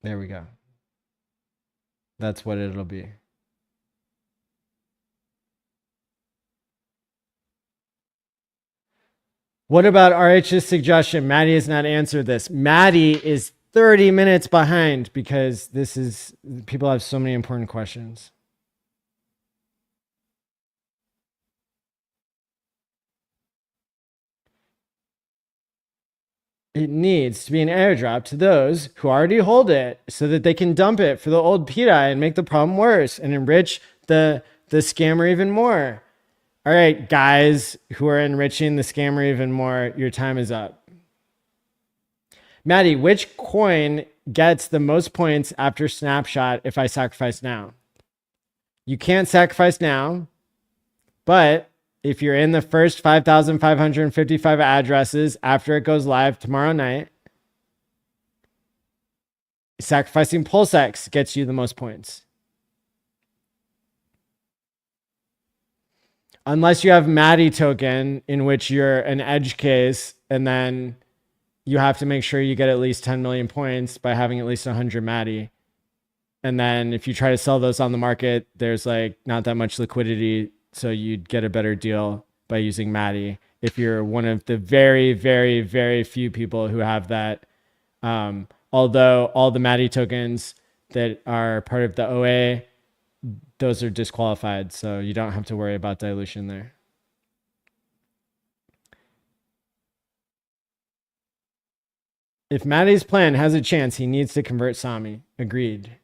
There we go. That's what it'll be. What about RH's suggestion? Maddie has not answered this. Maddie is 30 minutes behind because this is, people have so many important questions. It needs to be an airdrop to those who already hold it so that they can dump it for the old pDAI and make the problem worse and enrich the scammer even more. All right, guys who are enriching the scammer even more, your time is up. Maddie, which coin gets the most points after snapshot if I sacrifice now? You can't sacrifice now, but if you're in the first 5,555 addresses after it goes live tomorrow night, sacrificing PulseX gets you the most points. Unless you have Maddie token, in which you're an edge case, and then you have to make sure you get at least 10 million points by having at least 100 Maddie. And then if you try to sell those on the market, there's like not that much liquidity. So you'd get a better deal by using Maddie if you're one of the very, very, very few people who have that. Although all the Maddie tokens that are part of the OA, those are disqualified. So you don't have to worry about dilution there. If Maddie's plan has a chance, he needs to convert Sami. Agreed.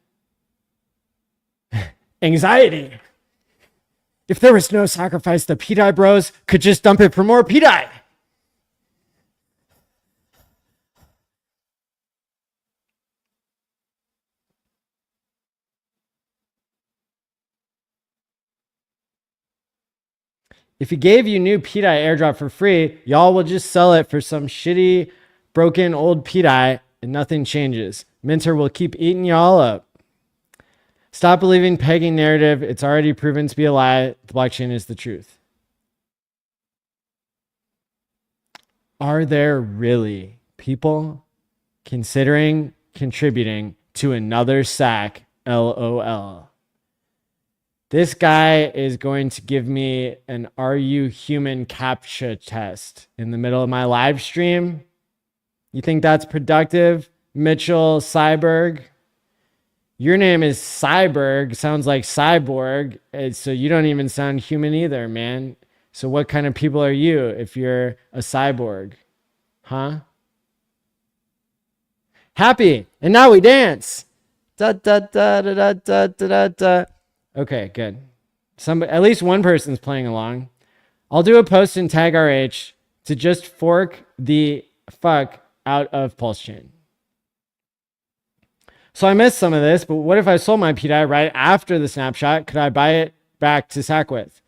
Anxiety. If there was no sacrifice, the pDAI bros could just dump it for more pDAI. If he gave you new pDAI airdrop for free, y'all will just sell it for some shitty, broken old pDAI and nothing changes. Minter will keep eating y'all up. Stop believing pegging narrative. It's already proven to be a lie. The blockchain is the truth. Are there really people considering contributing to another sack? LOL. This guy is going to give me an "Are you human" CAPTCHA test in the middle of my live stream. You think that's productive? Mitchell Cyberg. Your name is Cyberg. Sounds like cyborg. So you don't even sound human either, man. So what kind of people are you if you're a cyborg? Huh? Happy. And now we dance. Da, da, da, da, da, da, da, da. Okay, good. At least one person's playing along. I'll do a post and tag RH to just fork the fuck out of Pulse Chain. So I missed some of this, but what if I sold my pDAI right after the snapshot? Could I buy it back to sack with?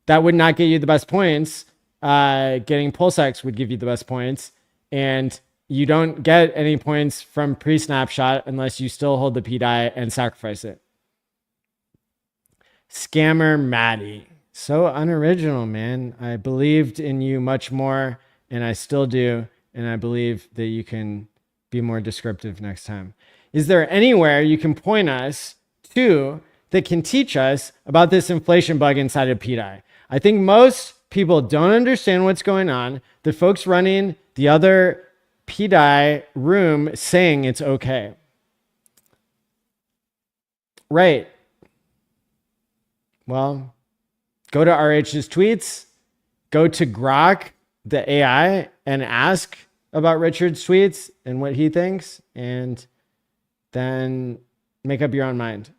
That would not get you the best points. Getting PulseX would give you the best points. And you don't get any points from pre-snapshot unless you still hold the pDAI and sacrifice it. Scammer Maddie. So unoriginal, man. I believed in you much more, and I still do. And I believe that you can be more descriptive next time. Is there anywhere you can point us to that can teach us about this inflation bug inside of pDAI? I think most people don't understand what's going on. The folks running the other pDAI room saying it's okay. Right. Well, go to RH's tweets, go to Grok, the AI, and ask about Richard's tweets and what he thinks, and then make up your own mind.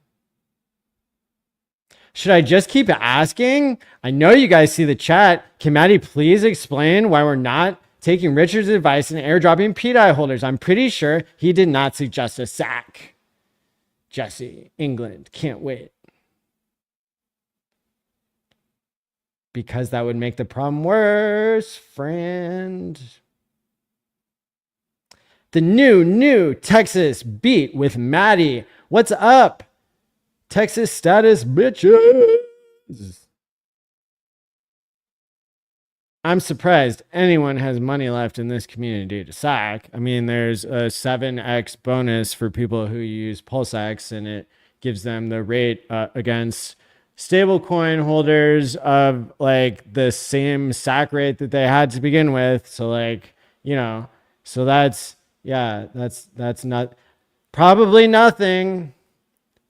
Should I just keep asking? I know you guys see the chat. Can Maddie please explain why we're not taking Richard's advice and airdropping pDAI holders? I'm pretty sure he did not suggest a sack. Jesse, England, can't wait. Because that would make the problem worse, friend. The new Texas beat with Maddie. What's up? Texas status bitches. I'm surprised anyone has money left in this community to sack. I mean, there's a 7x bonus for people who use PulseX, and it gives them the rate against stablecoin holders of like the same sack rate that they had to begin with. So like, you know, so that's, yeah, that's not probably nothing.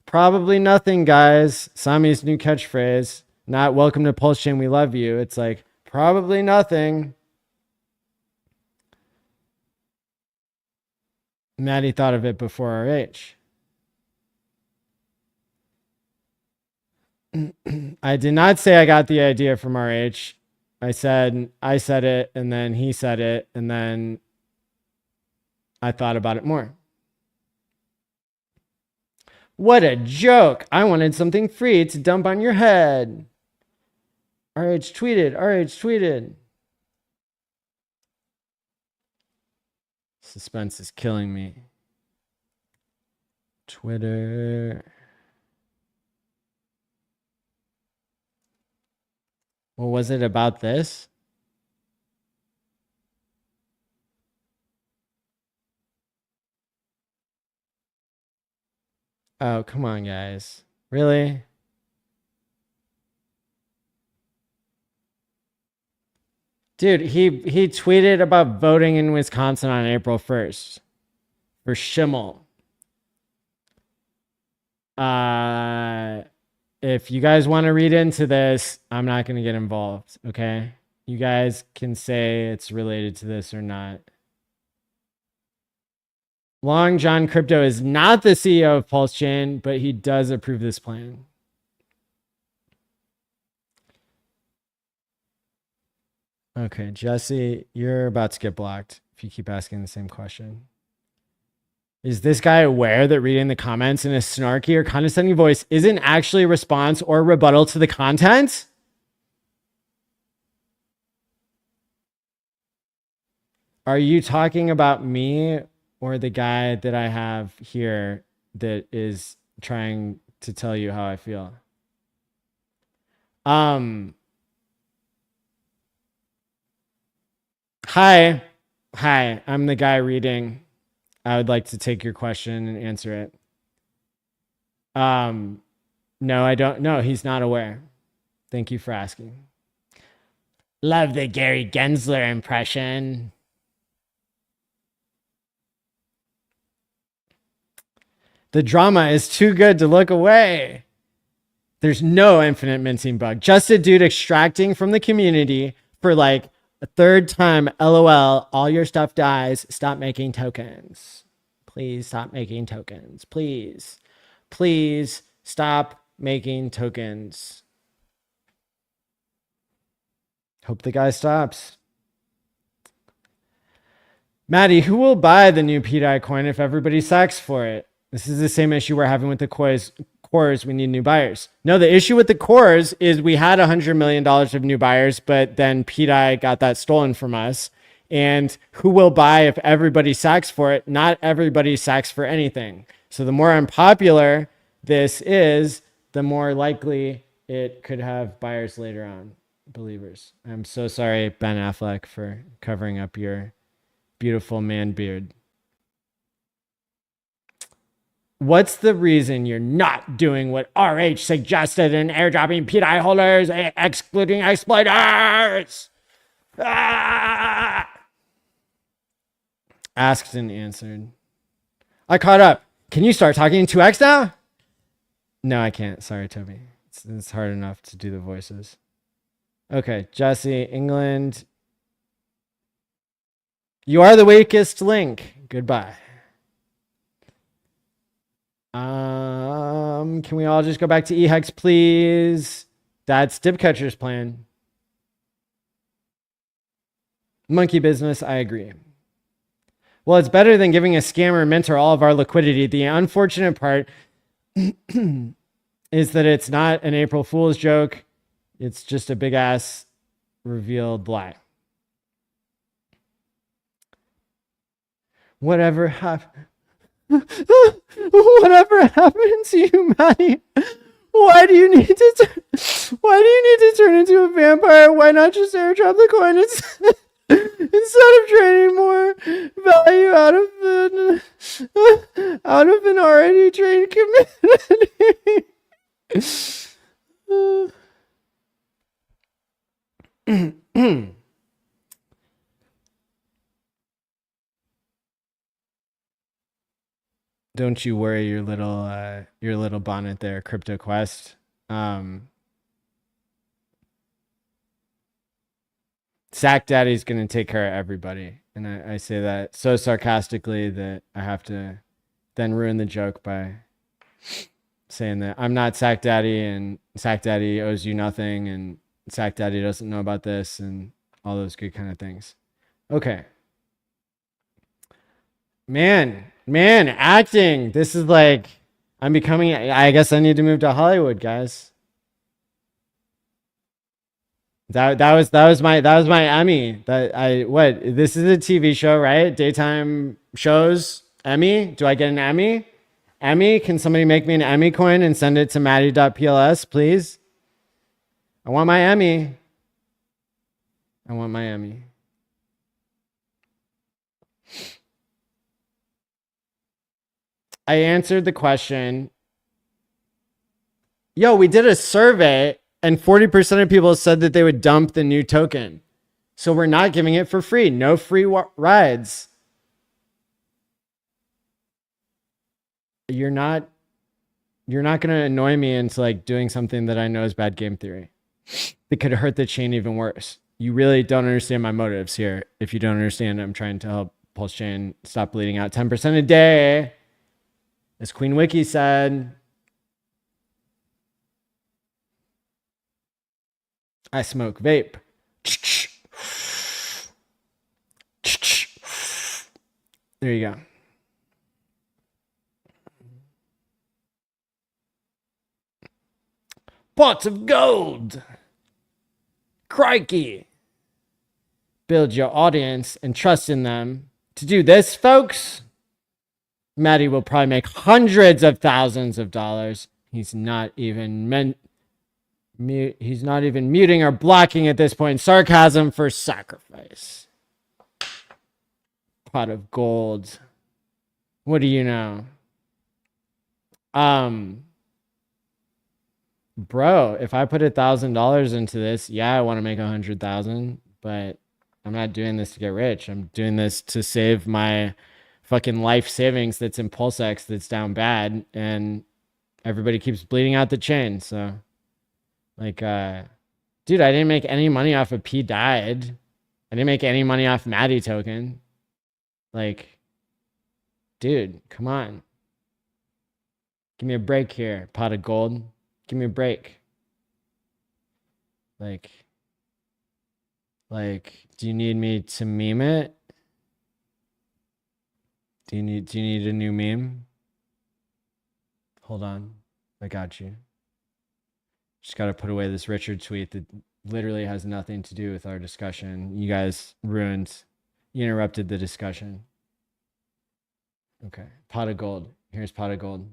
Probably nothing, guys. Sami's new catchphrase, not welcome to Pulse Chain, we love you. It's like probably nothing. Maddie thought of it before RH. I did not say I got the idea from RH. I said it, and then he said it, and then I thought about it more. What a joke. I wanted something free to dump on your head. RH tweeted. RH tweeted. Suspense is killing me. Twitter. What was it about this? Oh, come on, guys. Really? Dude, he tweeted about voting in Wisconsin on April 1st for Schimmel. If you guys want to read into this, I'm not going to get involved, okay? You guys can say it's related to this or not. Long John Crypto is not the CEO of Pulse Chain, but he does approve this plan. Okay, Jesse, you're about to get blocked if you keep asking the same question. Is this guy aware that reading the comments in a snarky or condescending voice isn't actually a response or rebuttal to the content? Are you talking about me or the guy that I have here that is trying to tell you how I feel? Hi, I'm the guy reading. I would like to take your question and answer it. No, I don't. No, he's not aware. Thank you for asking. Love the Gary Gensler impression. The drama is too good to look away. There's no infinite minting bug. Just a dude extracting from the community for like a third time. LOL. All your stuff dies. Stop making tokens. Please stop making tokens. Please. Please stop making tokens. Hope the guy stops. Maddie, who will buy the new pDAI coin if everybody sacks for it? This is the same issue we're having with the cores. We need new buyers. No, the issue with the cores is we had $100 million of new buyers, but then pDAI got that stolen from us. And who will buy if everybody sacks for it? Not everybody sacks for anything. So the more unpopular this is, the more likely it could have buyers later on. Believers. I'm so sorry, Ben Affleck, for covering up your beautiful man beard. What's the reason you're not doing what RH suggested in airdropping pDAI holders, excluding exploiters? Ah! Asked and answered. I caught up. Can you start talking in 2x now? No, I can't. Sorry, Toby. It's hard enough to do the voices. Okay, Jesse, England. You are the weakest link. Goodbye. Can we all just go back to eHex, please? That's Dipcatcher's plan. Monkey business, I agree. Well, it's better than giving a scammer mentor all of our liquidity. The unfortunate part is that it's not an April Fool's joke. It's just a big ass revealed lie. Whatever happened. Whatever happened to you, Maddie? Why do you need to turn into a vampire? Why not just airdrop the coin instead of draining more value out of an already drained community? Don't you worry your little bonnet there, Crypto Quest. Sack Daddy's gonna take care of everybody. And I say that so sarcastically that I have to then ruin the joke by saying that I'm not Sack Daddy and Sack Daddy owes you nothing and Sack Daddy doesn't know about this and all those good kind of things. Okay. Man, acting. This is like, I'm becoming, I guess I need to move to Hollywood, guys. That was my Emmy. This is a TV show, right? Daytime shows. Emmy? Do I get an Emmy? Emmy? Can somebody make me an Emmy coin and send it to Maddie.pls, please? I want my Emmy. I want my Emmy. I answered the question. Yo, we did a survey and 40% of people said that they would dump the new token. So we're not giving it for free. No free rides. You're not going to annoy me into like doing something that I know is bad game theory. It could hurt the chain even worse. You really don't understand my motives here. If you don't understand, I'm trying to help pulse chain stop bleeding out 10% a day. As Queen Wiki said, I smoke vape. There you go. Pots of gold. Crikey. Build your audience and trust in them. To do this, folks, Maddie will probably make hundreds of thousands of dollars. He's not even muting or blocking at this point. Sarcasm for sacrifice. Pot of gold. What do you know? Bro, if I put $1,000 into this, yeah, I want to make 100,000, but I'm not doing this to get rich. I'm doing this to save my fucking life savings that's in PulseX that's down bad, and everybody keeps bleeding out the chain. So, like, dude, I didn't make any money off of pDAI. I didn't make any money off Maddie token. Like, dude, come on. Give me a break here, pot of gold. Give me a break. Like, do you need me to meme it? Do you need a new meme? Hold on. I got you. Just got to put away this Richard tweet that literally has nothing to do with our discussion. You guys you interrupted the discussion. Okay. Pot of gold. Here's pot of gold.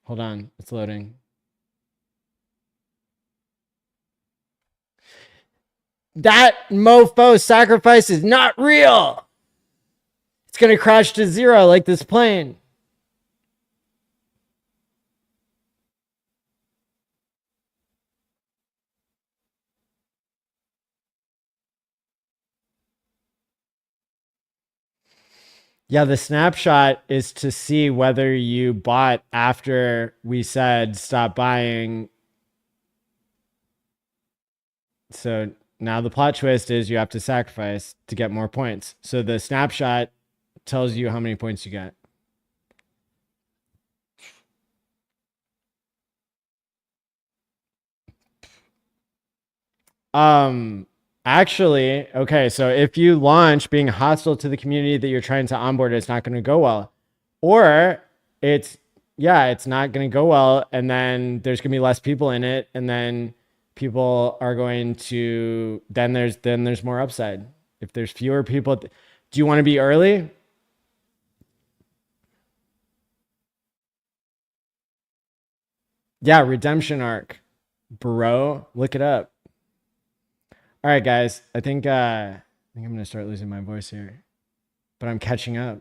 Hold on. It's loading. That mofo sacrifice is not real. It's going to crash to zero like this plane. Yeah, the snapshot is to see whether you bought after we said stop buying. So now the plot twist is you have to sacrifice to get more points. So the snapshot tells you how many points you get. Actually, okay, so if you launch being hostile to the community that you're trying to onboard, it's not going to go well. Or it's not going to go well, and then there's going to be less people in it, and then people are going to then there's more upside. If there's fewer people, do you want to be early? Yeah, redemption arc. Bro, look it up. All right, guys. I think I'm going to start losing my voice here, but I'm catching up.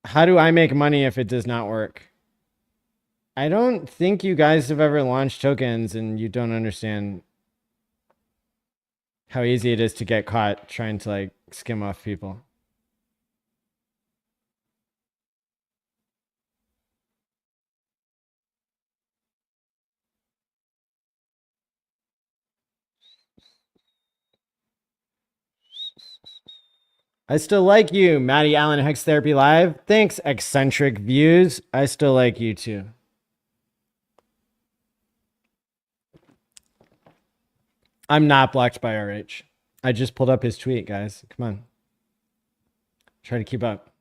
How do I make money if it does not work? I don't think you guys have ever launched tokens and you don't understand how easy it is to get caught trying to like skim off people. I still like you, Maddie Allen, Hex Therapy Live. Thanks, Eccentric Views. I still like you too. I'm not blocked by RH. I just pulled up his tweet, guys. Come on. Try to keep up.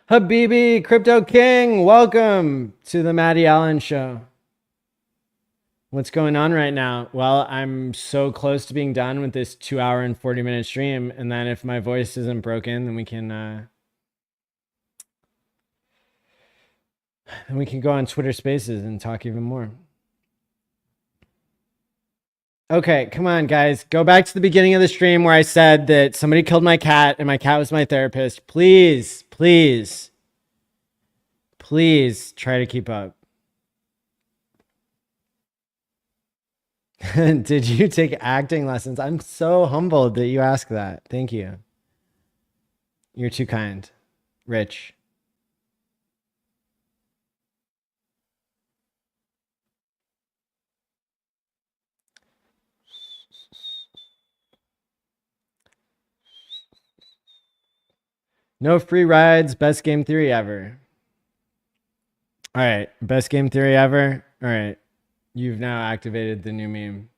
Habibi, Crypto King, welcome to the Maddie Allen Show. What's going on right now? Well, I'm so close to being done with this 2 hour and 40-minute stream. And then if my voice isn't broken, then we can go on Twitter Spaces and talk even more. Okay, come on, guys. Go back to the beginning of the stream where I said that somebody killed my cat and my cat was my therapist. Please, please, please try to keep up. Did you take acting lessons? I'm so humbled that you asked that. Thank you. You're too kind. Rich. No free rides. Best game theory ever. All right. Best game theory ever. All right. You've now activated the new meme.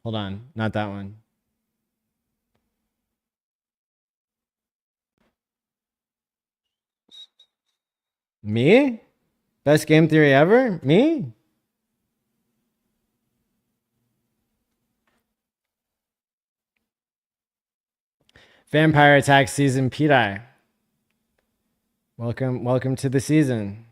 Hold on. Not that one. Me? Best game theory ever? Me? Vampire Attack Season pDAI. Welcome to the season.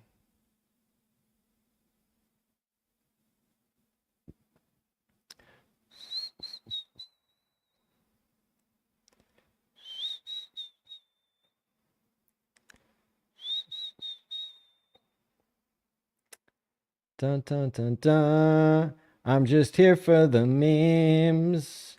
Dun dun dun dun. I'm just here for the memes.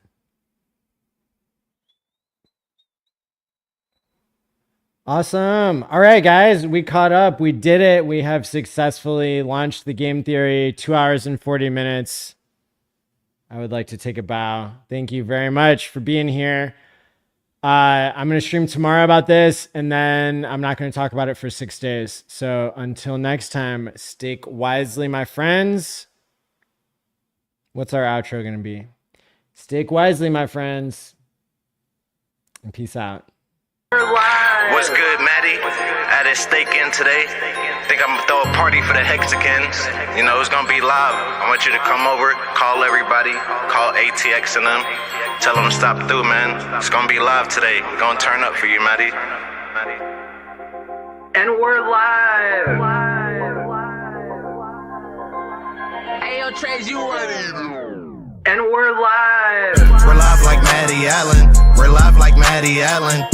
Awesome. All right, guys, we caught up. We did it. We have successfully launched the game theory. 2 hours and 40 minutes. I would like to take a bow. Thank you very much for being here. I'm going to stream tomorrow about this, and then I'm not going to talk about it for 6 days. So until next time, stake wisely, my friends. What's our outro going to be? Stake wisely, my friends. And peace out. What's good, Maddie? At a stake in today. Think I'm gonna throw a party for the Hexicans. You know, it's gonna be live. I want you to come over, call everybody, call ATX and them. Tell them to stop through, man. It's gonna be live today. We're gonna turn up for you, Maddie. And we're live. Ayo, Trace, you ready? And we're live. We're live like Maddie Allen. We're live like Maddie Allen.